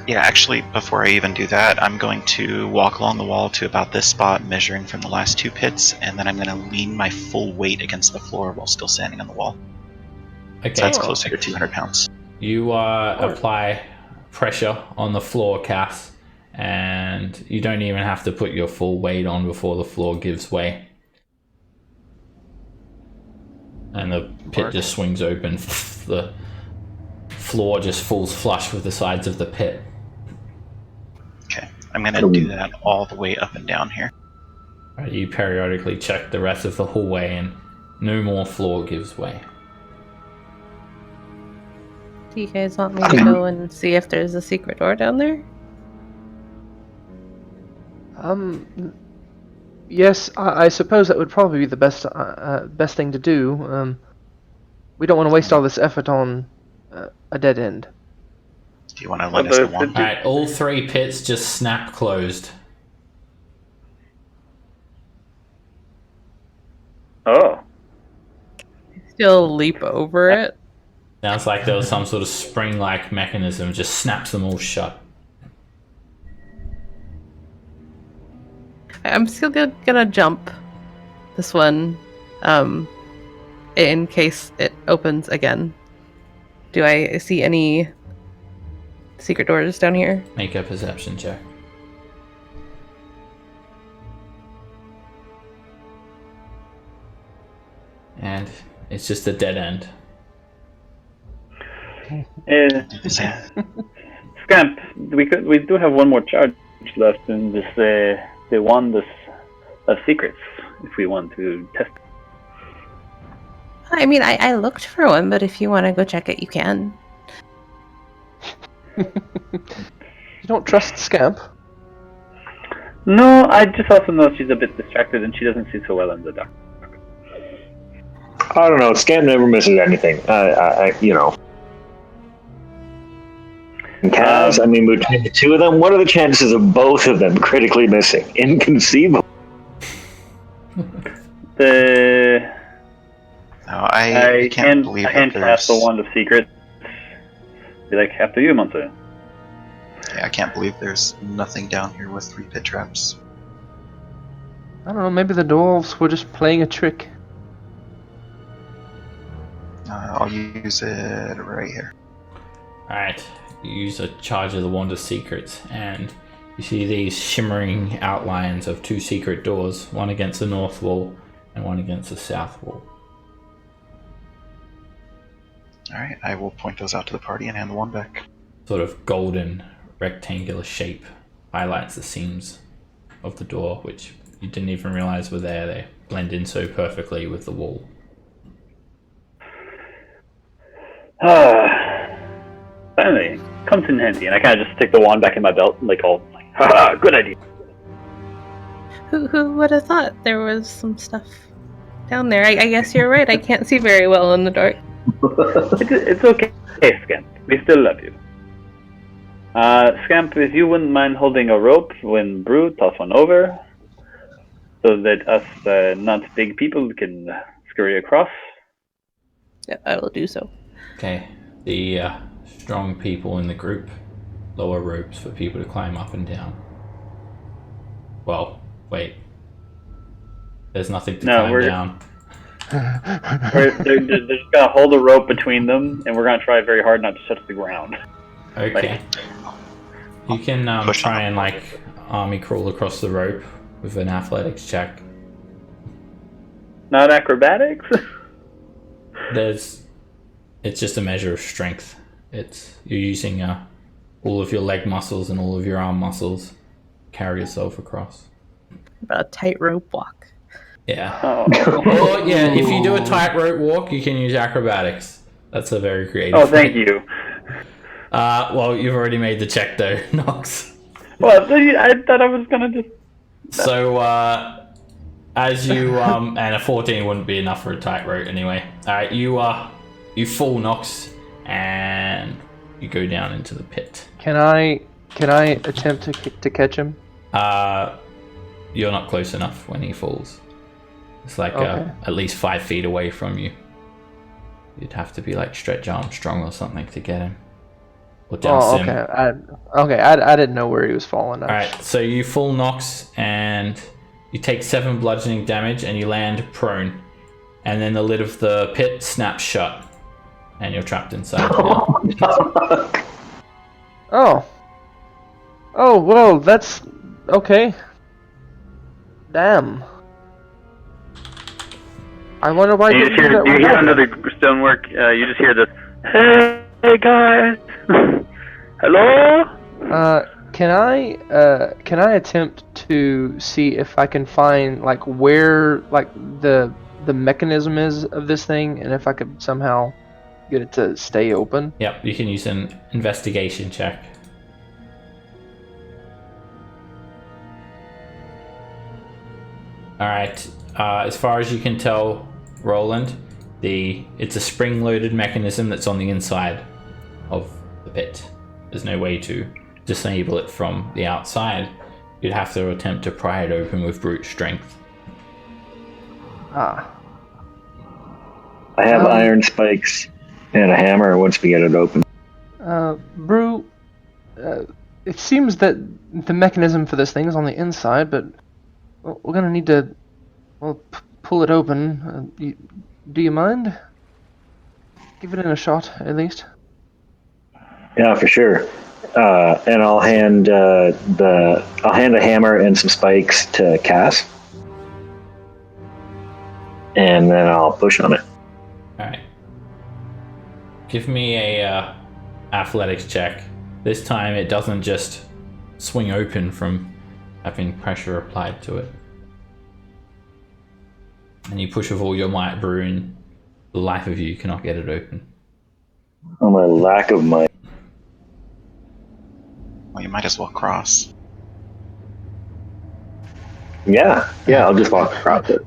Yeah, actually, before I even do that, I'm going to walk along the wall to about this spot, measuring from the last 2 pits, and then I'm going to lean my full weight against the floor while still standing on the wall. Okay. So that's closer to 200 pounds. You apply pressure on the floor, Cass, and you don't even have to put your full weight on before the floor gives way. And the pit just swings open. The floor just falls flush with the sides of the pit. Okay, I'm going to do that all the way up and down here. Right, you periodically check the rest of the hallway and no more floor gives way. Do you guys want me to go and see if there's a secret door down there? Yes, I suppose that would probably be the best thing to do. We don't want to waste all this effort on a dead end. Do you want to lend us the wand? Alright, all 3 pits just snap closed. Oh. Still leap over it? Sounds like there was some sort of spring-like mechanism, just snaps them all shut. I'm still gonna jump this one, in case it opens again. Do I see any secret doors down here? Make a perception check. And it's just a dead end. Scamp, we do have one more charge left in this the wand of secrets if we want to test it. I mean, I looked for one, but if you want to go check it, you can. You don't trust Scamp? No, I just also know she's a bit distracted and she doesn't see so well in the dark. I don't know. Scam never misses anything. You know. And Kaz, I mean, between the 2 of them, what are the chances of both of them critically missing? Inconceivable. I can't believe that cast there's... the wand of secrets. Be like, after you, Monte. Yeah, I can't believe there's nothing down here with 3 pit traps. I don't know, maybe the dwarves were just playing a trick. I'll use it right here. Alright, you use a charge of the Wand of Secrets, and you see these shimmering outlines of 2 secret doors, one against the north wall and one against the south wall. Alright, I will point those out to the party and hand the wand back. Sort of golden rectangular shape highlights the seams of the door, which you didn't even realize were there. They blend in so perfectly with the wall. Finally, comes in handy, and I kind of just stick the wand back in my belt, like all, like, haha, good idea. Who would have thought there was some stuff down there? I guess you're right. I can't see very well in the dark. It's okay, Scamp. We still love you. Scamp, if you wouldn't mind holding a rope when Brew toss one over, so that us not big people can scurry across. Yeah, I will do so. Okay, the strong people in the group lower ropes for people to climb up and down. Well, wait. There's nothing to climb down. They're just gonna hold a rope between them, and we're gonna try very hard not to touch the ground. Okay. You can try and army crawl across the rope with an athletics check. Not acrobatics? It's just a measure of strength. You're using all of your leg muscles and all of your arm muscles to carry yourself across. About a tightrope walk. Yeah. Oh. Or, yeah, if you do a tightrope walk, you can use acrobatics. That's a very creative. Oh, thank you. Well, you've already made the check though, Nox. Well, I thought I was gonna just... So, as you, and a 14 wouldn't be enough for a tightrope anyway. Alright, you fall, Nox, and you go down into the pit. Can I attempt to catch him? You're not close enough when he falls. It's like Okay. at least 5 feet away from you. You'd have to be like stretch Armstrong or something to get him. Or douse Oh, him. okay. I didn't know where he was falling. Alright, so you full knocks and you take 7 bludgeoning damage and you land prone. And then the lid of the pit snaps shut. And you're trapped inside now. Oh. Oh, well, that's... Okay. Damn. I wonder why You didn't just do hear, that you hear before. another stonework. You just hear this. Hey guys. Hello. Can I attempt to see if I can find like where like the mechanism is of this thing, and if I could somehow get it to stay open? Yep, you can use an investigation check. Alright, as far as you can tell, Roland, it's a spring-loaded mechanism that's on the inside of the pit. There's no way to disable it from the outside. You'd have to attempt to pry it open with brute strength. Ah. I have iron spikes and a hammer once we get it open. Brew, it seems that the mechanism for this thing is on the inside, but we're gonna need to, pull it open. Do you mind? Give it a shot, at least. Yeah, for sure. And I'll hand a hammer and some spikes to Cass, and then I'll push on it. Alright. Give me a athletics check. This time it doesn't just swing open from having pressure applied to it. And you push with all your might, Brew, and the life of you cannot get it open. Oh, my lack of might. Well, you might as well cross. Yeah, I'll just walk across it.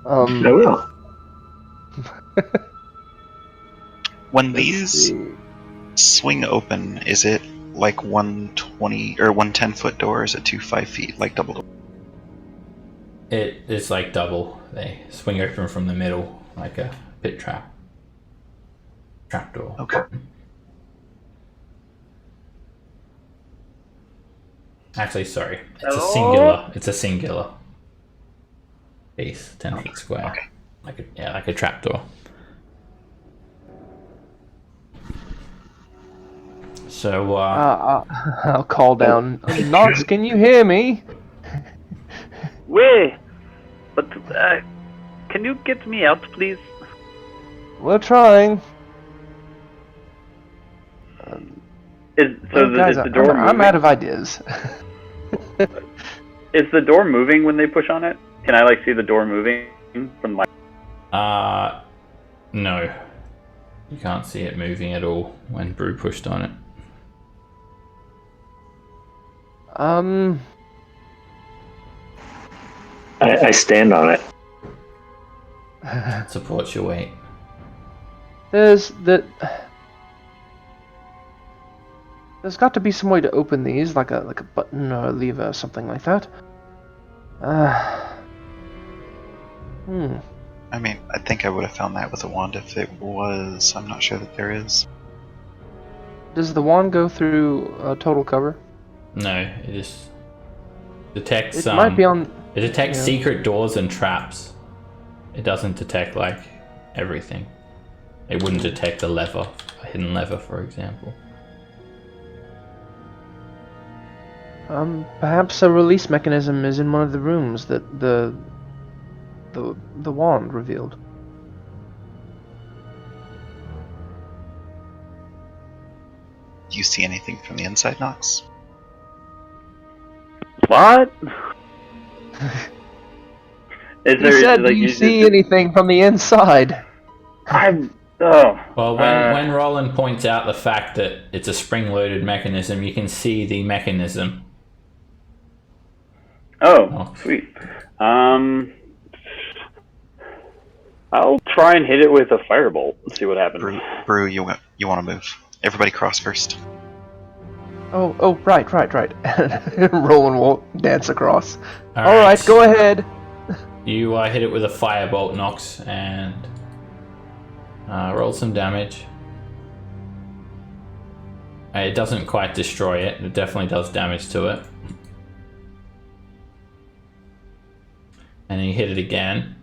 I will. When these swing open, is it like 120 or 110 foot door? Or is it 2 5 feet, like double door? It's like double. They swing open from the middle like a pit trap. Trapdoor. Okay. Actually, sorry. It's Hello? a singular. It's a singular. Base, 10 feet square. Okay. Like a trapdoor. So, I'll call down. Knox, can you hear me? Wait. But can you get me out, please? We're trying. Is Guys, the door moving? I'm out of ideas. Is the door moving when they push on it? Can I like see the door moving from my? no. You can't see it moving at all when Brew pushed on it. I stand on it. It supports your weight. There's got to be some way to open these, like a button or a lever or something like that. I mean, I think I would have found that with a wand if it was. I'm not sure that there is. Does the wand go through total cover? No, it just detects. It might be on. It detects yeah. secret doors and traps. It doesn't detect like everything. It wouldn't detect a lever, a hidden lever, for example. Perhaps a release mechanism is in one of the rooms that the wand revealed. Do you see anything from the inside, Nox? What? Is He said, "Do you see anything from the inside?" Well, when Roland points out the fact that it's a spring-loaded mechanism, you can see the mechanism. Oh, sweet. I'll try and hit it with a firebolt and see what happens. Brew, you want to move. Everybody cross first. Oh, right. Roland will dance across. All All right, go ahead. You hit it with a firebolt, Nox, and roll some damage. It doesn't quite destroy it. It definitely does damage to it. And then you hit it again,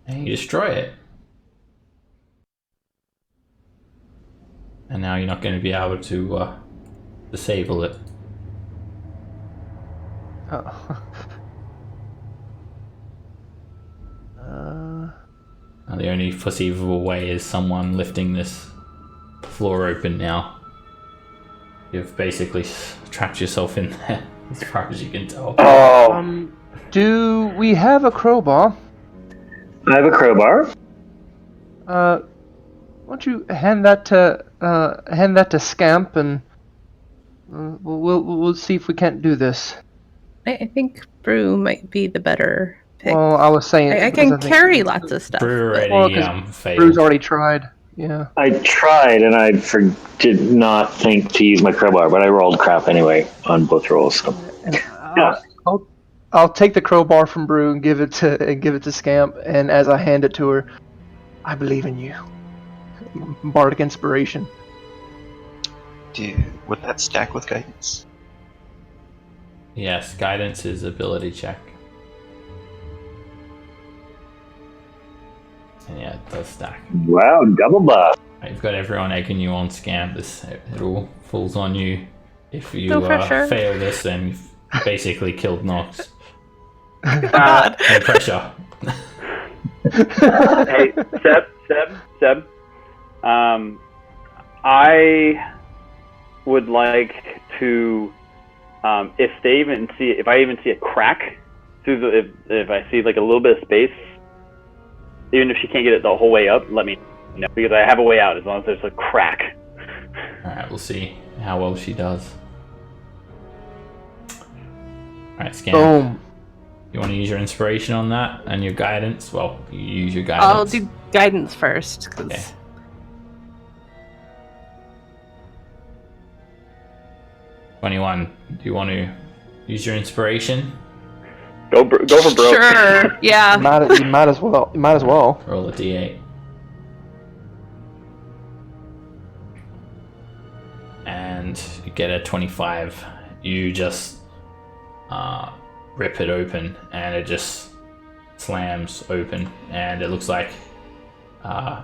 and you destroy it. And now you're not going to be able to disable it. Oh. Now the only foreseeable way is someone lifting this floor open now. You've basically trapped yourself in there, as far as you can tell. Oh, Do we have a crowbar? I have a crowbar. Why don't you hand that to Scamp, and we'll see if we can't do this. I think Brew might be the better pick. Well, I was saying I because can think carry lots of stuff. Brew but- already failed. Brew's already tried. Yeah. I tried, and I did not think to use my crowbar, but I rolled crap anyway on both rolls. So. And Yeah. I'll take the crowbar from Brew and give it to Scamp. And as I hand it to her, I believe in you. Bardic inspiration. Would that stack with guidance? Yes, guidance is ability check. And yeah, it does stack. Wow, double buff. You've got everyone egging you on Scamp. It all falls on you. If you No pressure. fail this, then you've basically killed Nox. God. No pressure. hey, Seb. I would like to, if I even see a crack through if I see like a little bit of space, even if she can't get it the whole way up, let me know, because I have a way out as long as there's a crack. Alright, we'll see how well she does. Alright, Scamp. Boom. You want to use your inspiration on that and your guidance? Well, you use your guidance. I'll do guidance first. 'Cause Okay. 21. Do you want to use your inspiration? Go for broke. Sure. Yeah. You might as well. Roll a d8. And you get a 25. You just rip it open, and it just slams open, and it looks like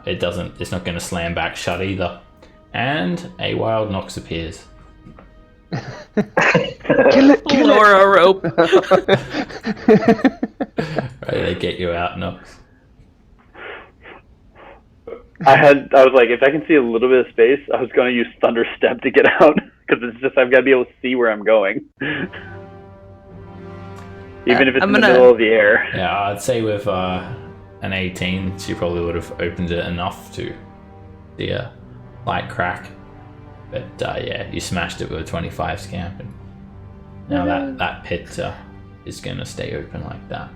it's not going to slam back shut either. And a wild Nox appears. Kill it. Laura rope. Right, they get you out, Nox. I was like, if I can see a little bit of space, I was going to use Thunder Step to get out, because it's just I've got to be able to see where I'm going. Even if it's in the middle of the air. Yeah, I'd say with an 18, she probably would have opened it enough to see a light crack. But yeah, you smashed it with a 25 Scamp, and now that pit is going to stay open like that.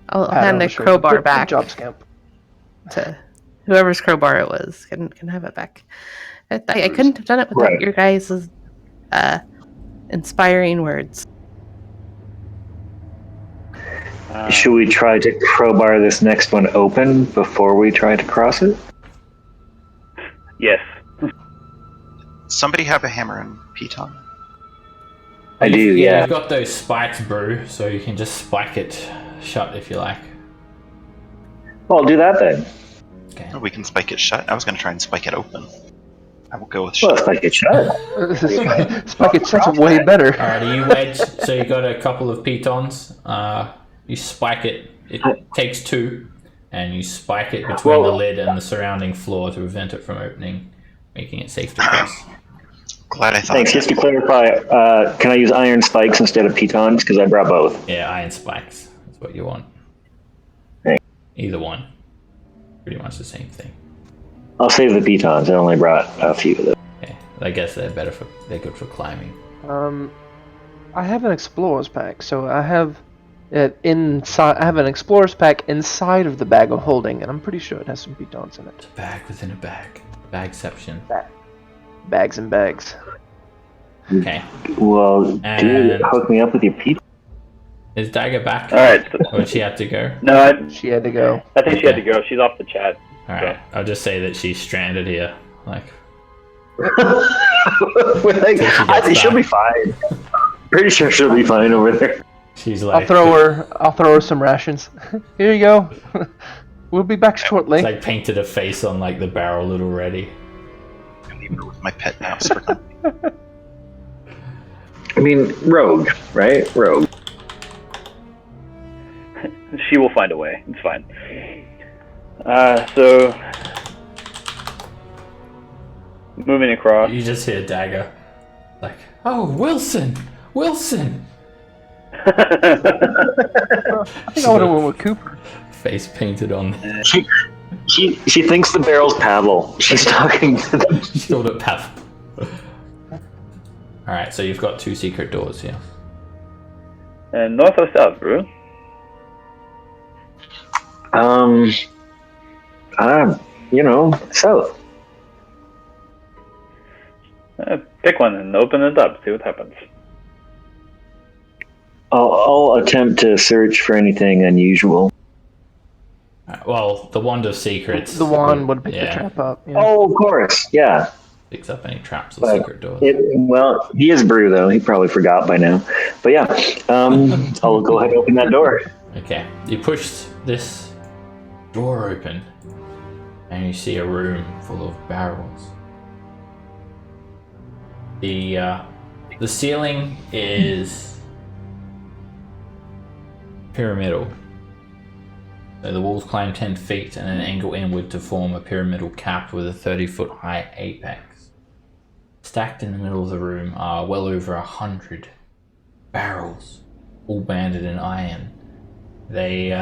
I'll hand the crowbar back. Good job, Scamp. To whoever's crowbar it was. Can have it back. I couldn't have done it without your guys' inspiring words. Should we try to crowbar this next one open before we try to cross it? Yes. Somebody have a hammer and piton? I do, yeah. You've got those spikes, Brew, so you can just spike it shut if you like. Well, I'll do that then. Okay. Oh, we can spike it shut. I was going to try and spike it open. I will go with Well, shut. spike it shut. Spike it shut's way better. Alrighty, you wedge. So you got a couple of pitons. You spike it. It takes 2, and you spike it between the lid and the surrounding floor to prevent it from opening, making it safe to cross. Glad I thought. Thanks. Just to clarify, can I use iron spikes instead of pitons? Because I brought both. Yeah, iron spikes. That's what you want. Okay. Either one. Pretty much the same thing. I'll save the pitons. I only brought a few of them. Okay. I guess they're good for climbing. I have an explorer's pack, so I have it inside. I have an explorer's pack inside of the bag of holding, and I'm pretty sure it has some pitons in it. Bag within a bag. Bagception. Bags and bags. Okay. Well, dude, And- hook me up with your people. Is Dagger back? All right. So, Or did she have to go? no, She had to go. I think she had to Okay. go. She's off the chat. Alright, I'll just say that she's stranded here. Like, I think she'll be fine. Pretty sure she'll be fine over there. she's like, I'll throw her some rations. Here you go. We'll be back shortly. it's like painted a face on like the barrel already. I leave her with my pet mouse for company. I mean, rogue, right? Rogue. She will find a way. It's fine. So moving across. You just hear Dagger, like, oh, Wilson! Wilson! I think I would have went with Cooper. Face painted on. She thinks the barrel's Pavel. She's talking to them. Still at Pav. Alright, so you've got 2 secret doors here. And north or south, bro? South. Pick one and open it up. See what happens. I'll attempt to search for anything unusual. Well, the Wand of Secrets. The wand would pick the trap up. Yeah. Oh, of course, yeah. Picks up any traps or But secret doors. Well, he is Brew, though. He probably forgot by now. But yeah, I'll go ahead and open that door. Okay, you push this door open, and you see a room full of barrels. The ceiling is pyramidal. So the walls climb 10 feet and an angle inward to form a pyramidal cap with a 30-foot high apex. Stacked in the middle of the room are well over 100 barrels, all banded in iron. They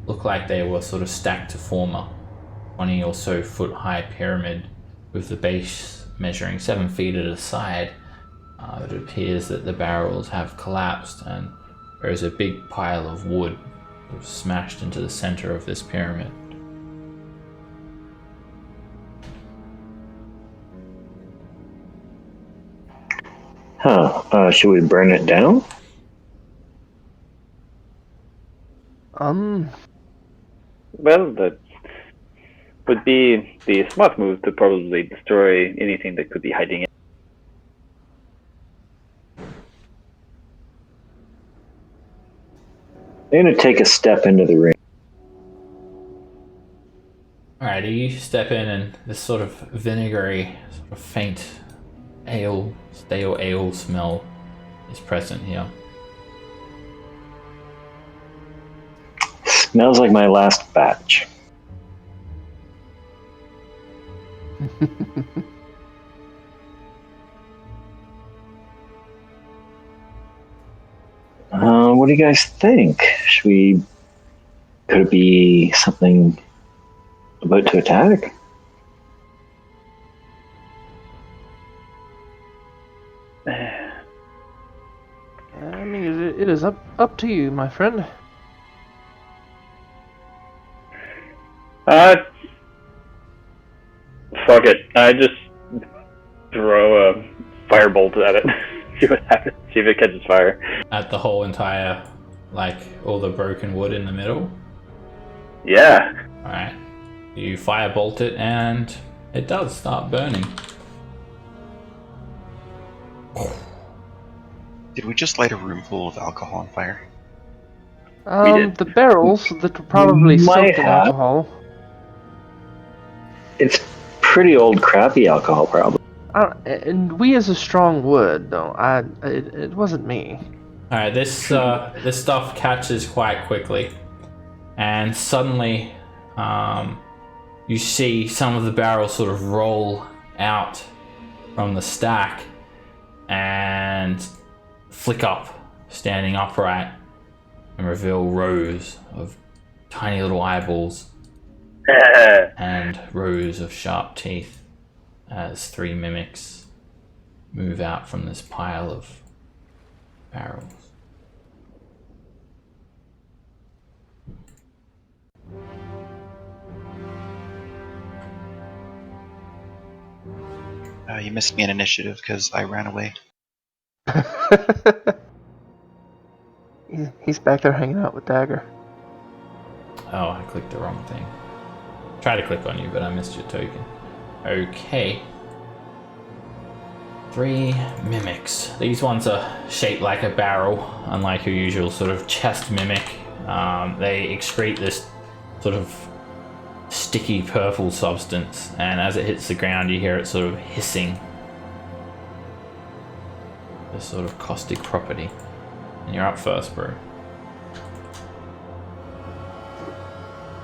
look like they were sort of stacked to form a 20 or so foot high pyramid with the base measuring 7 feet at a side. It appears that the barrels have collapsed and there is a big pile of wood smashed into the center of this pyramid. Should we burn it down? Well, that would be the smart move to probably destroy anything that could be hiding in. I'm gonna take a step into the ring. Alright, you step in and this sort of vinegary, sort of faint ale, stale ale smell is present here. Smells like my last batch. What do you guys think? Could it be something about to attack? I mean, it is up to you, my friend. Fuck it. I just throw a firebolt at it. See what happens. See if it catches fire. At the whole entire, like, all the broken wood in the middle. Yeah. Alright. You firebolt it and it does start burning. Did we just light a room full of alcohol on fire? did. The barrels that were probably Might soaked in have. alcohol. It's pretty old, crappy alcohol, probably. And we as a strong wood, though. It wasn't me. Alright, this stuff catches quite quickly. And suddenly, you see some of the barrels sort of roll out from the stack and flick up, standing upright, and reveal rows of tiny little eyeballs and rows of sharp teeth as 3 mimics move out from this pile of barrels. You missed me in initiative because I ran away. He's back there hanging out with Dagger. Oh, I clicked the wrong thing. Tried to click on you, but I missed your token. Okay. 3 mimics. These ones are shaped like a barrel, unlike your usual sort of chest mimic. They excrete this sort of sticky purple substance, and as it hits the ground, you hear it sort of hissing. This sort of caustic property. And you're up first, bro.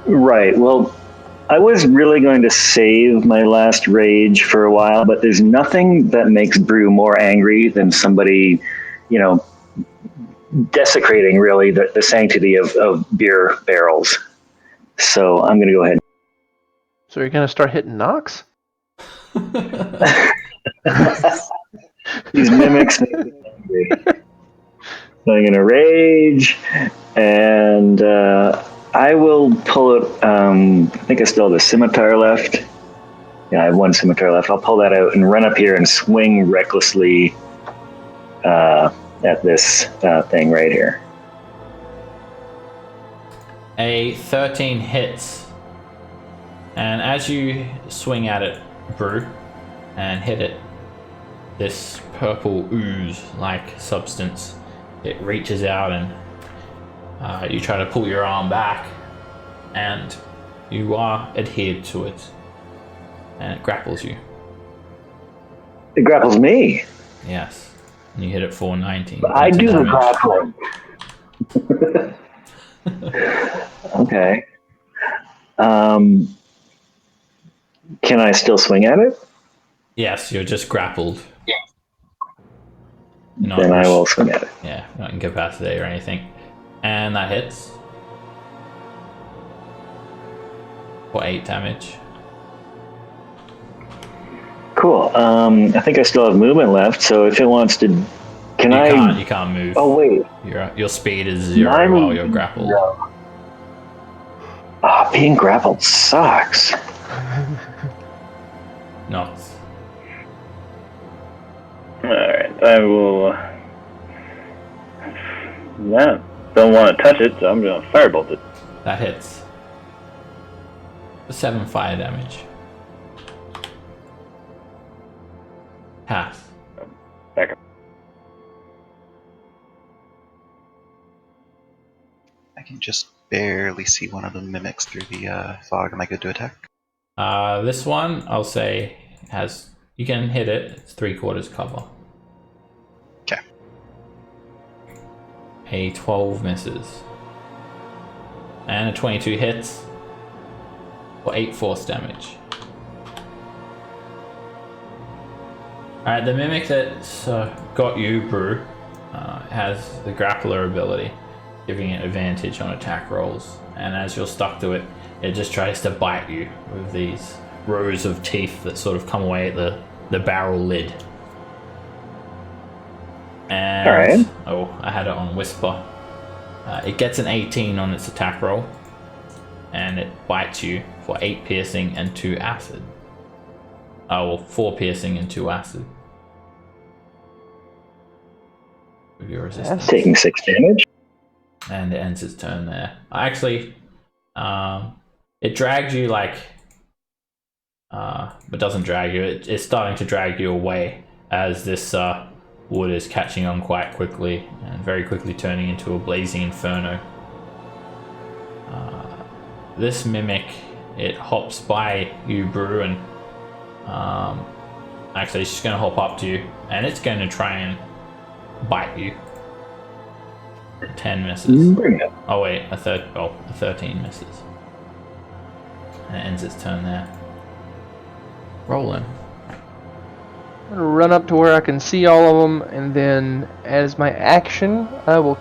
Right. Well, I was really going to save my last rage for a while, but there's nothing that makes Brew more angry than somebody, desecrating really the sanctity of beer barrels. So I'm going to go ahead. So you're gonna start hitting Nox? These mimics make me angry. So I'm going to rage, and I will pull it. I think I still have a scimitar left. Yeah, I have 1 scimitar left. I'll pull that out and run up here and swing recklessly at this thing right here. A 13 hits. And as you swing at it, Brew, and hit it, this purple ooze-like substance, it reaches out and you try to pull your arm back, and you are adhered to it, and it grapples you. It grapples me. Yes. And you hit it for 19. But I do the grappling. Okay. Can I still swing at it? Yes, you're just grappled. Then I will swing at it. Yeah, not incapacitated or anything. And that hits. For 8 damage. Cool. I think I still have movement left, so if it wants to... You can't move. Oh, wait. Your speed is 0 while you're grappled. No. Being grappled sucks. Not. Alright, I will... don't want to touch it, so I'm going to firebolt it. That hits. 7 fire damage. Half. Back up. I can just barely see one of the mimics through the fog. Am I good to attack? This one, I'll say, has... You can hit it. It's 3/4 cover. Okay. A 12 misses. And a 22 hits. For 8 force damage. Alright, the mimic that's got you, Brew, has the grappler ability, giving it advantage on attack rolls. And as you're stuck to it, it just tries to bite you with these rows of teeth that sort of come away at the barrel lid. And Alright. oh, I had it on Whisper. It gets an 18 on its attack roll, and it bites you for 8 piercing and 2 acid. Oh, well, 4 piercing and 2 acid. With your resistance. That's taking 6 damage. And it ends its turn there. Actually, it dragged you but doesn't drag you. It's starting to drag you away as this wood is catching on quite quickly and very quickly turning into a blazing inferno. This mimic, it hops by you, Brew, and actually it's just going to hop up to you and it's going to try and bite you. 10 misses. Bring it. Oh wait, a 13 misses. And it ends its turn there. Rolling. I'm gonna run up to where I can see all of them, and then as my action, I will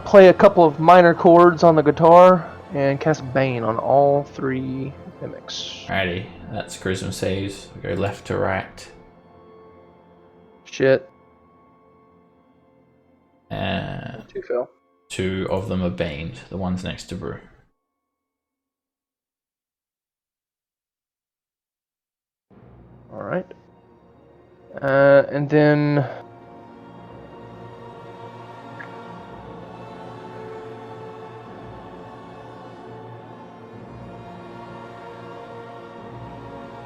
play a couple of minor chords on the guitar and cast Bane on all 3 mimics. Alrighty, that's charisma saves. We go left to right. Shit. And 2 fail. 2 of them are baned. The ones next to Brew. Alright. And then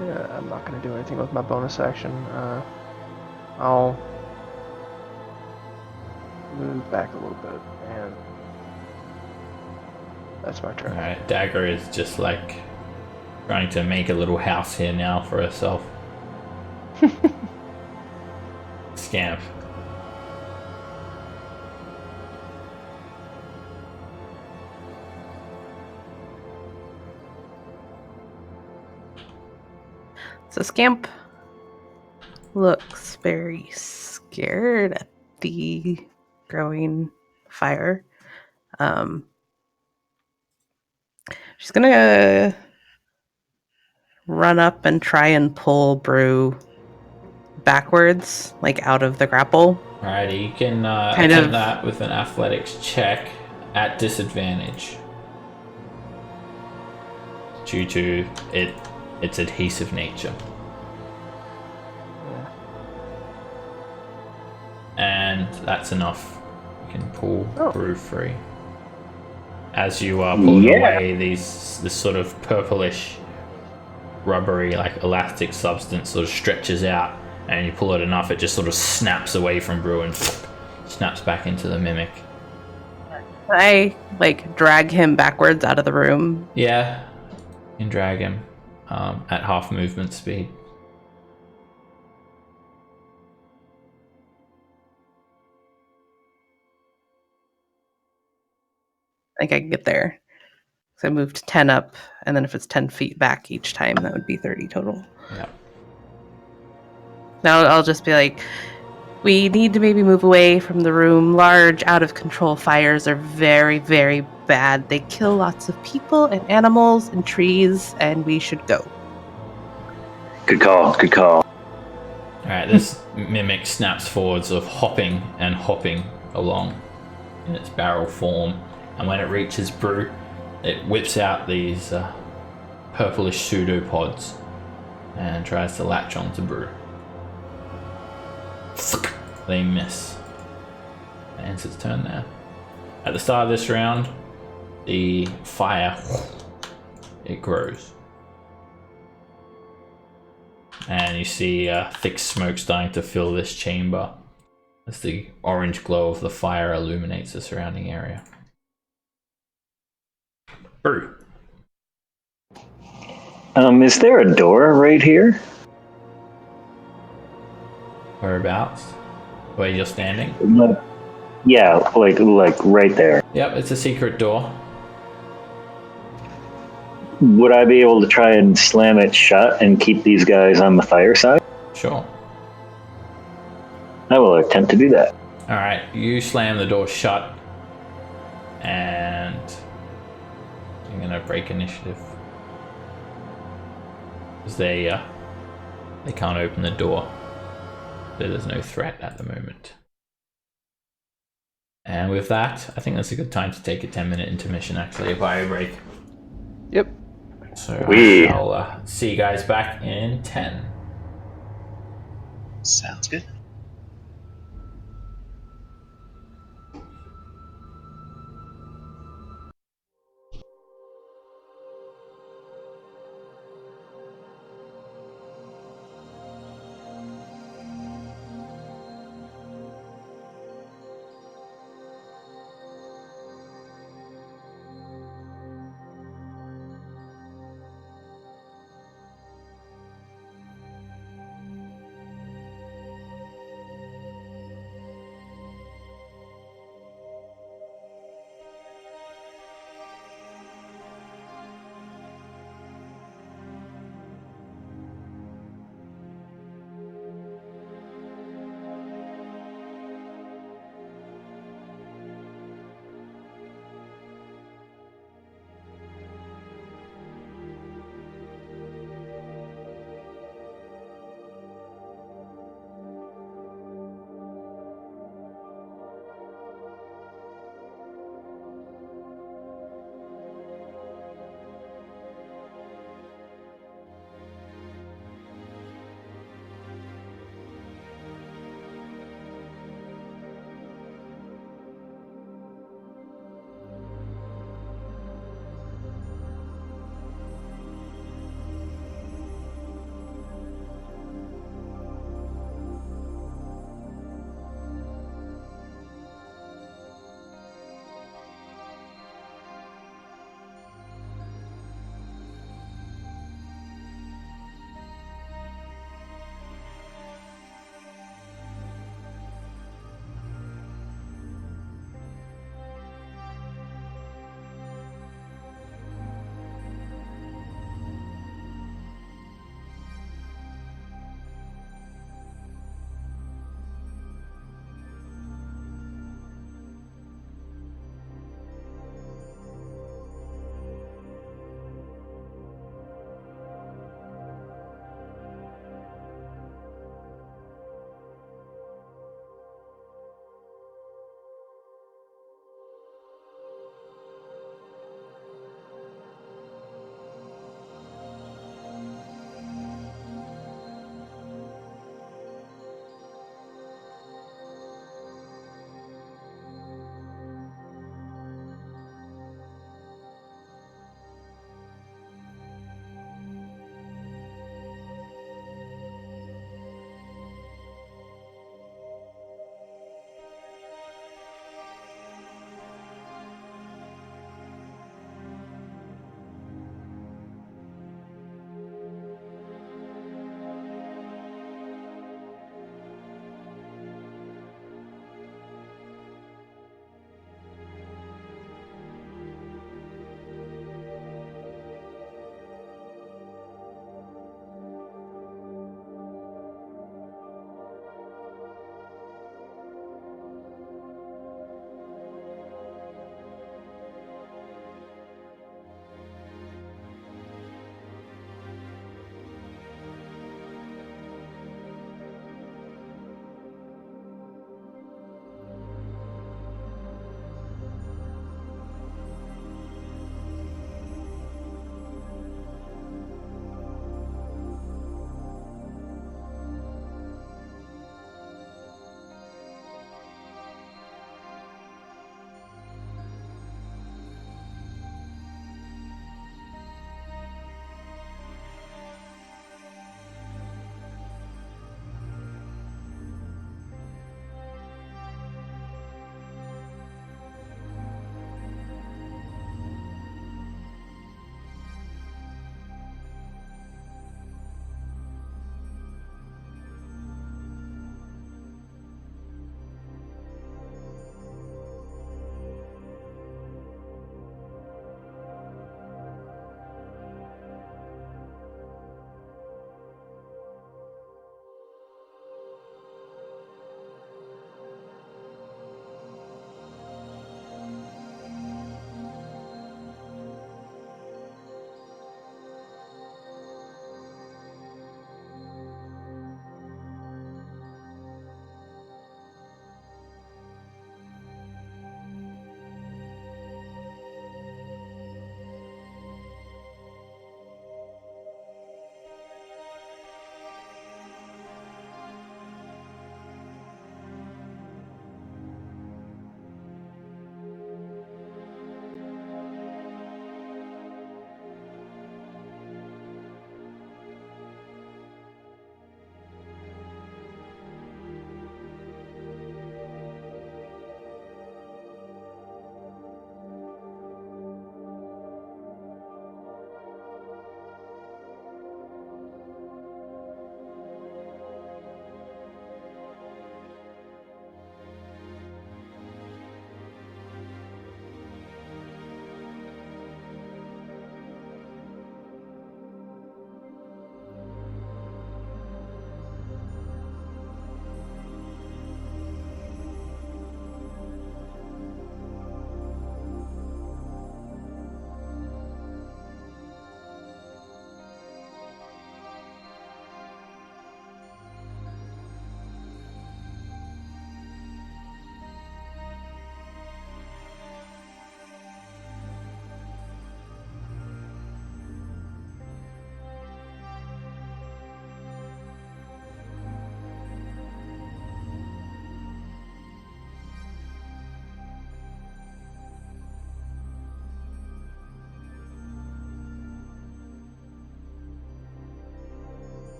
Yeah, I'm not going to do anything with my bonus action. I'll move back a little bit, and that's my turn. Alright, Dagger is just like trying to make a little house here now for herself. Scamp. So Scamp looks very scared at the growing fire. She's gonna run up and try and pull Brew backwards, like out of the grapple. Alrighty, you can Kind attempt of- that with an athletics check at disadvantage. Due to its adhesive nature. Yeah. And that's enough. You can pull Oh. Brew free. As you are pulling Yeah. away, this sort of purplish, rubbery, like elastic substance sort of stretches out, and you pull it enough, it just sort of snaps away from Brew and snaps back into the mimic. I like drag him backwards out of the room. Yeah, you can drag him at half movement speed. I think I can get there. So I moved 10 up, and then if it's 10 feet back each time, that would be 30 total. Yeah. Now I'll just be like, we need to maybe move away from the room. Large, out of control fires are very, very bad. They kill lots of people and animals and trees, and we should go. Good call. Good call. Alright, this mimic snaps forwards of hopping and hopping along in its barrel form, and when it reaches Brew, it whips out these purplish pseudopods and tries to latch onto Brew. They miss. It ends its turn there. At the start of this round, the fire, it grows. And you see thick smoke starting to fill this chamber as the orange glow of the fire illuminates the surrounding area. Brew. Is there a door right here? Whereabouts? Where you're standing? Yeah, like right there. Yep, it's a secret door. Would I be able to try and slam it shut and keep these guys on the fire side? Sure. I will attempt to do that. Alright, you slam the door shut, and I'm gonna break initiative. Because they can't open the door. So there's no threat at the moment. And with that, I think that's a good time to take a 10-minute intermission, actually, a bio break. Yep. So I'll see you guys back in 10. Sounds good.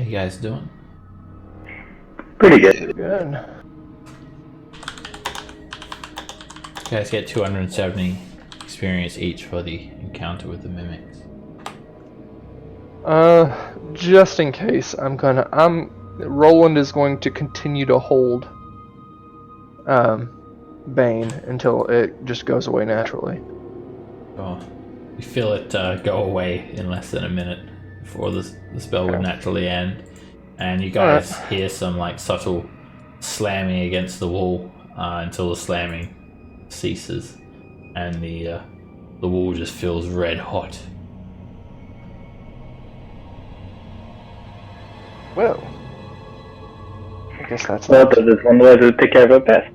How you guys doing? Pretty good. Good. You guys get 270 experience each for the encounter with the mimics. Just in case, Roland is going to continue to hold, Bane until it just goes away naturally. Oh, you feel it go away in less than a minute before the spell would naturally end, and you guys hear some like subtle slamming against the wall until the slamming ceases, and the wall just feels red hot. Well, I guess that's Well, that. there's one way to take care of it best.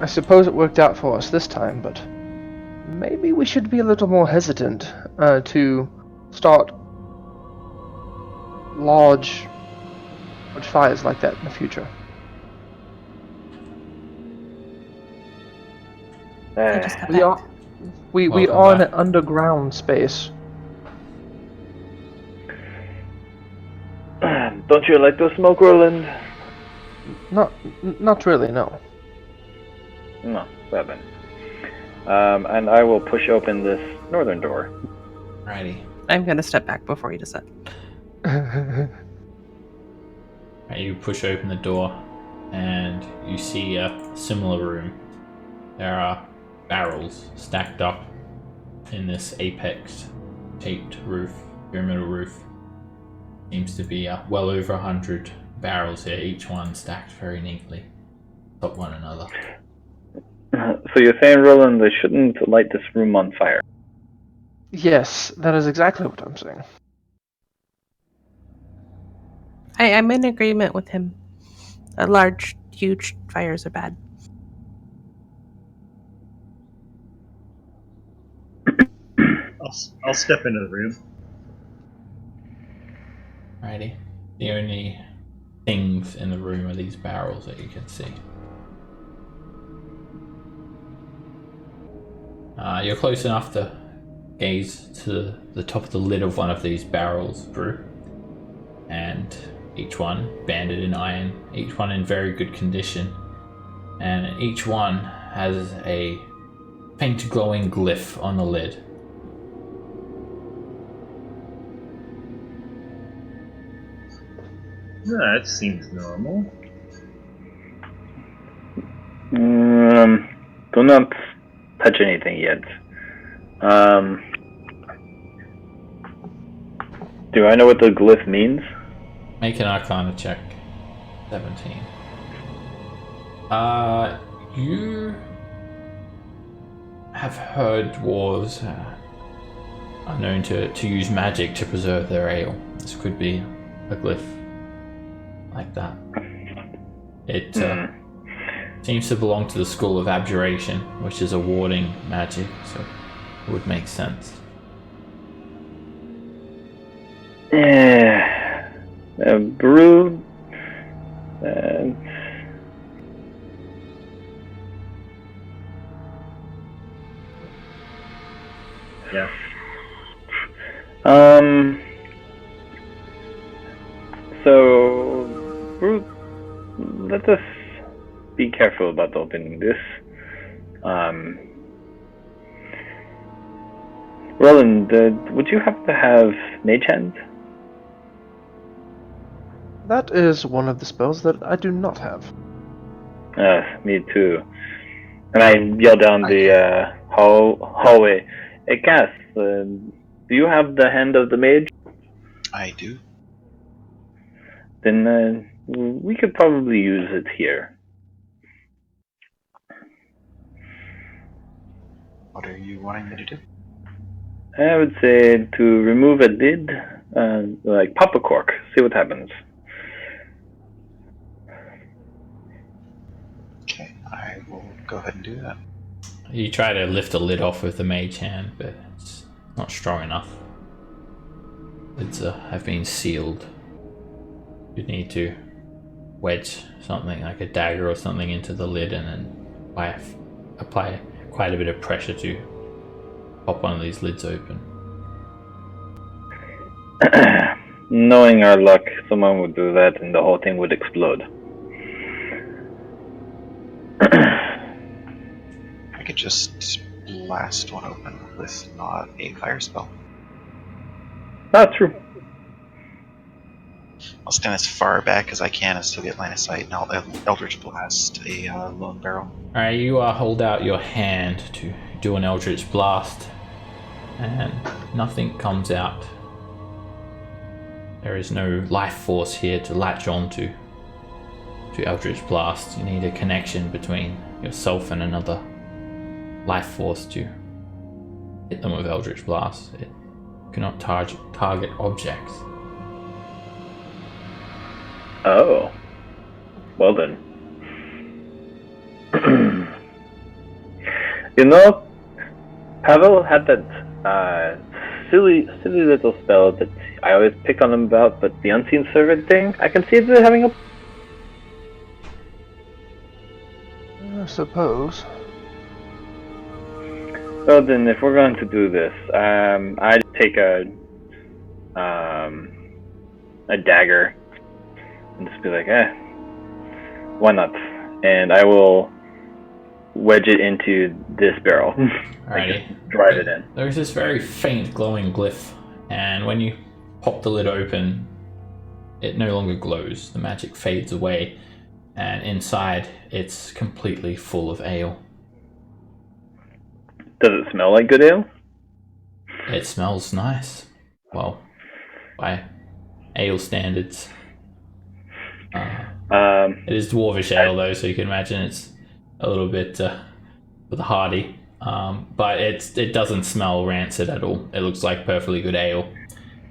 I suppose it worked out for us this time, but maybe we should be a little more hesitant to start large fires like that in the future. I just got We back. are we Welcome are in back. an underground space. Don't you like the smoke, Roland? Not really, no. No, well then. And I will push open this northern door. Alrighty. I'm gonna step back before he does that. Right, you push open the door, and you see a similar room. There are barrels stacked up in this apex-shaped roof, pyramidal roof. Seems to be well over 100 barrels here, each one stacked very neatly, top one another. So you're saying, Roland, they shouldn't light this room on fire? Yes, that is exactly what I'm saying. I'm in agreement with him. Large, huge fires are bad. I'll step into the room. Alrighty. The only things in the room are these barrels that you can see. You're close enough to gaze to the top of the lid of one of these barrels, Brew. And each one banded in iron, each one in very good condition. And each one has a faint glowing glyph on the lid. That seems normal. Do not touch anything yet. Do I know what the glyph means? Make an Arcana check. 17. You have heard dwarves are known to use magic to preserve their ale. This could be a glyph like that. It seems to belong to the school of abjuration, which is a warding magic, so it would make sense. Brew. Yeah. So, Brew, let us be careful about opening this. Roland, would you happen to have Mage Hand? That is one of the spells that I do not have. Me too. And I yell down the hallway. Hey, Cass, do you have the Hand of the Mage? I do. Then we could probably use it here. What are you wanting me to do? I would say to remove a lid, like pop a cork, see what happens. Okay, I will go ahead and do that. You try to lift the lid off with the mage hand, but it's not strong enough. Lids have been sealed. You'd need to wedge something like a dagger or something into the lid and then apply quite a bit of pressure to pop one of these lids open. Knowing our luck, someone would do that and the whole thing would explode. I could just blast one open with not a fire spell. Not true. I'll stand as far back as I can and still get line of sight, and I'll Eldritch Blast a lone barrel. Alright, you hold out your hand to do an Eldritch Blast, and nothing comes out. There is no life force here to latch onto to Eldritch Blast. You need a connection between yourself and another life force to hit them with Eldritch Blast. It cannot target objects. Oh. Well then. You know, Pavel had that silly little spell that I always pick on him about, but the unseen servant thing, I can see it having a... I suppose. So then, if we're going to do this, I take a dagger and just be like, why not? And I will wedge it into this barrel. Alrighty. Just drive it in. There's this very faint glowing glyph, and when you pop the lid open, it no longer glows. The magic fades away, and inside it's completely full of ale. Does it smell like good ale? It smells nice. Well, by ale standards. It is dwarvish ale though, so you can imagine it's a little bit hardy. But it doesn't smell rancid at all. It looks like perfectly good ale.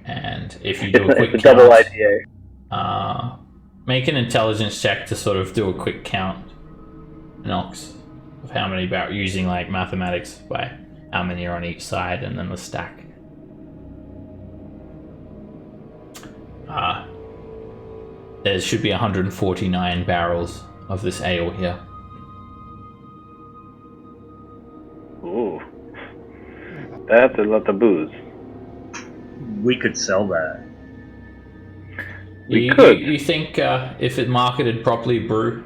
And if you do a quick it's a double count, IPA. make an intelligence check to sort of do a quick count, Nox, of how many barrels, using like mathematics by how many are on each side and then the stack. There should be 149 barrels of this ale here. Ooh. That's a lot of booze. We could sell that. We could. You think if it marketed properly, brew,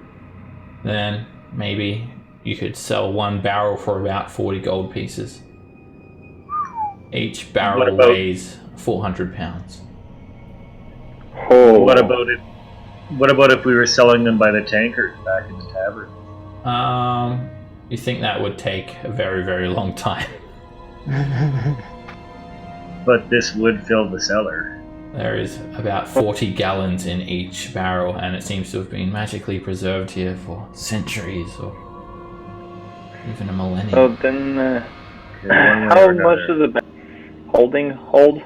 then maybe you could sell one barrel for about 40 gold pieces. Each barrel weighs 400 pounds. Oh. What about if we were selling them by the tankard back in the tavern? You think that would take a very, very long time. But this would fill the cellar. There is about 40 gallons in each barrel, and it seems to have been magically preserved here for centuries or even a millennium. So then, how much does a holding hold?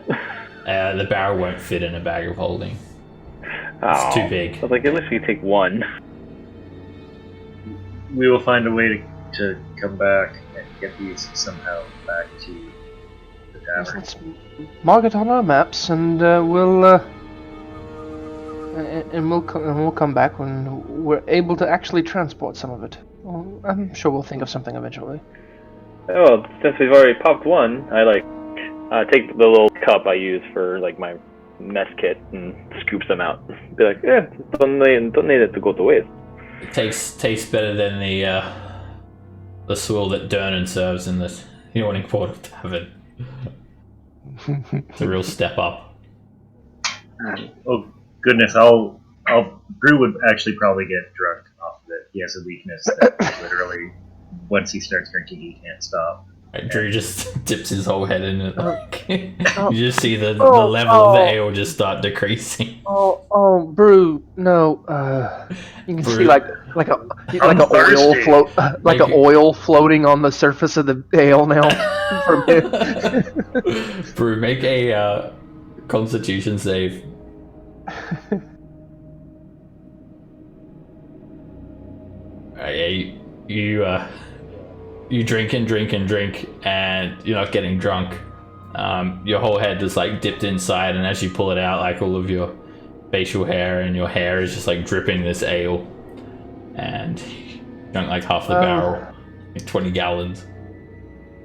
The barrel won't fit in a bag of holding. Oh, It's too big. I was like, at least we take one. We will find a way to come back and get these somehow back to the tavern. Let's mark it on our maps, and we'll come back when we're able to actually transport some of it. Well, I'm sure we'll think of something eventually. Oh, since we've already popped one, I take the little cup I use for like my mess kit and scoops them out. Be like, don't need it to go to waste. It tastes better than the swill that Dernan serves in the Yawning Portal Tavern. It's a real step up. Oh goodness, Brew would actually probably get drunk off of it. He has a weakness that literally, once he starts drinking, he can't stop. Right, Drew just dips his whole head in it. Like, you just see the level of the ale just start decreasing. Brew, no. You can Brew. see like an oil floating on the surface of the ale now. From him. Brew, make a Constitution save. You drink and drink and drink, and you're not getting drunk. Your whole head is like dipped inside, and as you pull it out, like all of your facial hair and your hair is just like dripping this ale. And you drank like half the barrel, like 20 gallons.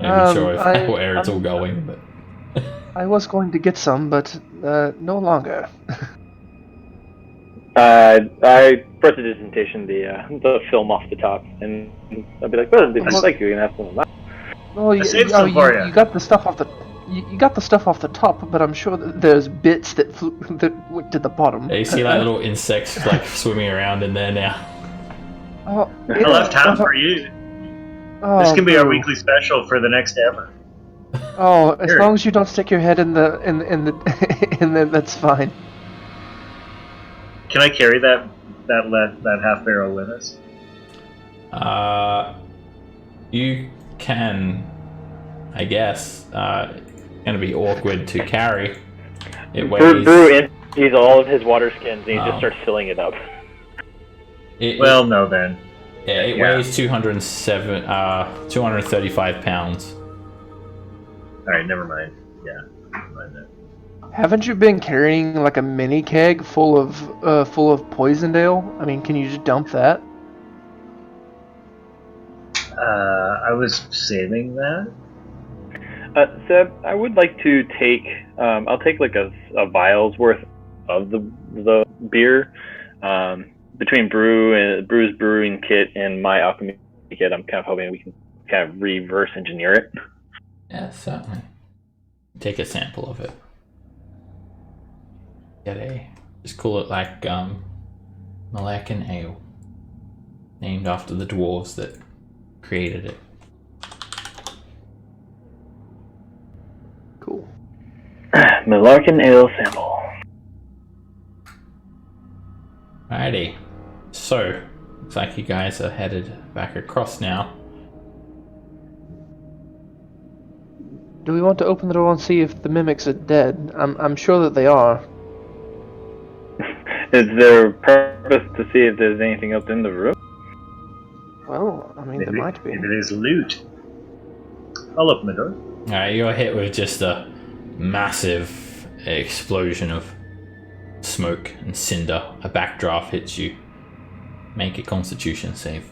Not even sure where it's all going, but I was going to get some, but no longer. I prestidigitation the film off the top, and I'll be like, well, if you like, you can have some of that. Well, saved some for ya. you got the stuff off the you got the stuff off the top, but I'm sure that there's bits that that went to the bottom. You see like little insects like swimming around in there now. Oh, I left half for you. oh, This can be our boo. weekly special for the next ever. Oh, as Here. long as you don't stick your head in the that's fine. Can I carry that half barrel with us? You can, I guess. Gonna be awkward to carry. It weighs. Brew empties all of his water skins, and he just starts filling it up. Well, no then. It weighs 235 pounds. All right, never mind. Yeah, never mind that. Haven't you been carrying like a mini keg full of poisoned ale? I mean, can you just dump that? I was saving that. Seb, I would like to take. I'll take like a vial's worth of the beer. Between Brew's brewing kit and my alchemy kit, I'm kind of hoping we can kind of reverse engineer it. Yeah, certainly. Take a sample of it. Just call it like Malacan Ale, named after the dwarves that created it. Cool. Malarkin Ale sample. Alrighty. So, looks like you guys are headed back across now. Do we want to open the door and see if the mimics are dead? I'm sure that they are. Is there a purpose to see if there's anything else in the room? Well, I mean, there might be. If it is loot, I'll open the door. Alright, you're hit with just a massive explosion of smoke and cinder. A backdraft hits you. Make a constitution save.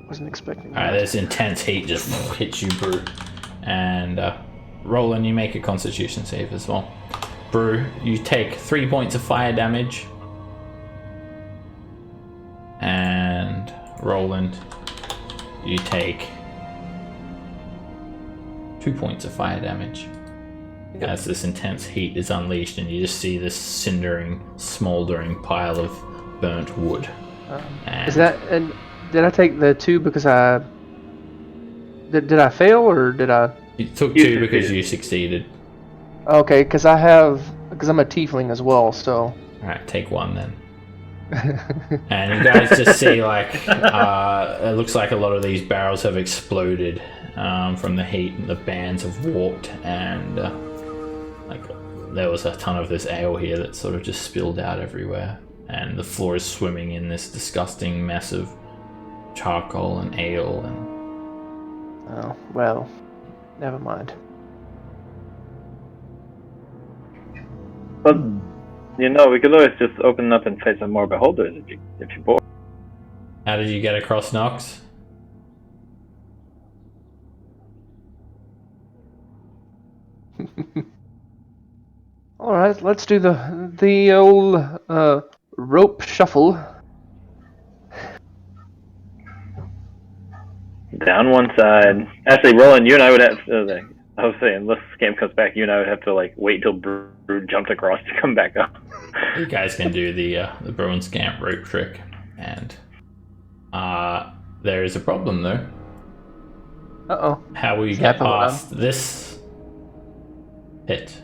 Wasn't expecting Alright, that. this intense heat just hits you, Brew. And Roland, you make a constitution save as well. Brew, you take 3 points of fire damage. And Roland, you take 2 points of fire damage. As this intense heat is unleashed and you just see this cindering, smouldering pile of burnt wood. Is that... And did I take the 2 because I... Did I fail or did I... You took 2 because you succeeded. Okay, because I'm a tiefling as well, so... Alright, take 1 then. And you guys just see like it looks like a lot of these barrels have exploded from the heat, and the bands have warped, and like there was a ton of this ale here that sort of just spilled out everywhere, and the floor is swimming in this disgusting mess of charcoal and ale and... Oh, well, never mind. But you know, we could always just open up and fight some more beholders if you're bored. How did you get across Nox? All right, let's do the old rope shuffle. Down one side. Actually, Roland, you and I would have to, I was saying, unless Scamp comes back, you and I would have to like wait till Brew jumped across to come back up. You guys can do the Bro and Scamp rope trick, and there is a problem though. Uh-oh. How will you get past this pit?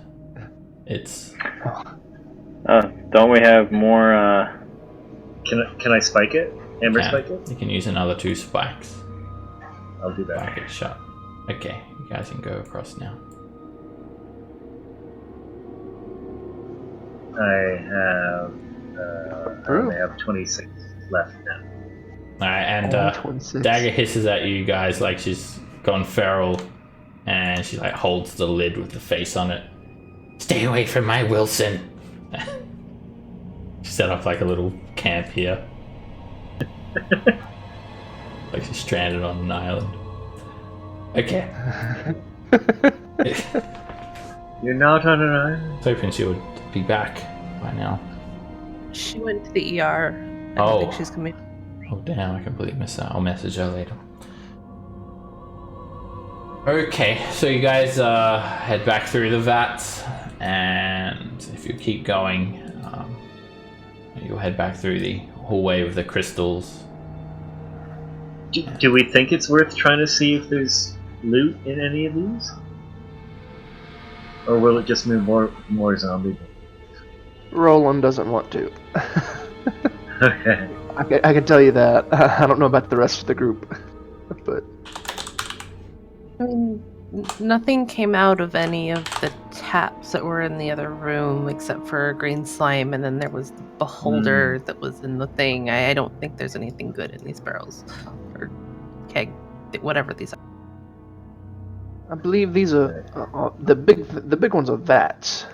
It's... Don't we have more, Can I spike it? Amber spike it? You can use another 2 spikes. I'll do that. Spike it shut. Okay, you guys can go across now. I only have 26 left now. Alright, and 26. Dagger hisses at you guys like she's gone feral, and she like holds the lid with the face on it. Stay away from my Wilson. She set up like a little camp here. Like she's stranded on an island. Okay. You're not on an island. Hoping she would be back by now. She went to the ER. I don't think she's coming. Oh damn, I completely missed that. I'll message her later. Okay, so you guys head back through the vats, and if you keep going, you'll head back through the hallway with the crystals. Do we think it's worth trying to see if there's loot in any of these? Or will it just move more zombie? Roland doesn't want to. Okay. I can tell you that. I don't know about the rest of the group, but I mean, nothing came out of any of the taps that were in the other room except for green slime, and then there was the beholder that was in the thing. I don't think there's anything good in these barrels or keg, whatever these are. I believe these are the big ones are vats.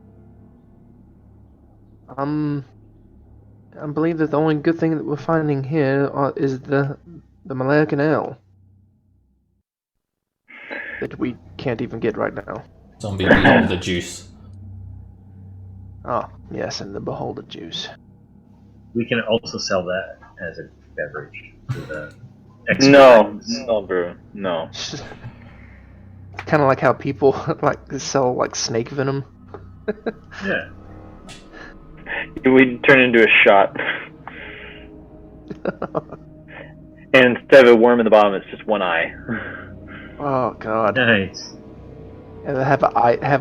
I believe that the only good thing that we're finding here is the Malaya Canal that we can't even get right now. Zombie beholder juice. Oh, yes, and the beholder juice. We can also sell that as a beverage to the No, bro, no. Kind of like how people like sell like snake venom. Yeah. We turn into a shot. And instead of a worm in the bottom, it's just one eye. Oh god. Nice. And they have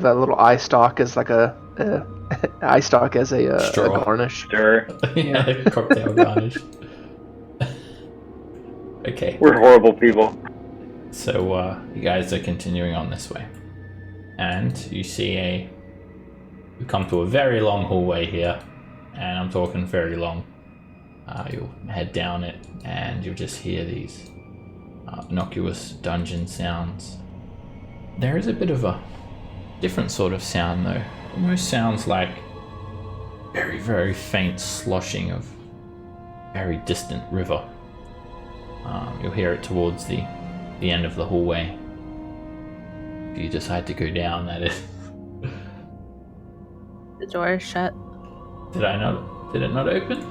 a little eye stalk as like a eye stalk as a garnish. Sure. Yeah, cocktail garnish. Okay. We're horrible people. So you guys are continuing on this way, and you see you come to a very long hallway here, and I'm talking very long. You'll head down it, and you'll just hear these innocuous dungeon sounds. There is a bit of a different sort of sound though. Almost sounds like very, very faint sloshing of very distant river. You'll hear it towards the end of the hallway. If you decide to go down, that is. The door is shut. Did it not open?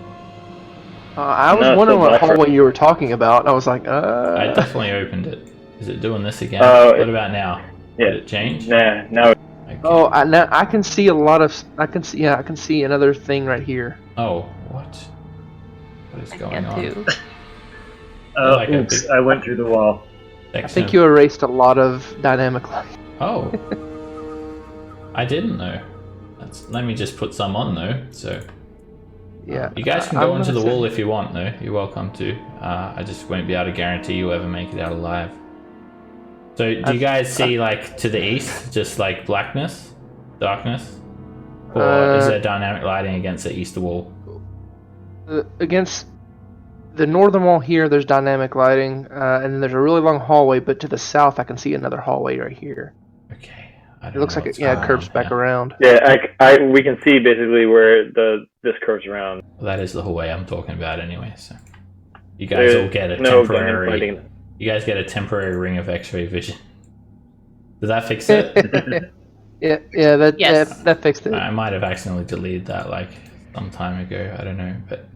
I was No, wondering it's what a hallway you were talking about. I was like, I definitely opened it. Is it doing this again? Oh, what about now? Yeah. Did it change? Nah, no. Okay. Oh, now I can see a lot of. I can see another thing right here. Oh, what? What is going on? Too. Oh, Like a oops! big- I went through the wall. I think you erased a lot of dynamic light. Oh. I didn't know. Let me just put some on though. So Yeah. you guys can go I'm onto the gonna wall say- if you want though. You're welcome to. I just won't be able to guarantee you ever make it out alive. So do you guys see like to the east, just like blackness, darkness? Or is there dynamic lighting against the east wall? Against the northern wall here, there's dynamic lighting, and then there's a really long hallway. But to the south, I can see another hallway right here. Okay. I don't It looks know like what's it going curves on back here. around. Yeah, we can see basically where this curves around. Well, that is the hallway I'm talking about anyway, so you guys all get a no temporary fighting. you guys get a temporary ring of X-ray vision. Does that fix it? yeah, Yes. that fixed it. I might have accidentally deleted that like some time ago, I don't know, but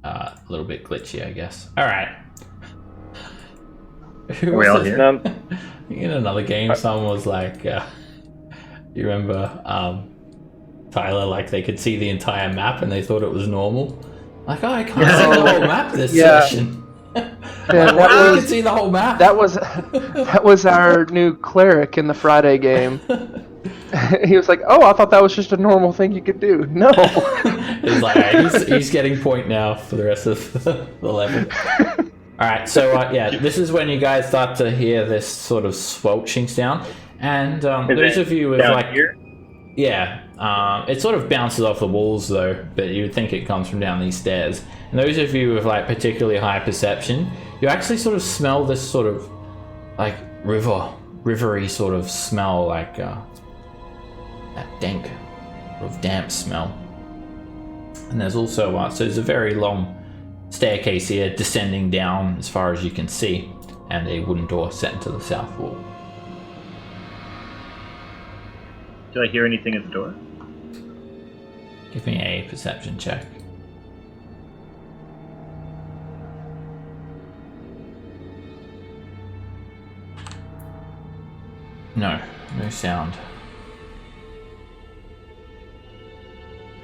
a little bit glitchy I guess. Alright. Who Are we was all it? here? In another game someone was like you remember Tyler, like they could see the entire map and they thought it was normal. Like, oh, I can't see the whole map this Yeah. session. Yeah, Like, wow, you can see the whole map. that was our new cleric in the Friday game. He was like, "Oh, I thought that was just a normal thing you could do." No. It's like, alright, he's getting point now for the rest of the level. Alright, so yeah, this is when you guys start to hear this sort of swelching sound. And those of you with down like... here? Yeah, it sort of bounces off the walls though, but you would think it comes from down these stairs. And those of you with like particularly high perception, you actually sort of smell this sort of like rivery sort of smell, like that dank, sort of damp smell. And there's also so there's a very long staircase here descending down as far as you can see, and a wooden door set into the south wall. Do I hear anything at the door? Give me a perception check. No sound.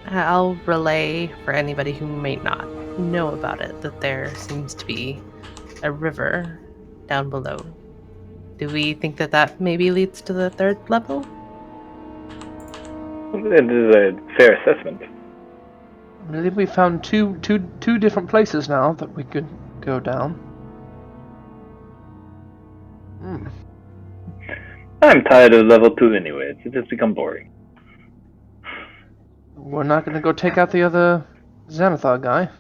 I'll relay for anybody who may not know about it that there seems to be a river down below. Do we think that that maybe leads to the third level? It is a fair assessment. I believe we found two different places now that we could go down. I'm tired of level 2 anyway. It's just become boring. We're not going to go take out the other Xanathar guy.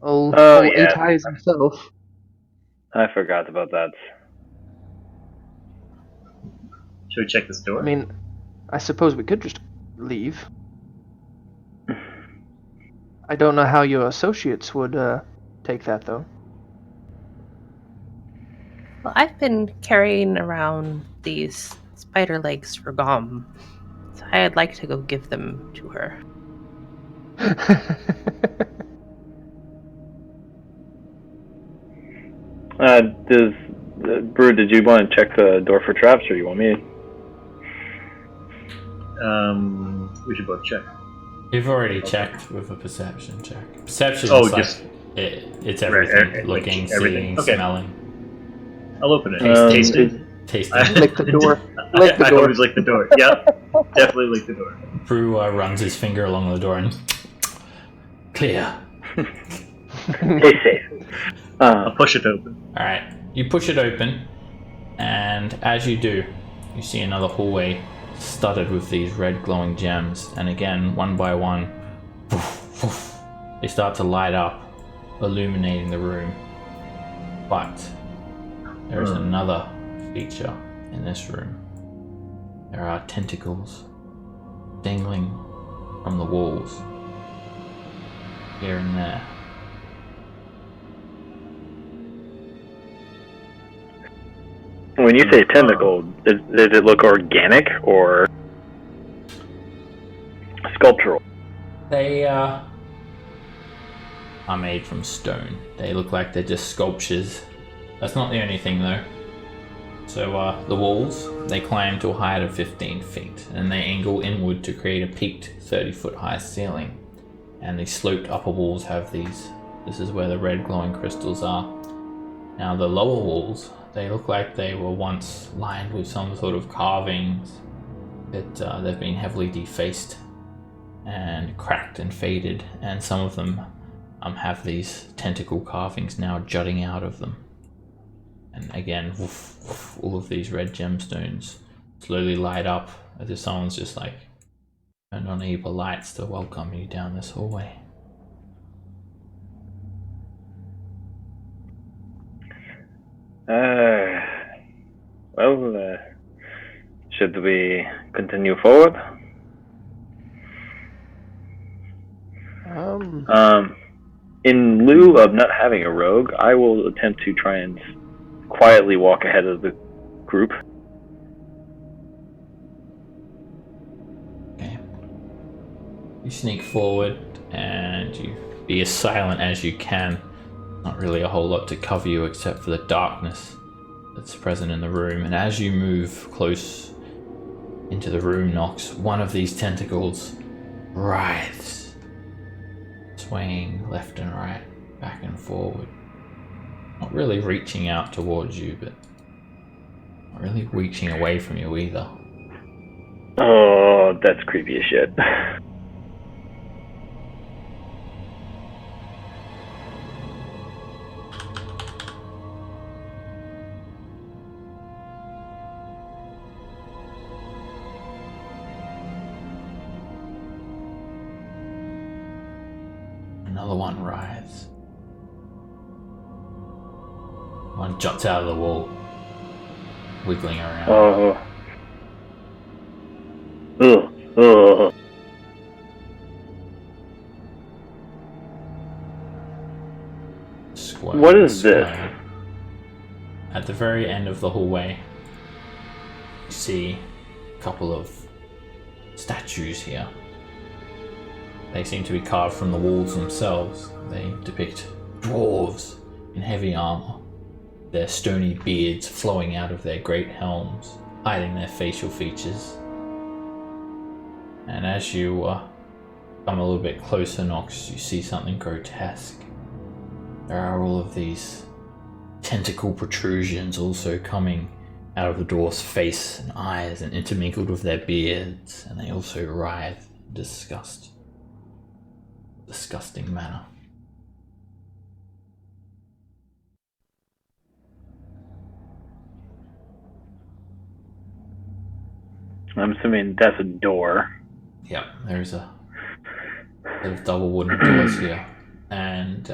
Oh, yeah. Eight Eyes himself. I forgot about that. Should we check this door? I mean, I suppose we could just leave. I don't know how your associates would take that, though. Well, I've been carrying around these spider legs for Gom, so I'd like to go give them to her. Brew, did you want to check the door for traps, or you want me? We should both check. You've already checked with a perception check. Perception Oh, is like just it's everything. Looking, everything. seeing, Okay. smelling. I'll open it. Tasting. Tasting. Lick the door. Lick the I door. always lick the door. Yep, definitely lick the door. Brew runs his finger along the door and clear. Stay safe. I'll push it open. Alright, you push it open, and as you do, you see another hallway studded with these red glowing gems, and again, one by one, they start to light up, illuminating the room. But there is another feature in this room. There are tentacles dangling from the walls, here and there. When you say tentacle, does it look organic or sculptural? They are made from stone. They look like they're just sculptures. That's not the only thing though. So the walls, they climb to a height of 15 feet, and they angle inward to create a peaked 30-foot high ceiling. And the sloped upper walls have these. This is where the red glowing crystals are. Now the lower walls, they look like they were once lined with some sort of carvings, but they've been heavily defaced and cracked and faded, and some of them have these tentacle carvings now jutting out of them. And again, woof, woof, all of these red gemstones slowly light up as if someone's just like turned on evil lights to welcome you down this hallway. Should we continue forward? In lieu of not having a rogue, I will attempt to try and quietly walk ahead of the group. Okay. You sneak forward and you be as silent as you can. Not really a whole lot to cover you except for the darkness that's present in the room. And as you move close into the room, Nox, one of these tentacles writhes, swaying left and right, back and forward. Not really reaching out towards you, but not really reaching away from you either. Oh, that's creepy as shit. Another one writhes. One juts out of the wall, wiggling around. Oh. Ugh. Ugh. What is this? At the very end of the hallway, you see a couple of statues here. They seem to be carved from the walls themselves. They depict dwarves in heavy armor, their stony beards flowing out of their great helms, hiding their facial features. And as you come a little bit closer, Nox, you see something grotesque. There are all of these tentacle protrusions also coming out of the dwarf's face and eyes and intermingled with their beards, and they also writhe in disgusting manner. I'm assuming that's a door. Yeah, there's a set of double wooden doors here, and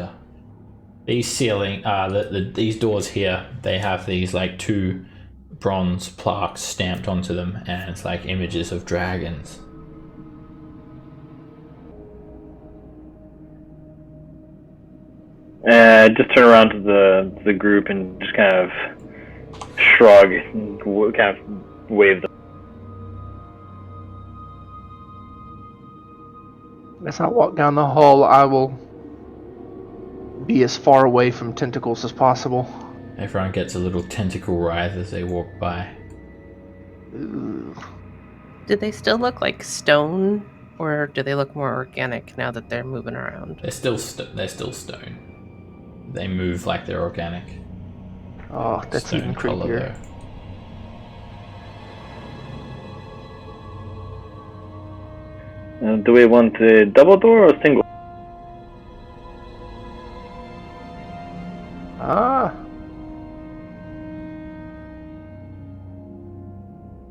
these these doors here, they have these like 2 bronze plaques stamped onto them, and it's like images of dragons. Just turn around to the group and just kind of shrug, and kind of wave them. As I walk down the hall, I will be as far away from tentacles as possible. Everyone gets a little tentacle writhe as they walk by. Ooh. Do they still look like stone, or do they look more organic now that they're moving around? They're still stone. They move like they're organic. Oh, that's Stone even color, creepier. Do we want a double door or a single?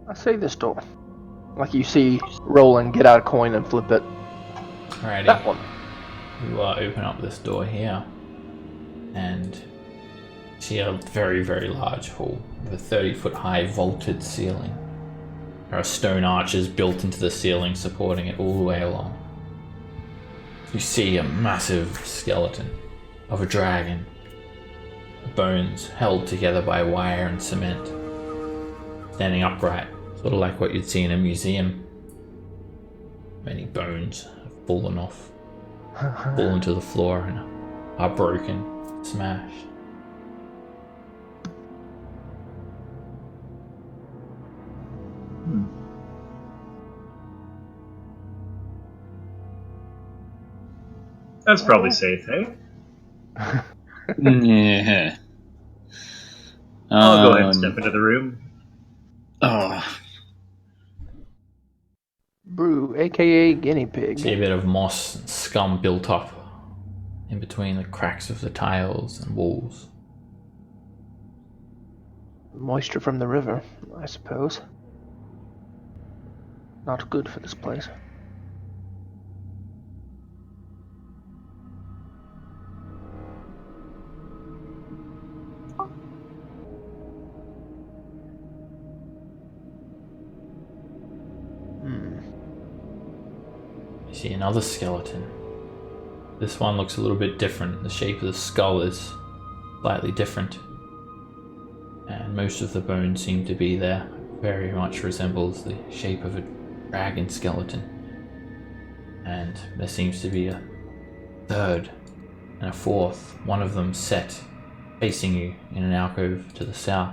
I say this door. Like you see Roland get out a coin and flip it. Alrighty. That one. You open up this door here, and see a very, very large hall with a 30-foot high vaulted ceiling. There are stone arches built into the ceiling supporting it all the way along. You see a massive skeleton of a dragon, bones held together by wire and cement, standing upright, sort of like what you'd see in a museum. Many bones have fallen off, fallen to the floor and are broken, smashed. That's probably safe, hey? Yeah. I'll go ahead and step into the room. Oh, Brew, aka guinea pig. See a bit of moss and scum built up in between the cracks of the tiles and walls. Moisture from the river, I suppose. Not good for this place. You see another skeleton. This one looks a little bit different. The shape of the skull is slightly different. And most of the bones seem to be there. Very much resembles the shape of a dragon skeleton. And there seems to be a third and a fourth. One of them set facing you in an alcove to the south.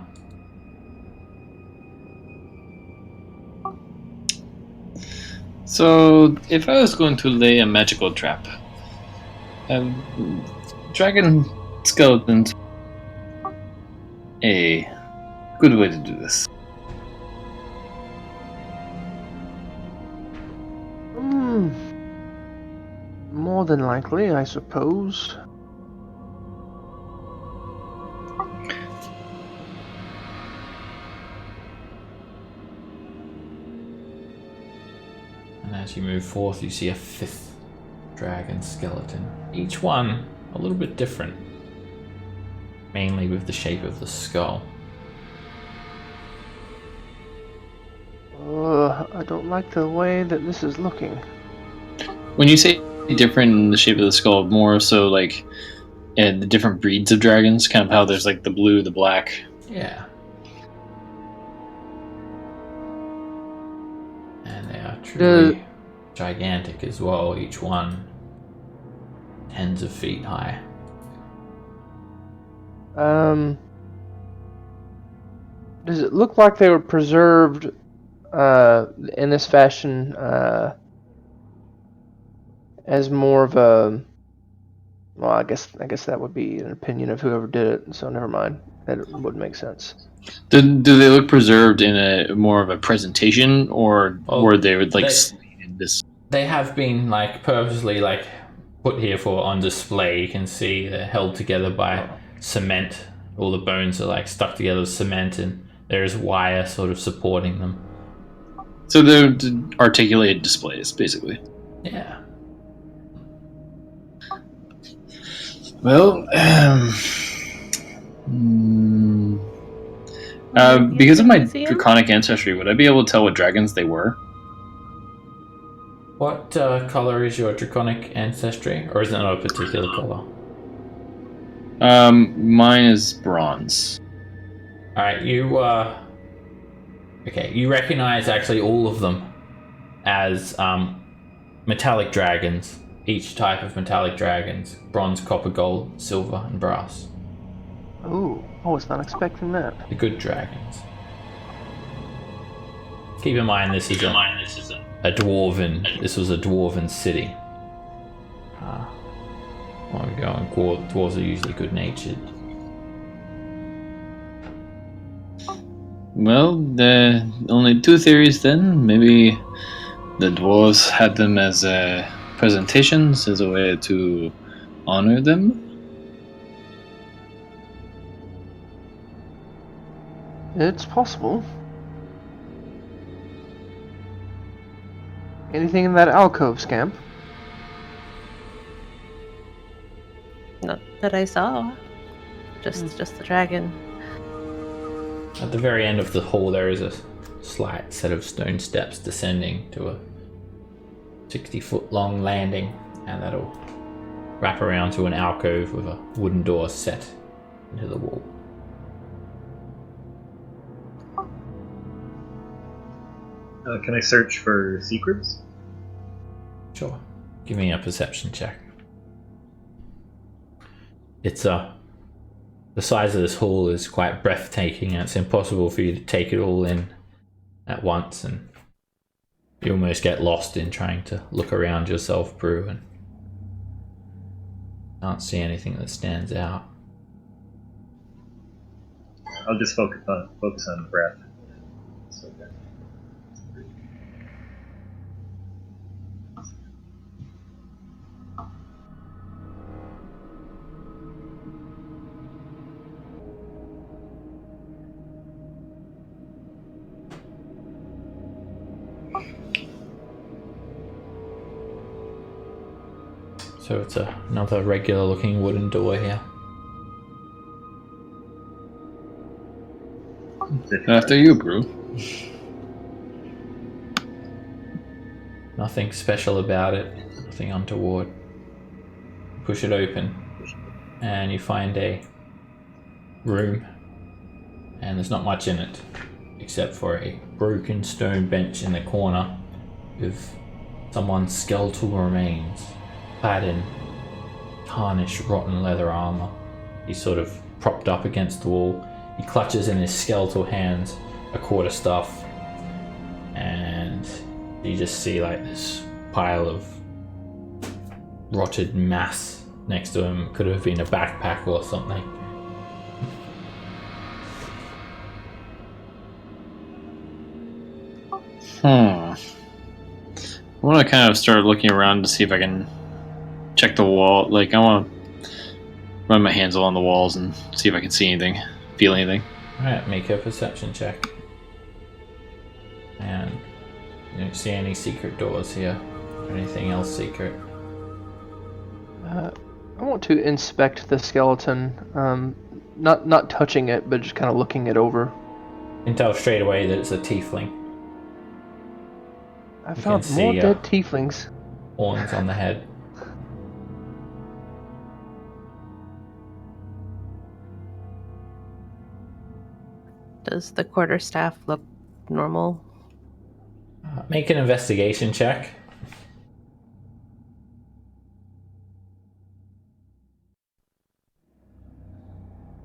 so if I was going to lay a magical trap, dragon skeletons, a good way to do this. More than likely, I suppose. And as you move forth, you see a fifth dragon skeleton. Each one a little bit different, mainly with the shape of the skull. I don't like the way that this is looking. When you say different in the shape of the skull, more so like the different breeds of dragons, kind of how there's like the blue, the black. Yeah. And they are truly gigantic as well, each one tens of feet high. Does it look like they were preserved in this fashion as more of a? Well, I guess that would be an opinion of whoever did it. So never mind. That would make sense. Do they look preserved in a more of a presentation, or were they would like slated this? They have been like purposely like put here for on display. You can see they're held together by cement. All the bones are like stuck together with cement, and there is wire sort of supporting them. So they're articulated displays, basically. Yeah. Well, because of my draconic ancestry, would I be able to tell what dragons they were? What color is your draconic ancestry, or is it not a particular color? Mine is bronze. All right, you okay. You recognize actually all of them as metallic dragons. Each type of metallic dragons: bronze, copper, gold, silver, and brass. Ooh, I was not expecting that. The good dragons. Keep in mind this is a dwarven. This was a dwarven city. While we're going, dwarves are usually good-natured. Well, the only two theories then. Maybe the dwarves had them as presentations, as a way to honor them. It's possible. Anything in that alcove, Scamp? Not that I saw. Just the dragon. At the very end of the hall, there is a slight set of stone steps descending to a 60-foot-long landing, and that'll wrap around to an alcove with a wooden door set into the wall. Can I search for secrets? Sure. Give me a perception check. It's the size of this hall is quite breathtaking, and it's impossible for you to take it all in at once, and you almost get lost in trying to look around yourself, Brew, and can't see anything that stands out. I'll just focus on breath. So, okay. So it's another regular looking wooden door here. After you, Brew. Nothing special about it, nothing untoward. Push it open, and you find a room, and there's not much in it, except for a broken stone bench in the corner with someone's skeletal remains, clad in tarnished, rotten leather armor. He's sort of propped up against the wall. He clutches in his skeletal hands a quarterstaff, and you just see like this pile of rotted mass next to him. Could have been a backpack or something. I want to kind of start looking around to see if I can check the wall. Like, I want to run my hands along the walls and see if I can see anything, feel anything. Alright, make a perception check. And you don't see any secret doors here, or anything else secret. I want to inspect the skeleton, not touching it, but just kind of looking it over. You can tell straight away that it's a tiefling. I You found can more see, dead tieflings. Horns on the head. Does the quarterstaff look normal? Make an investigation check.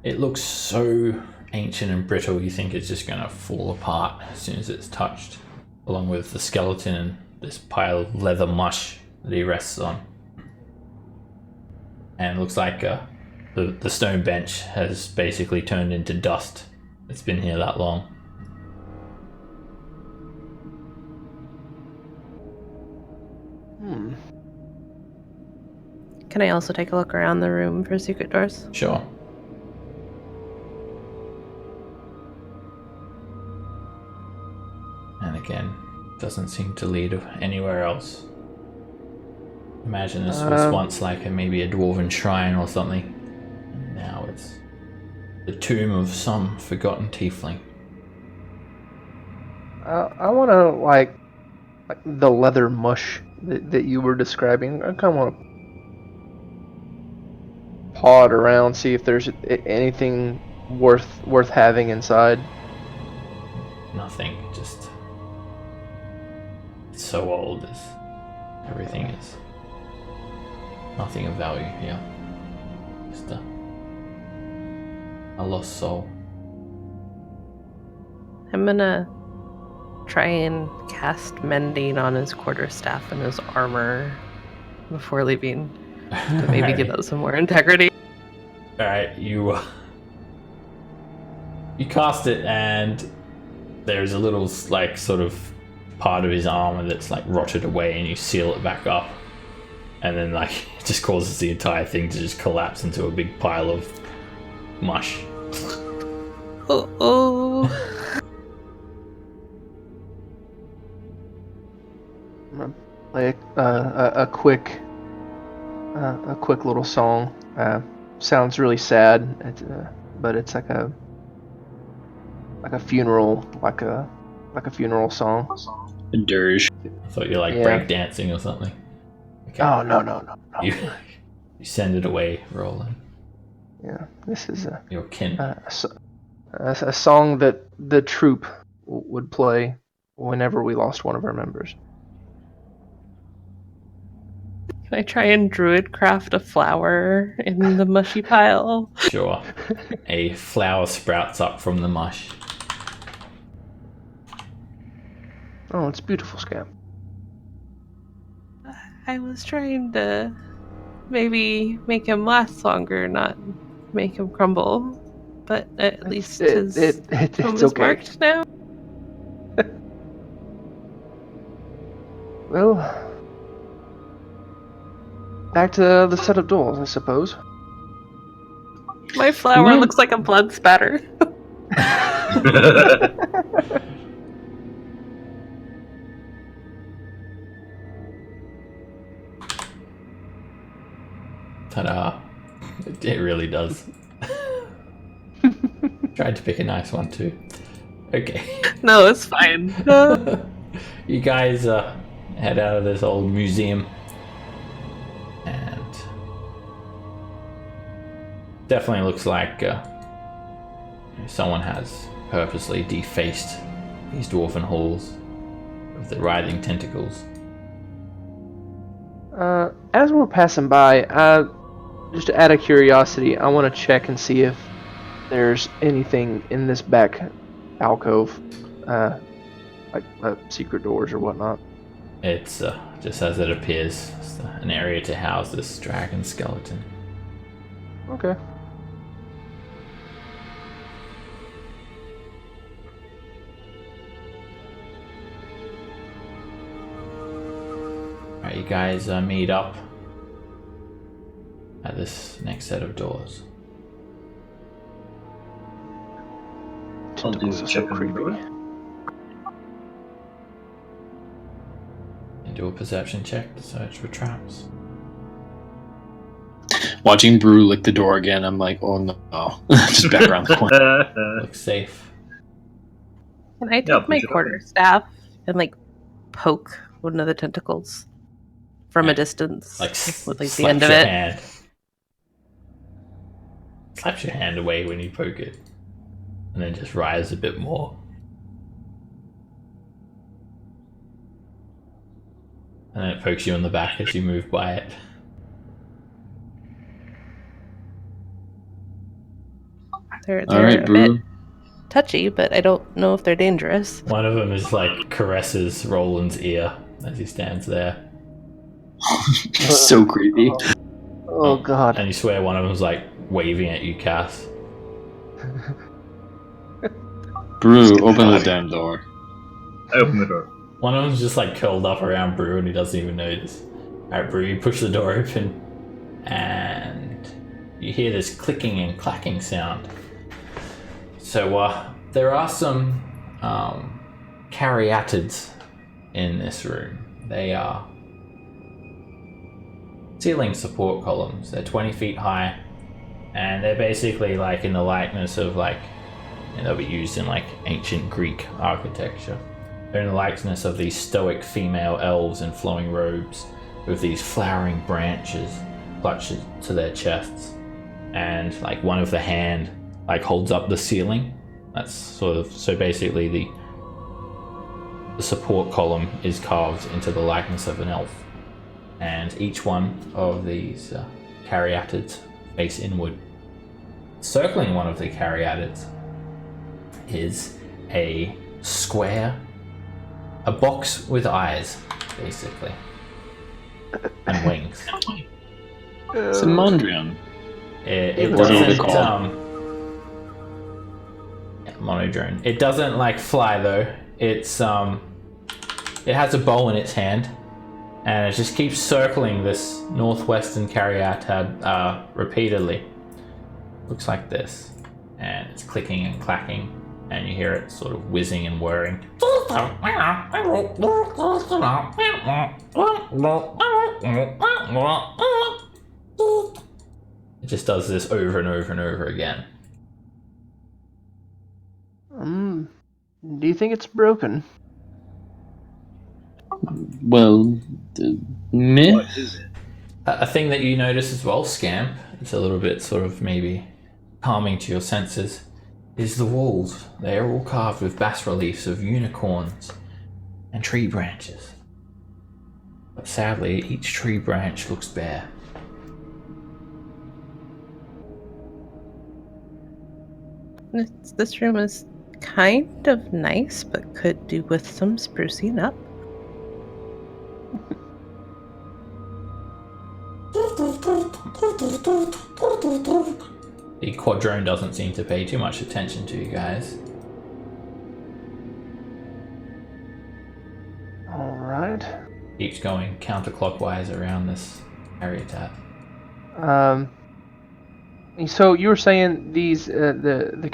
It looks so ancient and brittle, you think it's just going to fall apart as soon as it's touched, along with the skeleton and this pile of leather mush that he rests on. And it looks like the stone bench has basically turned into dust. It's been here that long. Can I also take a look around the room for secret doors? Sure. And again, doesn't seem to lead anywhere else. Imagine this was once like maybe a dwarven shrine or something. And now it's the tomb of some forgotten tiefling. I want to like the leather mush that you were describing. I kind of want to paw it around, see if there's anything worth having inside. Nothing, just it's so old. Everything is nothing of value here. Just a lost soul. I'm gonna try and cast mending on his quarterstaff and his armor before leaving to maybe give it some more integrity. Alright, you cast it and there's a little like sort of part of his armor that's like rotted away, and you seal it back up, and then like it just causes the entire thing to just collapse into a big pile of mush. Oh. Like a quick little song. Sounds really sad, but it's like a funeral, like a funeral song. A dirge. I thought you like break dancing or something. Okay. Oh no. You send it away, Roland. Yeah, this is Your kin. a song that the troop would play whenever we lost one of our members. Can I try and druid craft a flower in the mushy pile? Sure. A flower sprouts up from the mush. Oh, it's beautiful, Scam. I was trying to maybe make him last longer, not make him crumble. But at least his home is okay. marked now. Well, back to the set of doors, I suppose. My flower looks like a blood spatter. Ta-da. It really does. Tried to pick a nice one too. Okay. No, it's fine. You guys head out of this old museum, and definitely looks like someone has purposely defaced these dwarven halls of the writhing tentacles. As we're passing by, just out of curiosity, I want to check and see if there's anything in this back alcove, like secret doors or whatnot. It's just as it appears, it's an area to house this dragon skeleton. Okay. Alright, you guys meet up at this next set of doors. I'll do a check on the door. And do a perception check to search for traps. Watching Brew lick the door again, I'm like, oh no. Just back around the corner. Looks safe. Can I take my quarterstaff and like poke one of the tentacles from a distance? Like, with like slaps the end of your it. hand. Slaps your hand away when you poke it. And then just rise a bit more. and then it pokes you in the back as you move by it. They're All right, a Brew. bit touchy, but I don't know if they're dangerous. One of them is like caresses Roland's ear as he stands there. So creepy. Oh god. And you swear one of them's like waving at you, Cass. Brew, open the damn door. I open the door. One of them's just like curled up around Brew and he doesn't even notice. Alright, Brew, you push the door open and you hear this clicking and clacking sound. So there are some Caryatids in this room. They are ceiling support columns. They're 20 feet high, and they're basically like in the likeness of like, they'll be used in like ancient Greek architecture. They're in the likeness of these stoic female elves in flowing robes with these flowering branches clutched to their chests, and like one of the hand like holds up the ceiling. That's sort of, so basically the support column is carved into the likeness of an elf, and each one of these Caryatids face inward. Circling one of the Caryatids is a square, a box with eyes, basically, and wings. It's a Mondrian. It What are they doesn't, called? monodrone. It doesn't like fly though. It's it has a bow in its hand, and it just keeps circling this northwestern Caryatid repeatedly. Looks like this, and it's clicking and clacking, and you hear it sort of whizzing and whirring. It just does this over and over and over again. Do you think it's broken? Well, meh. What is it? A thing that you notice as well, Scamp, it's a little bit sort of maybe calming to your senses, is the walls. They are all carved with bas-reliefs of unicorns and tree branches. But sadly, each tree branch looks bare. This room is kind of nice, but could do with some sprucing up. The quadrone doesn't seem to pay too much attention to you guys. Alright. Keeps going counterclockwise around this Caryatid. So you were saying these the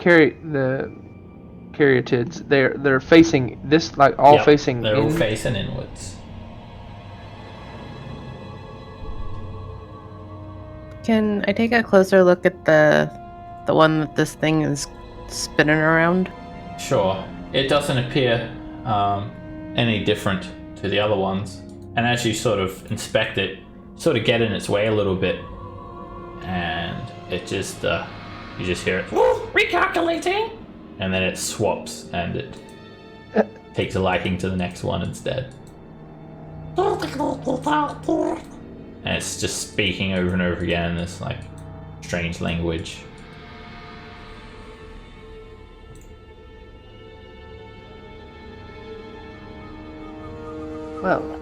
Caryatids, they're facing this, like all Yep, facing they're all in? facing inwards. Can I take a closer look at the one that this thing is spinning around? Sure. It doesn't appear any different to the other ones. And as you sort of inspect it, sort of get in its way a little bit, and it just, you just hear it, recalculating, and then it swaps and it takes a liking to the next one instead. And it's just speaking over and over again in this like strange language. Well,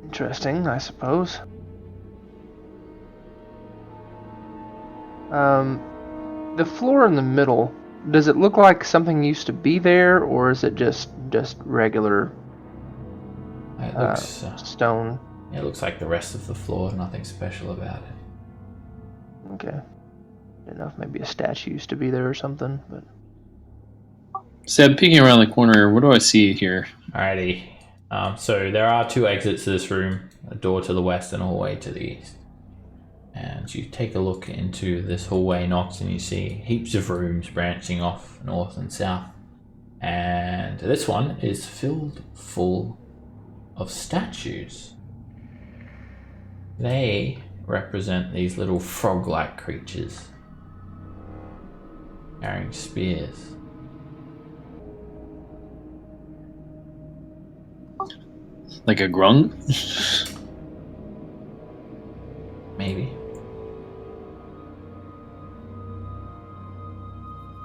interesting, I suppose. The floor in the middle, does it look like something used to be there, or is it just regular It looks, stone? it looks like the rest of the floor, nothing special about it. Okay. Didn't know if maybe a statue used to be there or something, but Seb, peeking around the corner, what do I see here? Alrighty. So there are two exits to this room, a door to the west and a hallway to the east. And you take a look into this hallway, Nox, and you see heaps of rooms branching off north and south. And this one is filled full of statues. They represent these little frog-like creatures carrying spears. Like a grung? Maybe.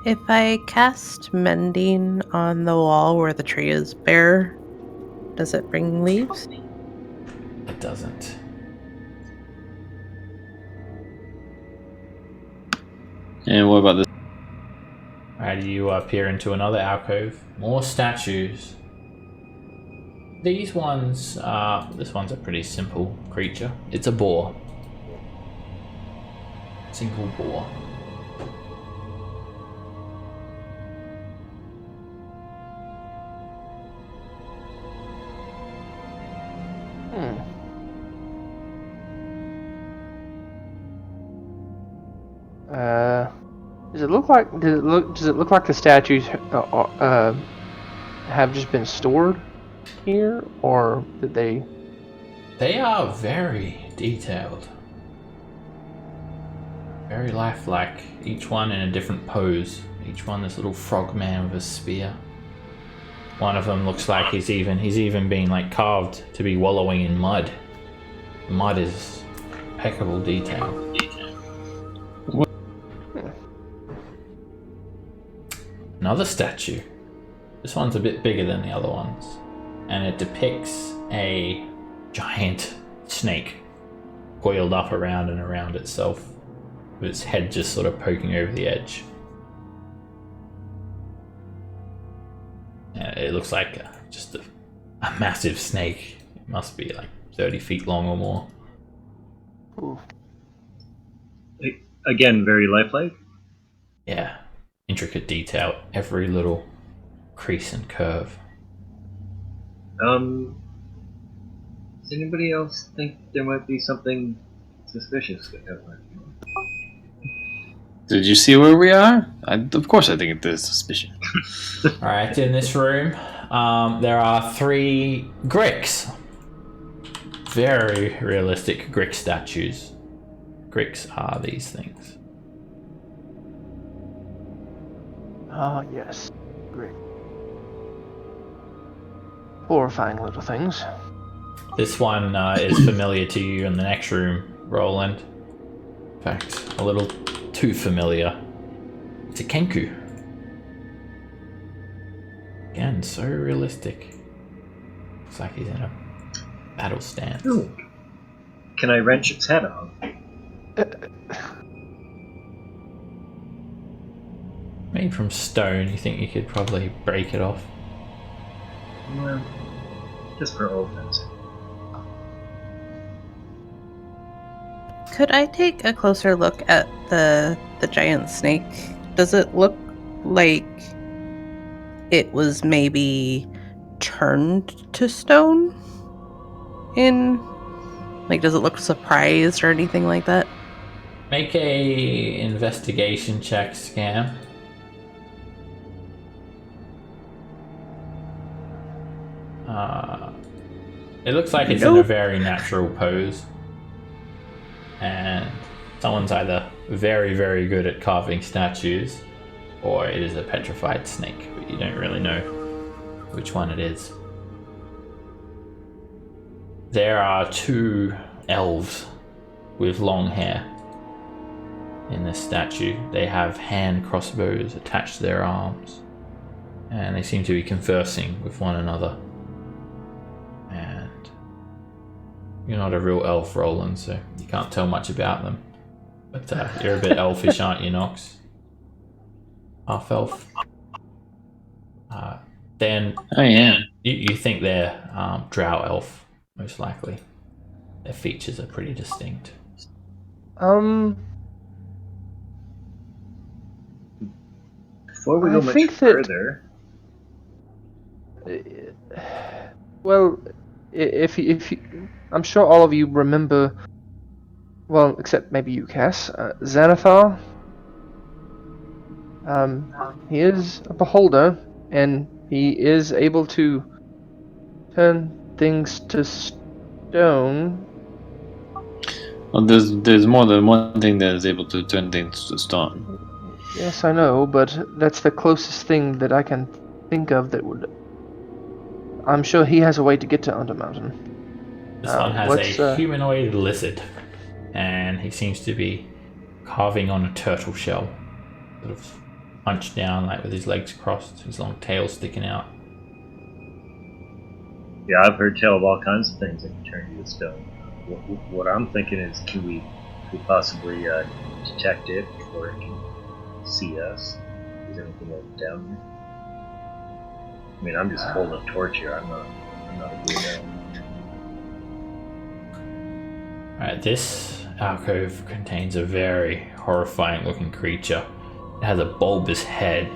If I cast mending on the wall where the tree is bare, does it bring leaves? It doesn't. And what about this? Alright, you appear into another alcove. More statues. These ones, this one's a pretty simple creature. It's a boar. Single boar. Does it look like the statues have just been stored here, or did they? They are very detailed. Very lifelike. Each one in a different pose. Each one this little frog man with a spear. One of them looks like he's even been like carved to be wallowing in mud. The mud is impeccable detail. Another statue. This one's a bit bigger than the other ones, and it depicts a giant snake coiled up around and around itself, with its head just sort of poking over the edge. It looks like just a massive snake. It must be like 30 feet long or more. Ooh. Again, very lifelike. Yeah, intricate detail, every little crease and curve. Does anybody else think there might be something suspicious going on? Did you see where we are? Of course I think there's suspicion. Alright, in this room, there are 3 Gricks. Very realistic Grick statues. Gricks are these things. Ah, yes. Great. Horrifying little things. This one is familiar to you in the next room, Roland. In fact, a little too familiar. It's a Kenku. Again, so realistic. Looks like he's in a battle stance. Ooh. Can I wrench its head off? Made from stone, you think you could probably break it off? Well, just for old friends. Could I take a closer look at the giant snake? Does it look like it was maybe turned to stone? Does it look surprised or anything like that? Make a investigation check, Scam. It looks like it's in a very natural pose. And someone's either very, very good at carving statues, or it is a petrified snake, but you don't really know which one it is. There are 2 elves with long hair in this statue. They have hand crossbows attached to their arms, and they seem to be conversing with one another. And you're not a real elf, Roland, so you can't tell much about them. But you're a bit elfish, aren't you, Nox? Half elf. Then I am. you think they're drow elf, most likely. Their features are pretty distinct. Before we go much further, well, if you, I'm sure all of you remember. Well, except maybe you, Cass. Xanathar. He is a beholder, and he is able to turn things to stone. Well, there's more than one thing that is able to turn things to stone. Yes, I know, but that's the closest thing that I can think of that would. I'm sure he has a way to get to Undermountain. This one has a humanoid lizard, and he seems to be carving on a turtle shell, sort of hunched down, like with his legs crossed, his long tail sticking out. Yeah, I've heard tell of all kinds of things that can turn you to stone. What I'm thinking is, can we possibly detect it before it can see us? Is there anything else down here? I mean, I'm just holding a torch here. I'm not a weirdo. Alright, this alcove contains a very horrifying looking creature. It has a bulbous head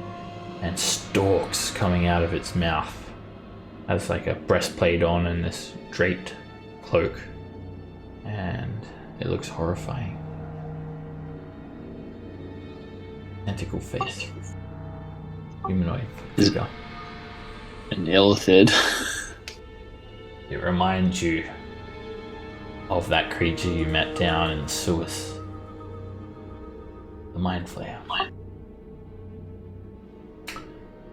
and stalks coming out of its mouth. It has like a breastplate on and this draped cloak. And it looks horrifying. Tentacle face. Humanoid figure. An illithid. It reminds you of that creature you met down in the sewers. The Mind Flayer.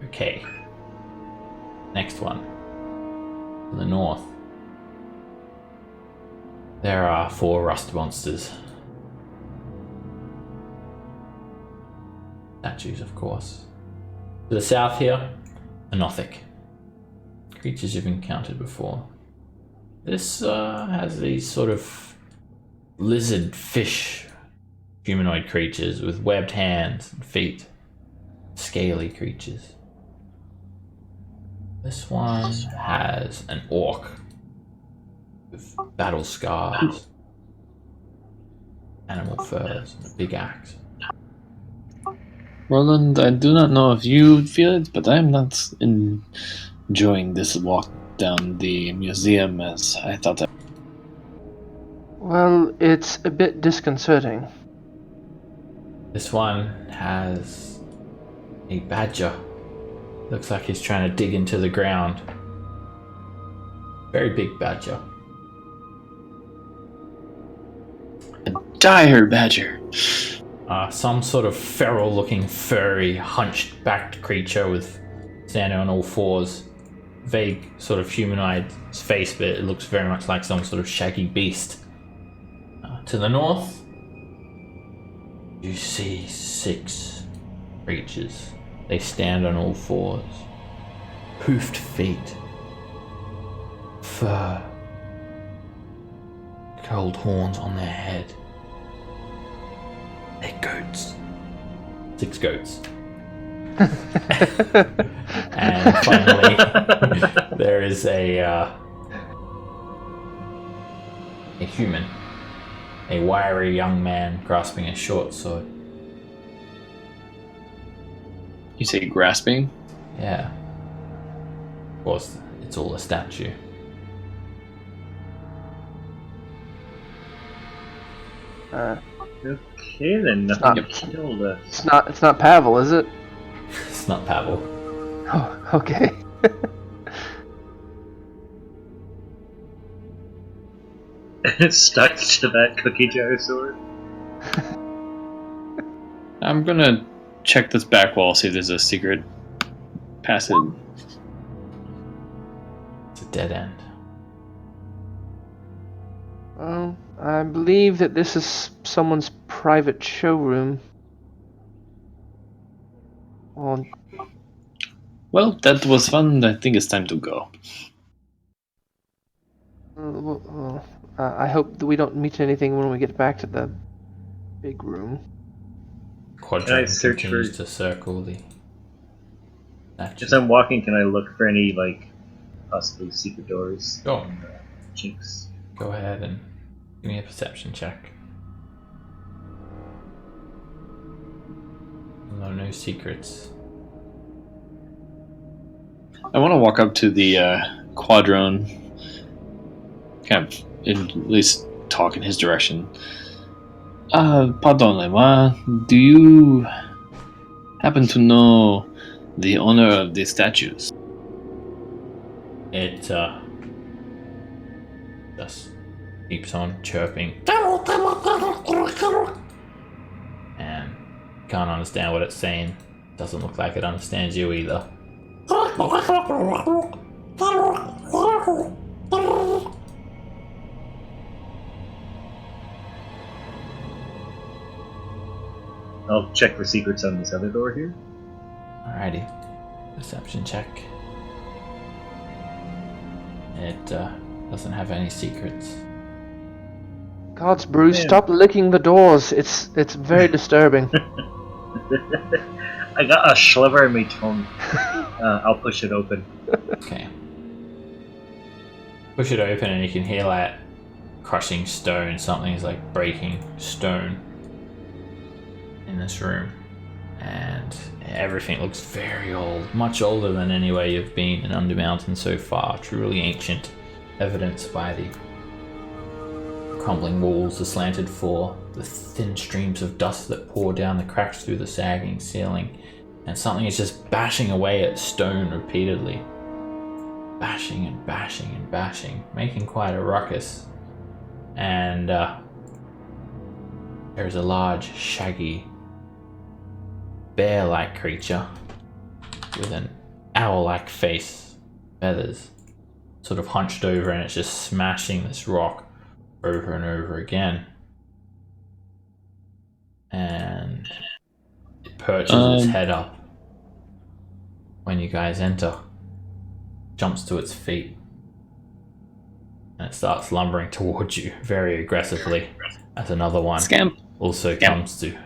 Okay. Next one. To the north. There are 4 rust monsters. Statues, of course. To the south here, Anothic. Creatures you've encountered before. This has these sort of lizard fish humanoid creatures with webbed hands and feet. Scaly creatures. This one has an orc with battle scars, animal furs, and a big axe. Roland, I do not know if you feel it, but I'm not enjoying this walk down the museum as I thought. Well, it's a bit disconcerting. This one has a badger. Looks like he's trying to dig into the ground. Very big badger. A dire badger. Some sort of feral looking furry hunched backed creature with standing on all fours. Vague sort of humanoid face, but it looks very much like some sort of shaggy beast. To the north, you see 6 creatures. They stand on all fours. Hoofed feet. Fur. Curled horns on their head. They're goats. 6 goats. And finally, there is a human. A wiry young man grasping a short sword. You say grasping? Yeah. Of course, it's all a statue. Okay, then nothing killed us. It's not Pavel, is it? It's not Pavel. Oh, okay. It's stuck to that cookie jar sword. I'm gonna check this back wall, see if there's a secret passage. It's a dead end. Well, I believe that this is someone's private showroom. Well, that was fun. I think it's time to go. I hope that we don't meet anything when we get back to the big room. Quadrant continues to circle the statue. As I'm walking, can I look for any, possibly secret doors? Sure. And, chinks? Go ahead and give me a perception check. No secrets. I want to walk up to the quadrone, kind of at least talk in his direction. Pardonnez-moi, do you happen to know the owner of these statues? It just keeps on chirping. And can't understand what it's saying. Doesn't look like it understands you either. I'll check for secrets on this other door here. Alrighty. Perception check. It doesn't have any secrets. Gods, Bruce, Man. stop licking the doors. It's very disturbing. I got a sliver in my tongue. I'll push it open. Okay. Push it open and you can hear like crushing stone. Something is like breaking stone in this room. And everything looks very old. Much older than anywhere you've been in Undermountain so far. Truly ancient. Evidenced by the crumbling walls, the slanted floor, the thin streams of dust that pour down the cracks through the sagging ceiling, and something is just bashing away at stone repeatedly. Bashing and bashing and bashing, making quite a ruckus. And there's a large, shaggy, bear-like creature with an owl-like face, feathers, sort of hunched over, and it's just smashing this rock over and over again. And it perches its head up when you guys enter, jumps to its feet, and it starts lumbering towards you very aggressively as another one also comes to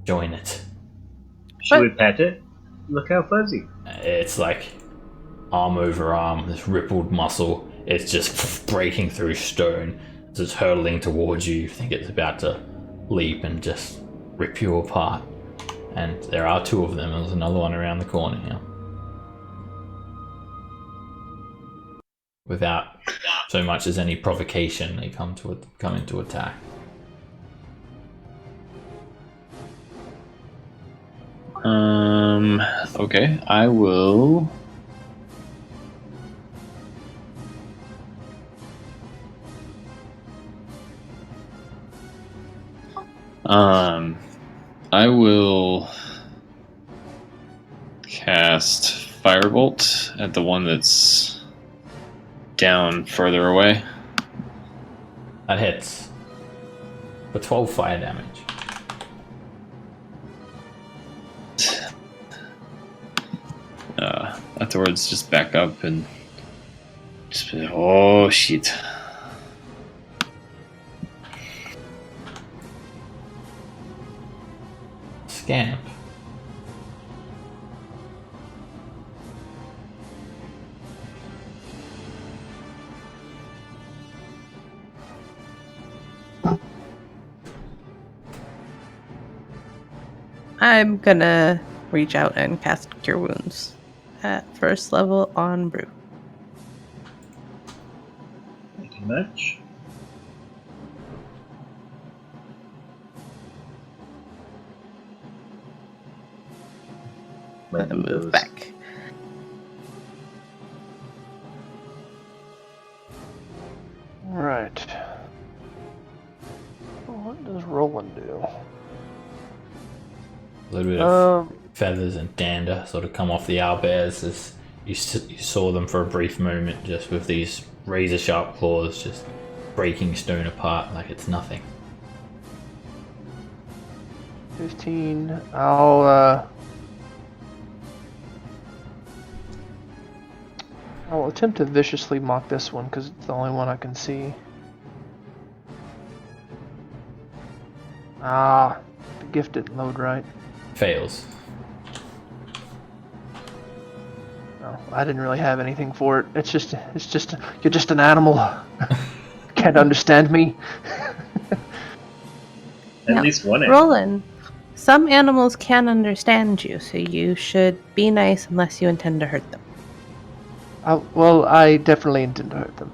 join it. Should we pet it? Look how fuzzy. It's like arm over arm, this rippled muscle. It's just breaking through stone. As it's hurtling towards you. You think it's about to leap and just rip you apart. And there are two of them. There's another one around the corner here. Without so much as any provocation, they come into attack. Okay, I will. I will cast Firebolt at the one that's down further away. That hits for 12 fire damage. Afterwards, just back up and just be like, oh shit. Scamp. I'm gonna reach out and cast Cure Wounds at first level on Brew. Thank you much. And move back. Alright. What does Roland do? A little bit of feathers and dander sort of come off the owlbears as you saw them for a brief moment, just with these razor sharp claws just breaking stone apart like it's nothing. 15. I'll attempt to viciously mock this one because it's the only one I can see. The gift didn't load right. Fails. No, I didn't really have anything for it. It's just you're just an animal. Can't understand me. At Now, least one animal. Roland, some animals can understand you, so you should be nice unless you intend to hurt them. Well, I definitely intend to hurt them.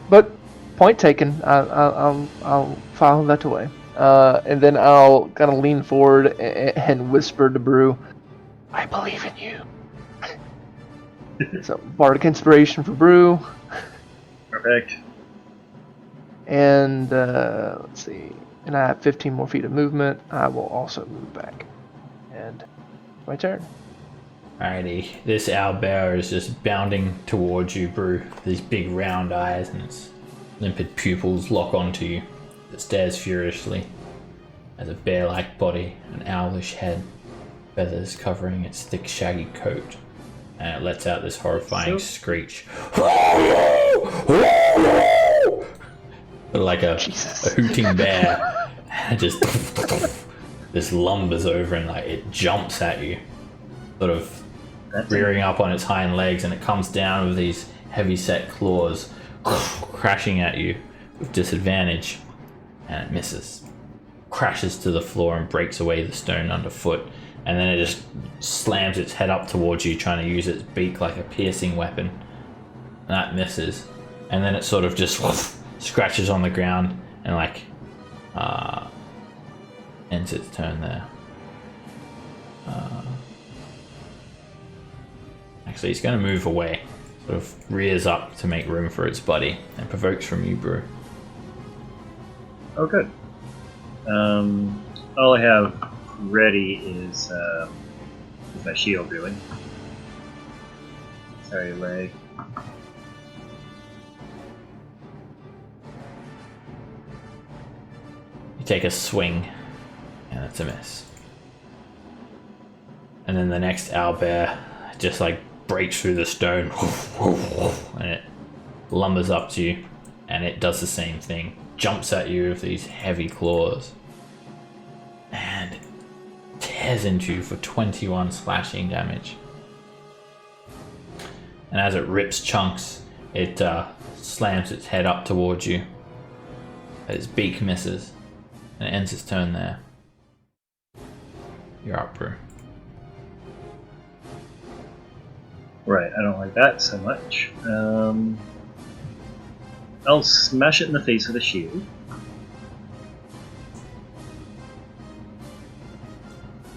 But point taken. I'll file that away. And then I'll kind of lean forward and whisper to Brew, "I believe in you." So bardic inspiration for Brew. Perfect. And let's see. And I have 15 more feet of movement. I will also move back and My turn. Alrighty, this owlbear is just bounding towards you, Brew. These big round eyes and its limpid pupils lock onto you. It stares furiously. Has a bear-like body, an owlish head, feathers covering its thick shaggy coat, and it lets out this horrifying screech. Like a hooting bear. And it just lumbers over and like it jumps at you, sort of rearing up on its hind legs, and it comes down with these heavy set claws crashing at you with disadvantage, and it misses, crashes to the floor and breaks away the stone underfoot, and then it just slams its head up towards you, trying to use its beak like a piercing weapon, and that misses, and then it sort of just scratches on the ground and like ends its turn there. Actually, it's going to move away, sort of rears up to make room for its buddy, and provokes from you, Brew. Oh, good. All I have ready is my shield doing. Sorry, leg. You take a swing, and it's a miss. And then the next owlbear just like breaks through the stone, and it lumbers up to you, and it does the same thing. Jumps at you with these heavy claws, and tears into you for 21 slashing damage. And as it rips chunks, it slams its head up towards you. Its beak misses, and it ends its turn there. You're up, Brew. Right, I don't like that so much. I'll smash it in the face with a shield.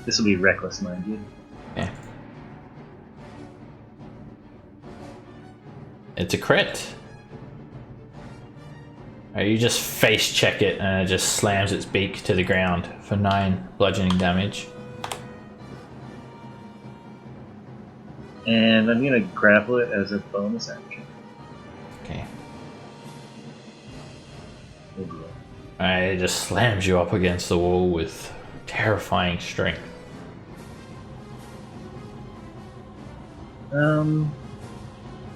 This will be reckless, mind you. Okay. It's a crit. You just face check it, and it just slams its beak to the ground for 9 bludgeoning damage. And I'm gonna grapple it as a bonus action. Okay. Oh dear. Alright, it just slams you up against the wall with terrifying strength.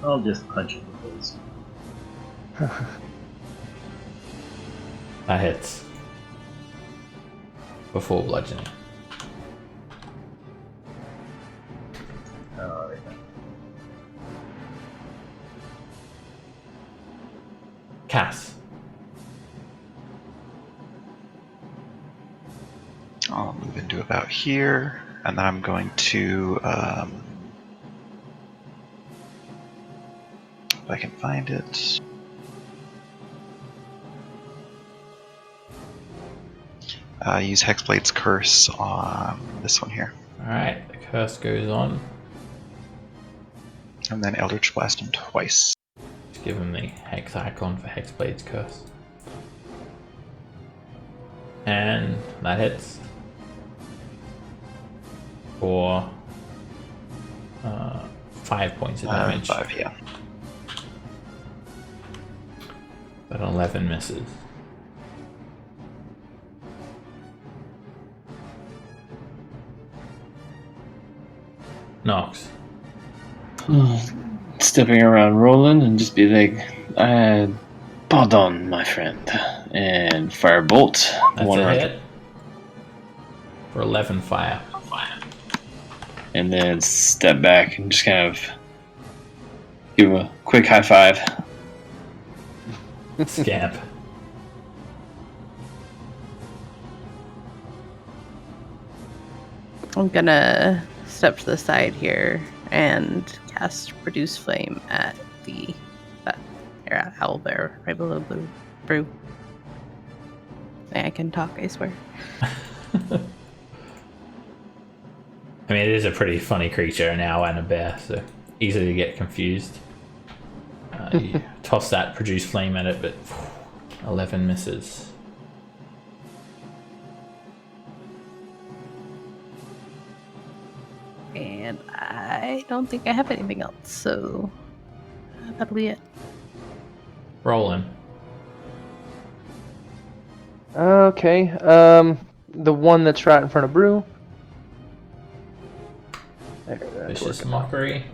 I'll just punch it in the face. That hits. Before bludgeoning. Oh, right now. Cass. I'll move into about here, and then I'm going to, if I can find it. Use Hexblade's Curse on this one here. Alright, the curse goes on. And then Eldritch Blast him twice. Just give him the hex icon for Hexblade's curse. And that hits. For 5 points of damage. 5, yeah. But 11 misses. Nox. Stepping around Roland and just be like, pardon, my friend. And firebolt. That's one a round. hit. For 11 fire. And then step back and just kind of give him a quick high five. Scamp. I'm gonna step to the side here and cast Produce Flame at Owlbear right below Blue Brew. I can talk, I swear. I mean, it is a pretty funny creature, an owl and a bear, so easy to get confused. You toss that Produce Flame at it, but 11 misses. And I don't think I have anything else, so that'll be it. Rolling. Okay. The one that's right in front of Brew. There, that's Vicious working now. mockery.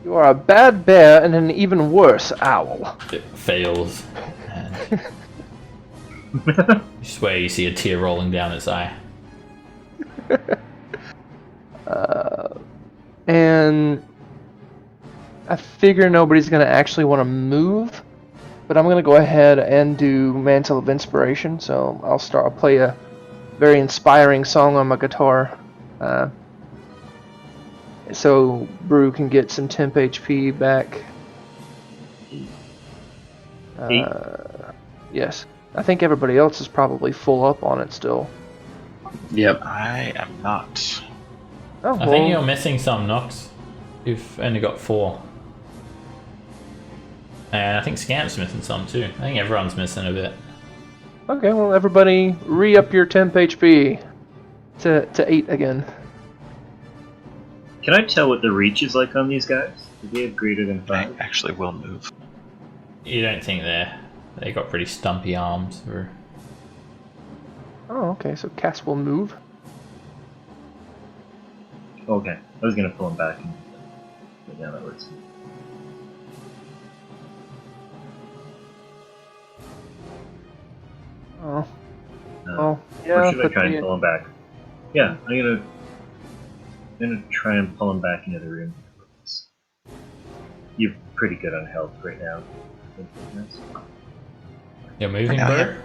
You are a bad bear and an even worse owl. It fails. And you swear you see a tear rolling down its eye. And I figure nobody's gonna actually want to move, but I'm gonna go ahead and do Mantle of Inspiration. So I'll play a very inspiring song on my guitar, so Brew can get some temp HP back. Yes, I think everybody else is probably full up on it still. Yep. I am not. Oh, I think you're missing some, Nox. You've only got 4. And I think Scamp's missing some too. I think everyone's missing a bit. Okay, well, everybody re-up your temp HP to 8 again. Can I tell what the reach is like on these guys? Do they have greater than I 5? actually will move. You don't think they got pretty stumpy arms or Oh, okay, so Cass will move. Okay, I was gonna pull him back. But yeah, that works. Oh, Or yeah. should I try and pull him back? Yeah, I'm gonna try and pull him back into the room. You're pretty good on health right now. you're moving, I got bro? ya.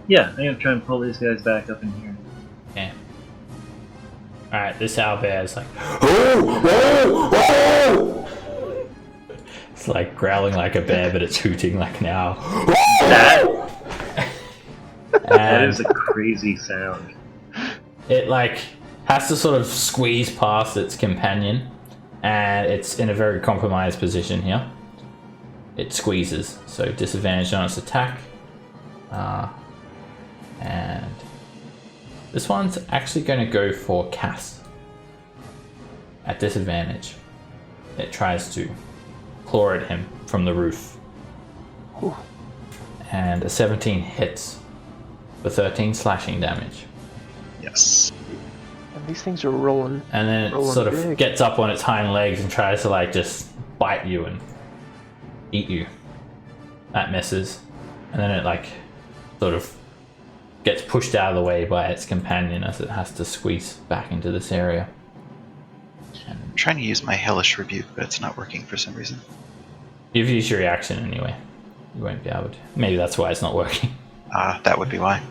Yeah, I'm gonna try and pull these guys back up in here. Okay. Alright, this owlbear is like it's like growling like a bear, but it's hooting like an owl. That And is a crazy sound. it like has to sort of squeeze past its companion, and it's in a very compromised position here. It squeezes, so disadvantage on its attack. And this one's actually going to go for Cass at disadvantage. It tries to claw at him from the roof. And a 17 hits for 13 slashing damage. Yes. And these things are rolling. And then it Rolling sort of big. gets up on its hind legs and tries to like just bite you and eat you. That misses. And then it like sort of gets pushed out of the way by its companion as it has to squeeze back into this area. I'm trying to use my hellish rebuke, but it's not working for some reason. You've used your reaction anyway. You won't be able to. Maybe that's why it's not working. That would be why.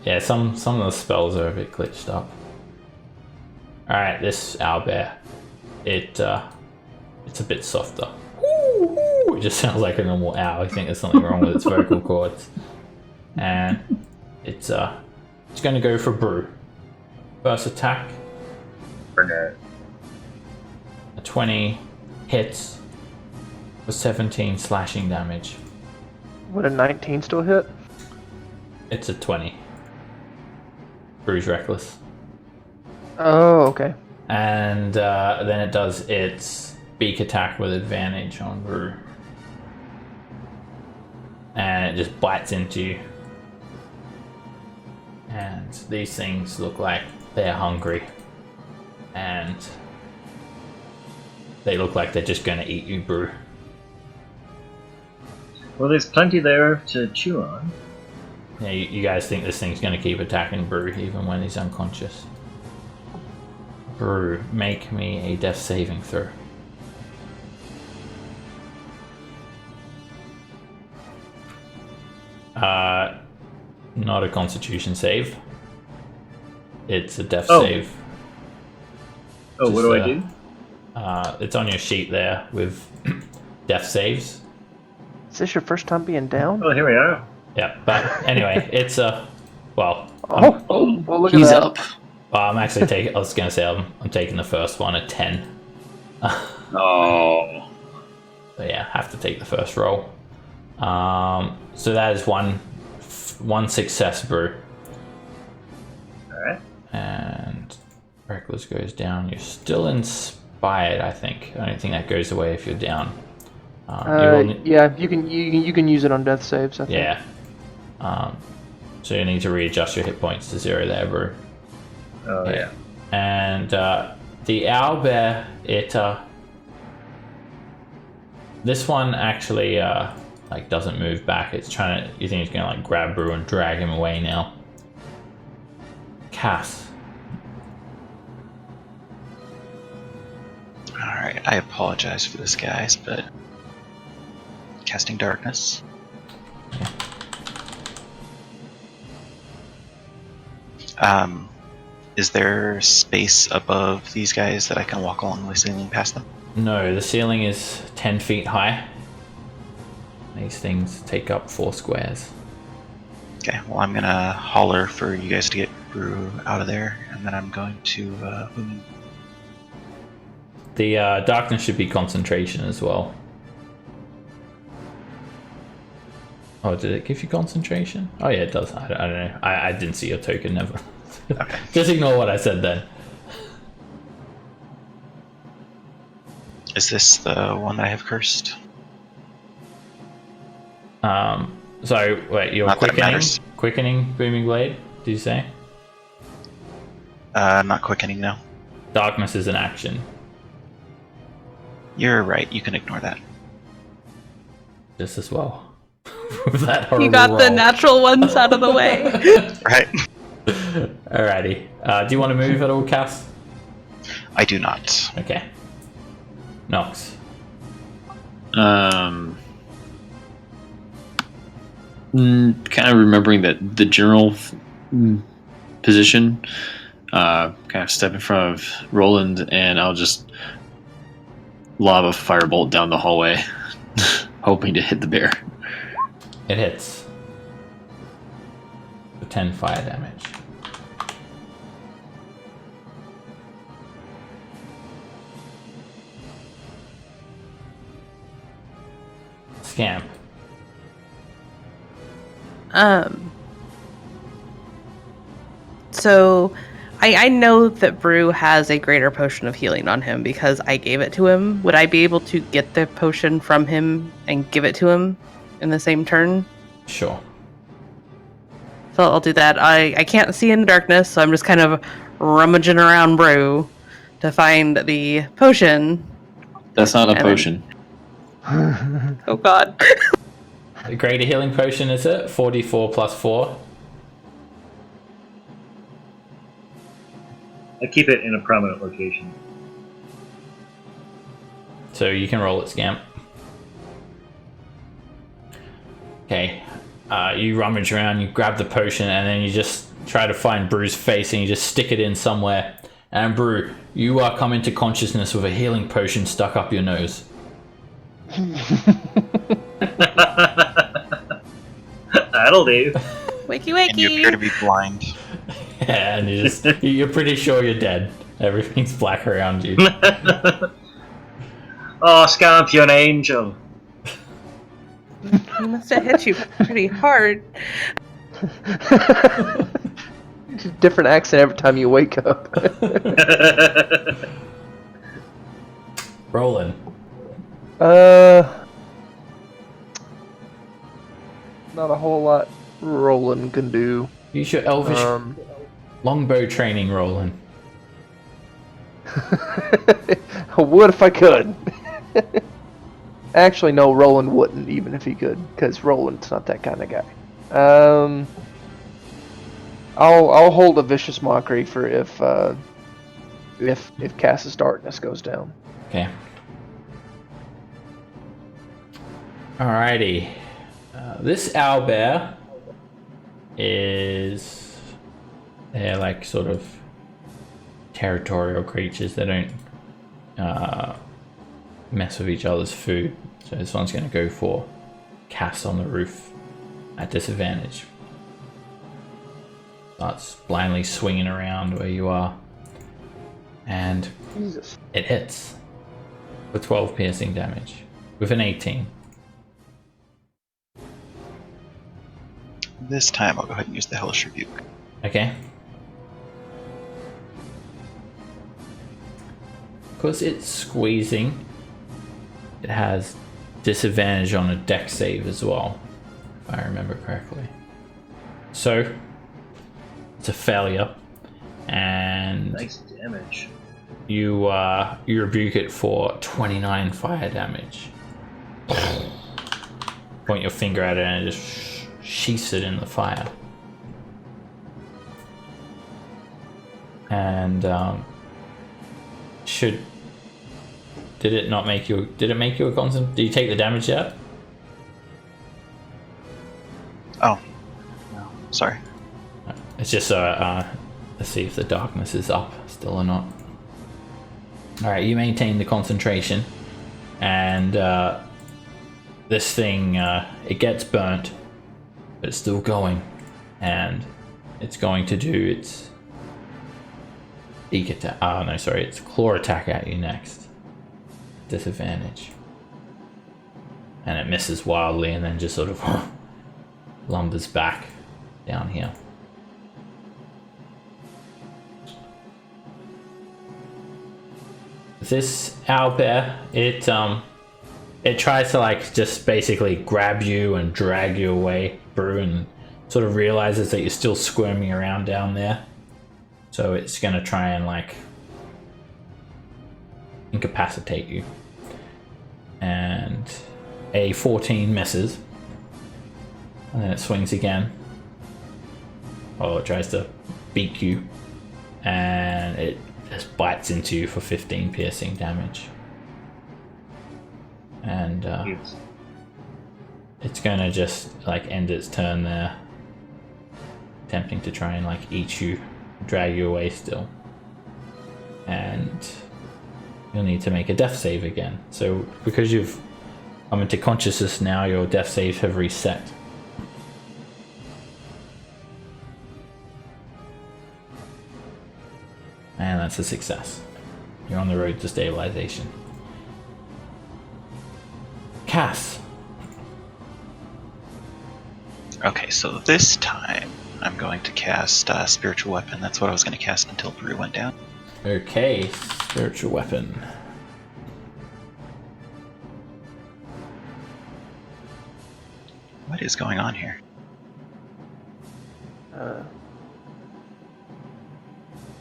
Yeah, some of the spells are a bit glitched up. Alright, this owlbear. It's a bit softer. It just sounds like a normal owl. I think there's something wrong with its vocal cords. And it's going to go for Brew. First attack. A 20 hits for 17 slashing damage. Would a 19 still hit? It's a 20. Brew's reckless. Oh, okay. And then it does its beak attack with advantage on Brew. And it just bites into you. And these things look like they're hungry. And they look like they're just going to eat you, Brew. Well, there's plenty there to chew on. Yeah, you guys think this thing's going to keep attacking Brew even when he's unconscious. Brew, make me a death saving throw. Not a constitution save. It's a death save. Oh, what do I do? It's on your sheet there with death saves. Is this your first time being down? Oh, here we are. Yeah, but anyway, it's a well. Well, look He's at that. up. Well, I'm actually taking. I was gonna say I'm taking the first one at 10. Oh. So yeah, have to take the first roll. So that is one success, Brew. And Reckless goes down. You're still inspired, I think. I don't think that goes away if you're down. Yeah, you can use it on death saves, I think. Yeah. So you need to readjust your hit points to 0 there, bro. Oh, yeah. And the owlbear, this one actually like doesn't move back. It's trying to. You think it's gonna like grab Brew and drag him away now? Cass. Alright, I apologize for this, guys, but casting darkness. Is there space above these guys that I can walk along the ceiling past them? No, the ceiling is 10 feet high. These things take up 4 squares. Okay, well I'm gonna holler for you guys to get Brew out of there, and then I'm going to The darkness should be concentration as well. Oh, did it give you concentration? Oh yeah, it does. I don't know. I didn't see your token, never. Okay. Just ignore what I said then. Is this the one that I have cursed? So wait, you're Not that it matters. quickening booming blade, did you say? Not quickening, no. Darkness is an action. You're right, you can ignore that. Just as well. With that horrible You got the roll. natural ones out of the way. Right? Alrighty. Do you want to move at all, Cass? I do not. Okay. Nox. Kind of remembering that the general position, kind of step in front of Roland, and I'll just lob a firebolt down the hallway, hoping to hit the bear. It hits. For 10 fire damage. Scamp. So I know that Brew has a greater potion of healing on him because I gave it to him. Would I be able to get the potion from him and give it to him in the same turn? Sure. So I'll do that. I can't see in the darkness, so I'm just kind of rummaging around Brew to find the potion. That's not a And potion. Oh god. The greater healing potion is it? 44 plus 4. I keep it in a prominent location. So you can roll it, Scamp. Okay. You rummage around, you grab the potion, and then you just try to find Brew's face and you just stick it in somewhere. And Brew, you come into consciousness with a healing potion stuck up your nose. That'll do. Wakey And you appear to wakey. be blind. Yeah, and you're pretty sure you're dead. Everything's black around you. Oh, Scamp, you're an angel. He must have hit you pretty hard. Different accent every time you wake up. Roland. Not a whole lot Roland can do. Use your elvish longbow training, Roland. I would if I could. Actually, no, Roland wouldn't, even if he could, because Roland's not that kind of guy. I'll hold a vicious mockery for if Cass's darkness goes down. Okay. Alrighty. This owlbear is... They're like sort of territorial creatures. They don't mess with each other's food. So this one's going to go for Cass on the roof at disadvantage. Starts blindly swinging around where you are. And Jesus. it hits for 12 piercing damage with an 18. This time I'll go ahead and use the Hellish Rebuke. Okay. because it's squeezing, it has disadvantage on a dex save as well, if I remember correctly. So it's a failure, and Nice damage. you rebuke it for 29 fire damage. Point your finger at it and it just sheaths it in the fire. And did it make you a constant? Did you take the damage yet? Oh, no, sorry. It's just let's see if the darkness is up still or not. Alright, you maintain the concentration, and this thing, it gets burnt, but it's still going, and it's going to do its beak attack. No, sorry, its claw attack at you next. Disadvantage. And it misses wildly and then just sort of lumbers back down here. This owlbear, it tries to like just basically grab you and drag you away, Brew, and sort of realizes that you're still squirming around down there. So it's gonna try and like incapacitate you. And a 14 misses. And then it swings again. Oh, it tries to beak you. And it just bites into you for 15 piercing damage. And it's gonna just like end its turn there. Attempting to try and like eat you, drag you away still. And you'll need to make a death save again. So because you've come into consciousness now, your death saves have reset. And that's a success. You're on the road to stabilization. Cass. Okay, so this time I'm going to cast Spiritual Weapon. That's what I was going to cast until Brew went down. Okay, spiritual weapon. What is going on here?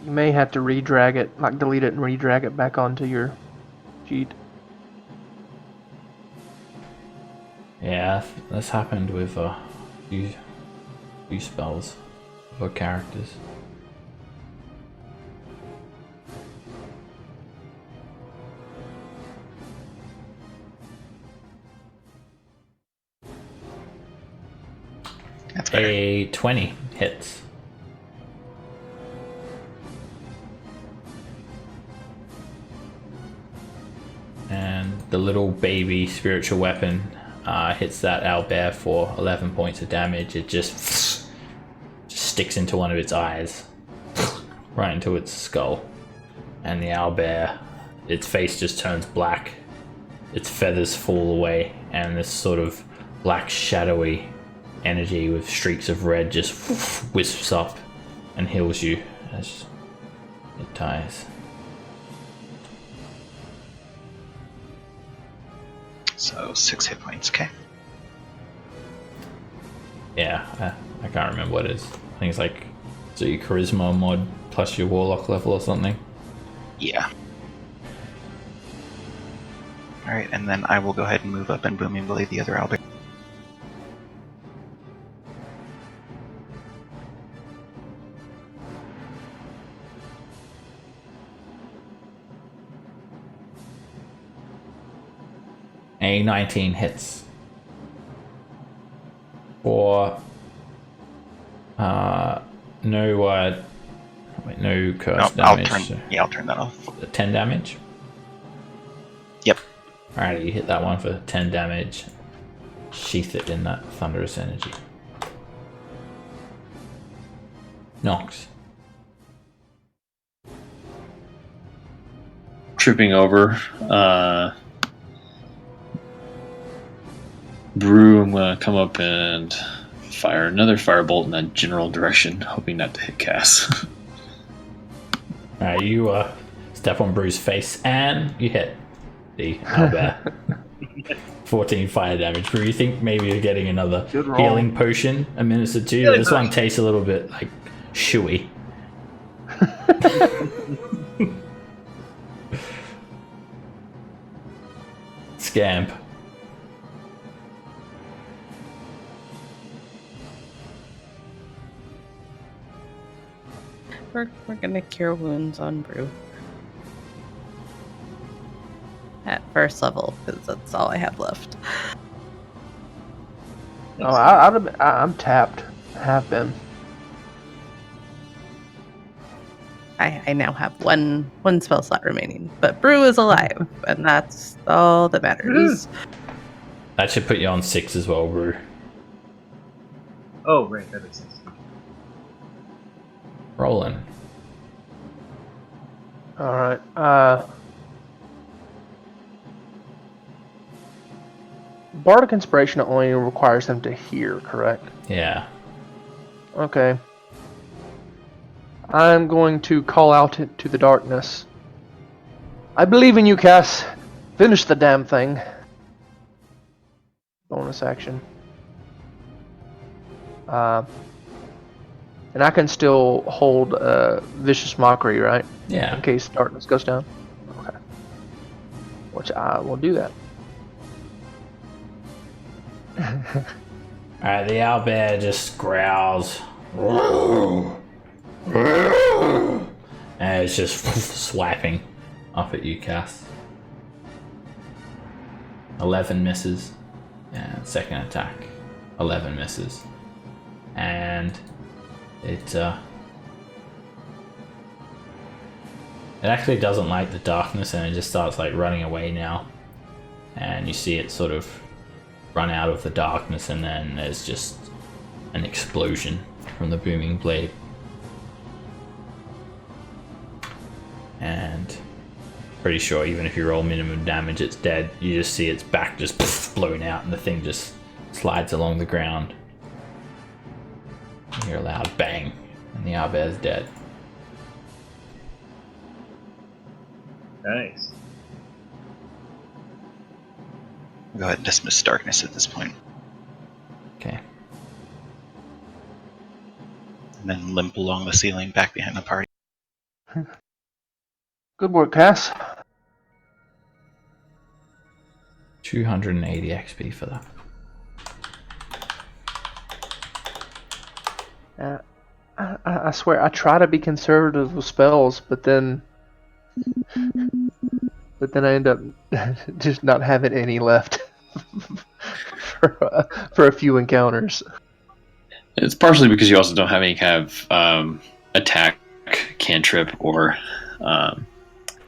You may have to redrag it, like delete it and redrag it back onto your sheet. Yeah, that's happened with a few spells for characters. That's better. A 20 hits. And the little baby spiritual weapon hits that owlbear for 11 points of damage. It just sticks into one of its eyes, right into its skull. And the owlbear, its face just turns black. Its feathers fall away, and this sort of black shadowy energy with streaks of red just wisps up and heals you as it dies. So 6 hit points, okay. Yeah, I can't remember what it is. I think it's like, so your charisma mod plus your warlock level or something. Yeah. Alright, and then I will go ahead and move up and booming blade the other Owlbear. A 19 hits. For no curse damage. I'll turn that off. 10 damage? Yep. Alright, you hit that one for 10 damage. Sheath it in that thunderous energy. Nox. Tripping over. Brew, I'm gonna come up and fire another firebolt in that general direction, hoping not to hit Cass. You step on Bruce's face, and you hit the owlbear. 14 fire damage. Brew, you think maybe you're getting another Good roll. healing potion administered to you? Healing This one potion. tastes a little bit like chewy. Scamp. We're gonna cure wounds on Brew. At first level, because that's all I have left. Oh, I'm tapped. Have been. I now have one spell slot remaining, but Brew is alive, and that's all that matters. That should put you on 6 as well, Brew. Oh, right, that makes sense. Rolling. All right. Bardic Inspiration only requires them to hear, correct? Yeah. Okay. I'm going to call out to the darkness. I believe in you, Cass. Finish the damn thing. Bonus action. And I can still hold Vicious Mockery, right? Yeah. In case darkness goes down. Okay. Which I will do that. Alright, the owlbear just growls. And it's just swiping up at you, Cass. 11 misses. And second attack. 11 misses. And it actually doesn't like the darkness, and it just starts like running away now. And you see it sort of run out of the darkness, and then there's just an explosion from the booming blade. And pretty sure even if you roll minimum damage, it's dead. You just see its back just blown out, and the thing just slides along the ground. You hear a loud bang, and the owlbear's dead. Nice. Go ahead and dismiss darkness at this point, Okay. and then limp along the ceiling back behind the party. Good work, Cass. 280 XP for that. I swear, I try to be conservative with spells, but then I end up just not having any left for a few encounters. It's partially because you also don't have any kind of attack, cantrip, or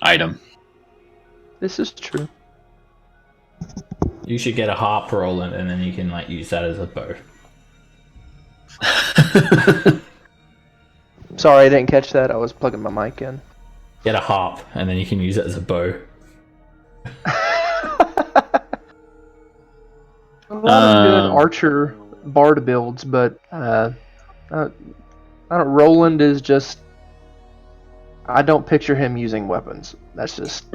item. This is true. You should get a harp Roland, and then you can like use that as a bow. Sorry, I didn't catch that. I was plugging my mic in. Get a harp, and then you can use it as a bow. A lot of good archer bard builds, but I don't. Roland is just. I don't picture him using weapons. That's just.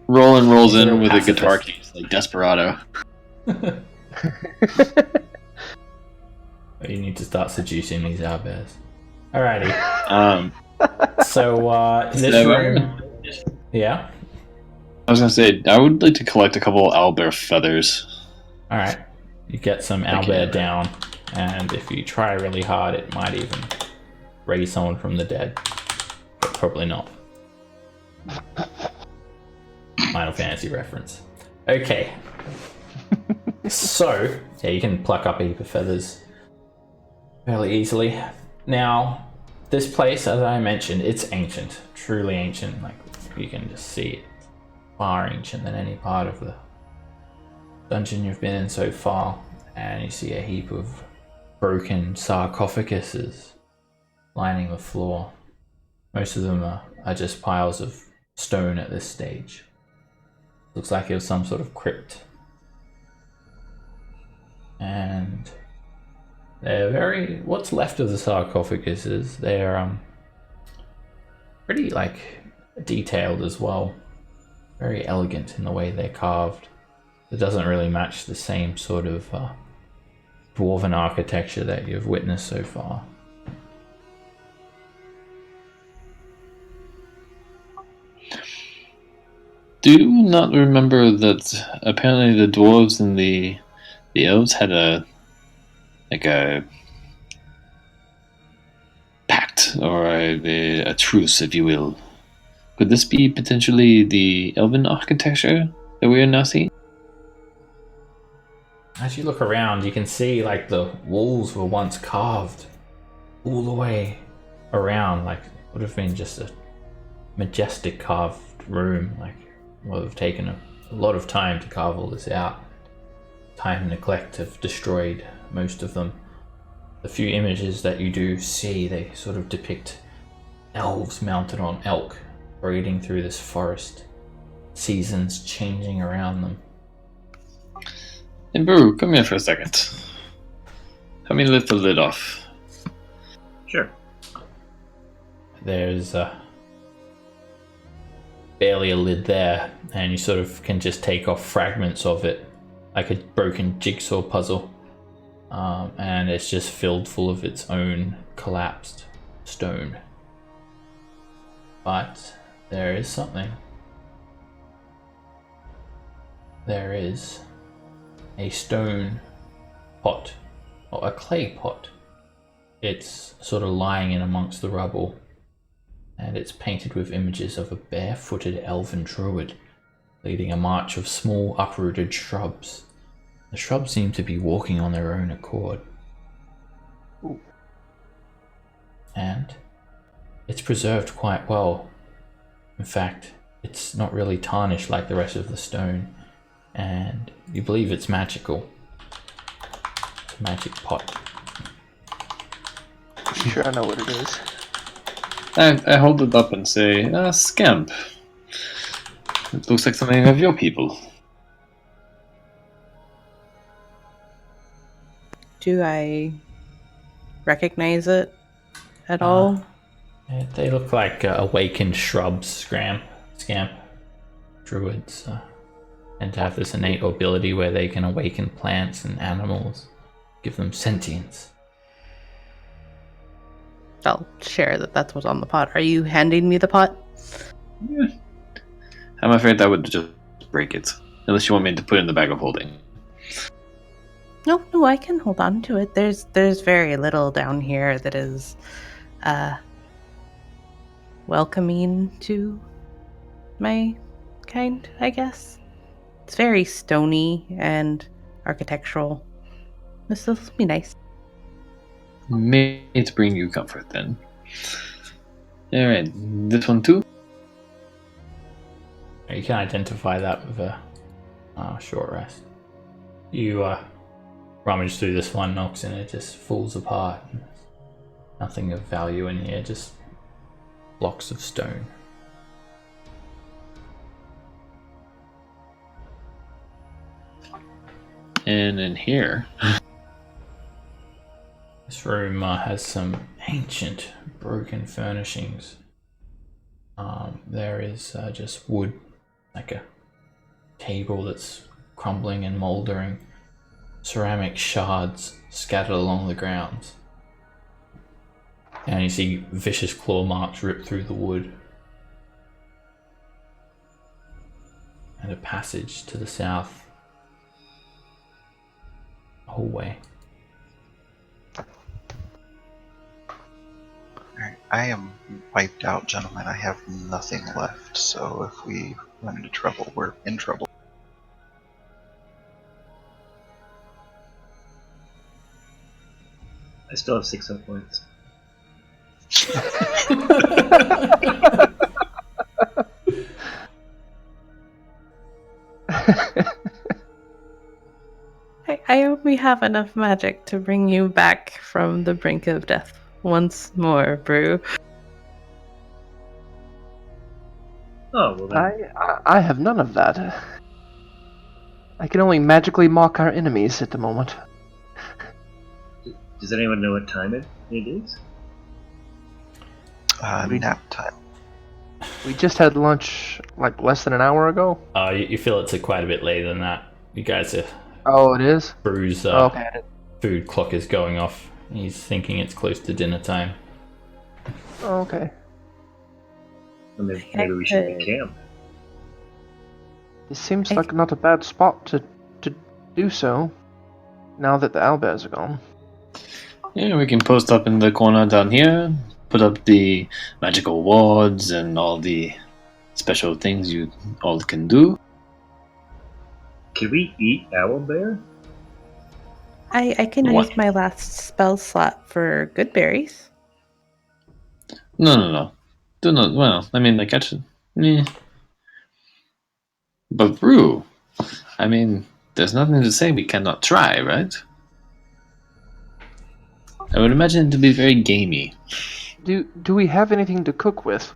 Roland rolls in with a Pacifist. guitar case like Desperado. You need to start seducing these owlbears. Alrighty. So this So, room. Yeah. I was gonna say I would like to collect a couple of owlbear feathers. All right. You get some owlbear down, and if you try really hard, it might even raise someone from the dead, but probably not. Final Fantasy reference. Okay. So yeah, you can pluck up a heap of feathers fairly easily. Now, this place, as I mentioned, it's ancient, truly ancient. Like you can just see it, far ancient than any part of the dungeon you've been in so far. And you see a heap of broken sarcophaguses lining the floor. Most of them are just piles of stone at this stage. Looks like it was some sort of crypt. And they're what's left of the sarcophaguses, they're pretty like detailed as well. Very elegant in the way they're carved. It doesn't really match the same sort of dwarven architecture that you've witnessed so far. Do you not remember that apparently the dwarves and the elves had a pact or a truce, if you will? Could this be potentially the elven architecture that we are now seeing? As you look around, you can see like the walls were once carved all the way around, like it would have been just a majestic carved room. Like it would have taken a lot of time to carve all this out. Time and neglect have destroyed most of them. The few images that you do see, they sort of depict elves mounted on elk, raiding through this forest, seasons changing around them. And Brew, come here for a second. Help me lift the lid off. Sure. There's barely a lid there, and you sort of can just take off fragments of it, like a broken jigsaw puzzle, and it's just filled full of its own collapsed stone. But there is something. There is a stone pot, or a clay pot. It's sort of lying in amongst the rubble, and it's painted with images of a barefooted elven druid leading a march of small uprooted shrubs. The shrubs seem to be walking on their own accord. Ooh. And it's preserved quite well. In fact, it's not really tarnished like the rest of the stone, and you believe it's magical. It's a magic pot. Sure, I know what it is. I hold it up and say, scamp. It looks like something of your people. Do I recognize it at all? They look like awakened shrubs, scamp. Druids tend to have this innate ability where they can awaken plants and animals, give them sentience. I'll share that that's what's on the pot. Are you handing me the pot? Yeah. I'm afraid that would just break it. Unless you want me to put it in the bag of holding. No, I can hold on to it. There's very little down here that is welcoming to my kind, I guess. It's very stony and architectural. This will be nice. May it bring you comfort then. Alright, this one too? You can identify that with a short rest. You rummage through this one, Nox, and it just falls apart. Nothing of value in here, just blocks of stone. And in here... This room has some ancient, broken furnishings. There is just wood, like a table that's crumbling and mouldering, ceramic shards scattered along the grounds. And you see vicious claw marks rip through the wood. And a passage to the south. A hallway. Alright, I am wiped out, gentlemen. I have nothing left, so if we run into trouble, we're in trouble. I still have 6 hit points. I hope we have enough magic to bring you back from the brink of death once more, Brew. Oh, well then. I have none of that. I can only magically mock our enemies at the moment. Does anyone know what time it is? Nap time. We just had lunch like less than an hour ago. You feel it's quite a bit later than that. You guys are... Oh, it is? Brew's Okay. food clock is going off. He's thinking it's close to dinner time. Oh, okay. Maybe we should be camp. It seems like not a bad spot to do so, now that the owlbears are gone. Yeah, we can post up in the corner down here, put up the magical wards and all the special things you all can do. Can we eat Owlbear? I can What? use my last spell slot for good berries. No. Do not. Well, I mean, like, actually, but Rue, I mean, there's nothing to say we cannot try, right? I would imagine it to be very gamey. Do we have anything to cook with?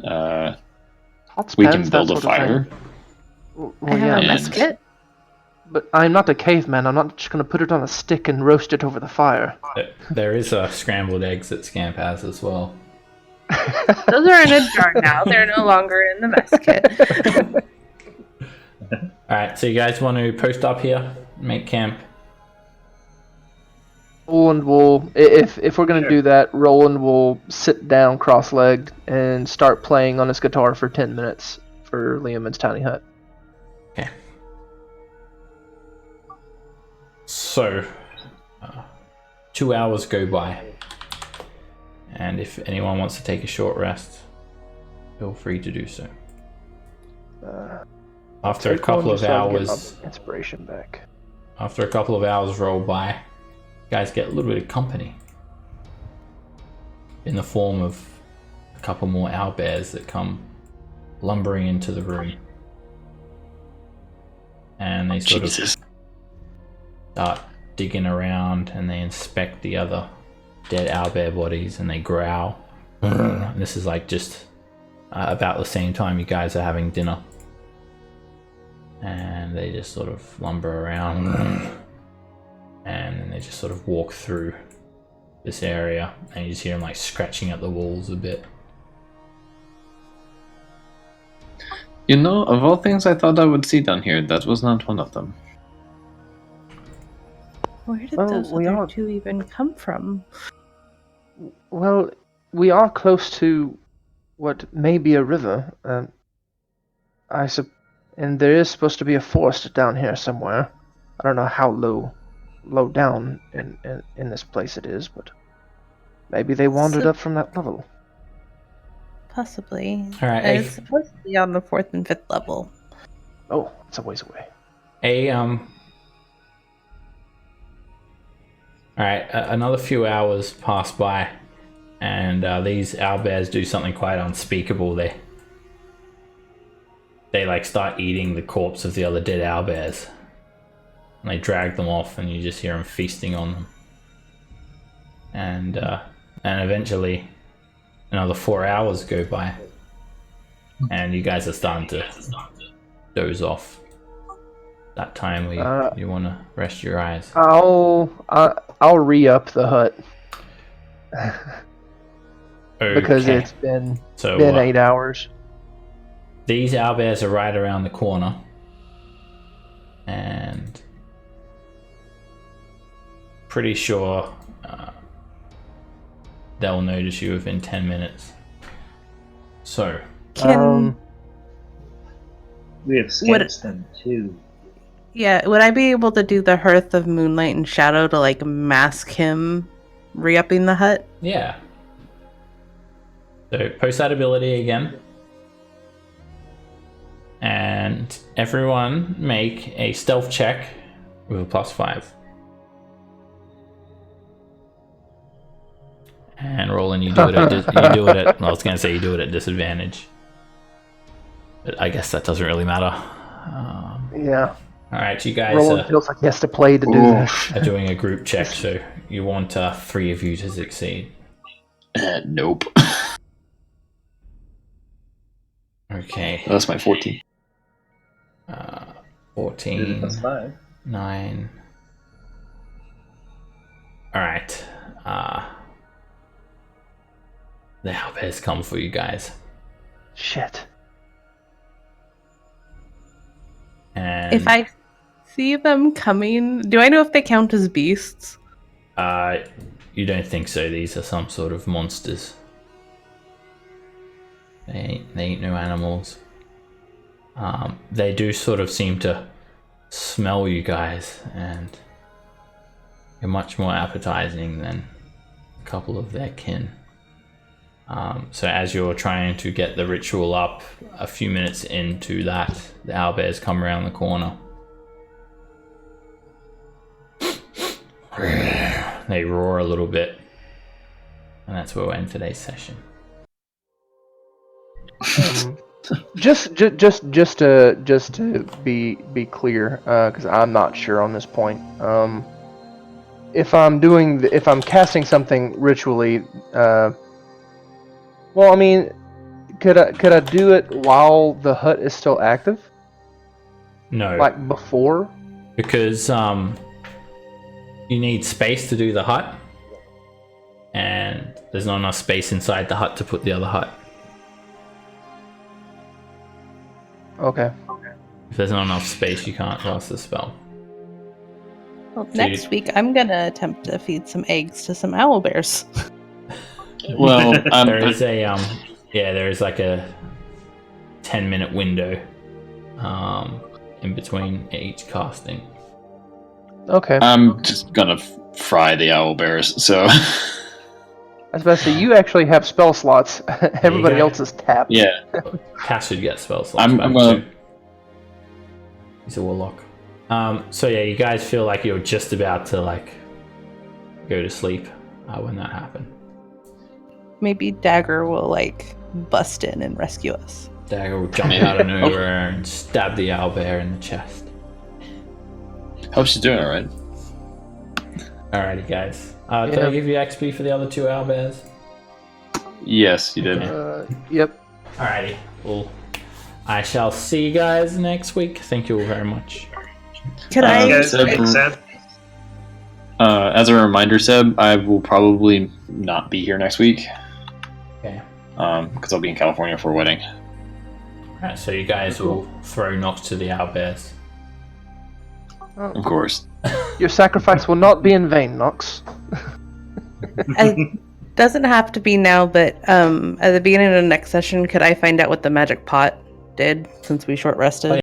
Pots, We pans, can that build a sort of thing? fire. Well, I have a yeah, and- musket. but I'm not a caveman. I'm not just going to put it on a stick and roast it over the fire. There is scrambled eggs that Scamp has as well. Those are in a jar now. They're no longer in the musket. Alright, so you guys want to post up here? Make camp? Roland will, if we're going to do that, Roland will sit down cross-legged and start playing on his guitar for 10 minutes for Liam's tiny hut. Okay. So, 2 hours go by. And if anyone wants to take a short rest, feel free to do so. After a Take couple one of just so I can get hours, my inspiration back. after a couple of hours roll by, you guys get a little bit of company in the form of a couple more owlbears that come lumbering into the room, and they sort Jesus. of start digging around and they inspect the other dead owlbear bodies and they growl. And this is like just about the same time you guys are having dinner, and they just sort of lumber around and then they just sort of walk through this area and you just hear them like scratching at the walls a bit. You know, of all things I thought I would see down here, that was not one of them. Where did Well, those we other are- two even come from? Well, we are close to what may be a river. And there is supposed to be a forest down here somewhere. I don't know how low down in this place it is, but maybe they wandered So- up from that level. Possibly. All right, It's supposed to be on the 4th and 5th level. Oh, it's a ways away. Alright, another few hours pass by, and these owlbears do something quite unspeakable. They like start eating the corpse of the other dead owlbears. And they drag them off, and you just hear them feasting on them. And eventually, another 4 hours go by, and you guys are starting to doze off. That time where you want to rest your eyes. I'll re-up the hut because Okay. it's been So, 8 hours. These owlbears are right around the corner, and pretty sure they'll notice you within 10 minutes. So, We have scouts then too. Yeah, would I be able to do the Hearth of Moonlight and Shadow to like mask him re-upping the hut? yeah. So, post that ability again. And everyone make a stealth check with a +5. And Roland, you do it at I was gonna say you do it at disadvantage, but I guess that doesn't really matter. Yeah. All right, you guys Roland feels like he has to play to do this. are doing a group check, so you want 3 of you to succeed. Nope. Okay. That's my 14. 14, That's 5. 9. All right. the owlbears come for you guys. Shit. And If I see them coming, do I know if they count as beasts? you don't think so? These are some sort of monsters. They ain't no animals. They do sort of seem to smell you guys, and you're much more appetizing than a couple of their kin. So as you're trying to get the ritual up, a few minutes into that, the owlbears come around the corner. They roar a little bit, and that's where we'll end today's session. Just to be clear, because I'm not sure on this point. If I'm casting something ritually, well, I mean, could I do it while the hut is still active? No, Like before? because you need space to do the hut, and there's not enough space inside the hut to put the other hut. Okay. If there's not enough space, you can't cast the spell. Well, next week I'm gonna attempt to feed some eggs to some owlbears. Well, There is there is like a 10-minute window in between each casting. Okay. I'm just gonna fry the owlbears. So I was about to say, you actually have spell slots. Everybody go. else is tapped. yeah, Cass should get spell slots. I'm back gonna. too. He's a warlock. So yeah, you guys feel like you're just about to like go to sleep when that happened. Maybe Dagger will like bust in and rescue us. Dagger will jump out of nowhere and stab the owlbear in the chest. Hope she's doing all right. Alrighty, guys. Did I give you XP for the other 2 owlbears? Yes, you did. Yep. Alrighty. Well, I shall see you guys next week. Thank you all very much. Could I? Guys, Seb, as a reminder, Seb, I will probably not be here next week. Okay. Because I'll be in California for a wedding. Alright, so you guys will throw knocks to the owlbears. Of course. Your sacrifice will not be in vain, Nox. It doesn't have to be now, but at the beginning of the next session, could I find out what the magic pot did since we short rested?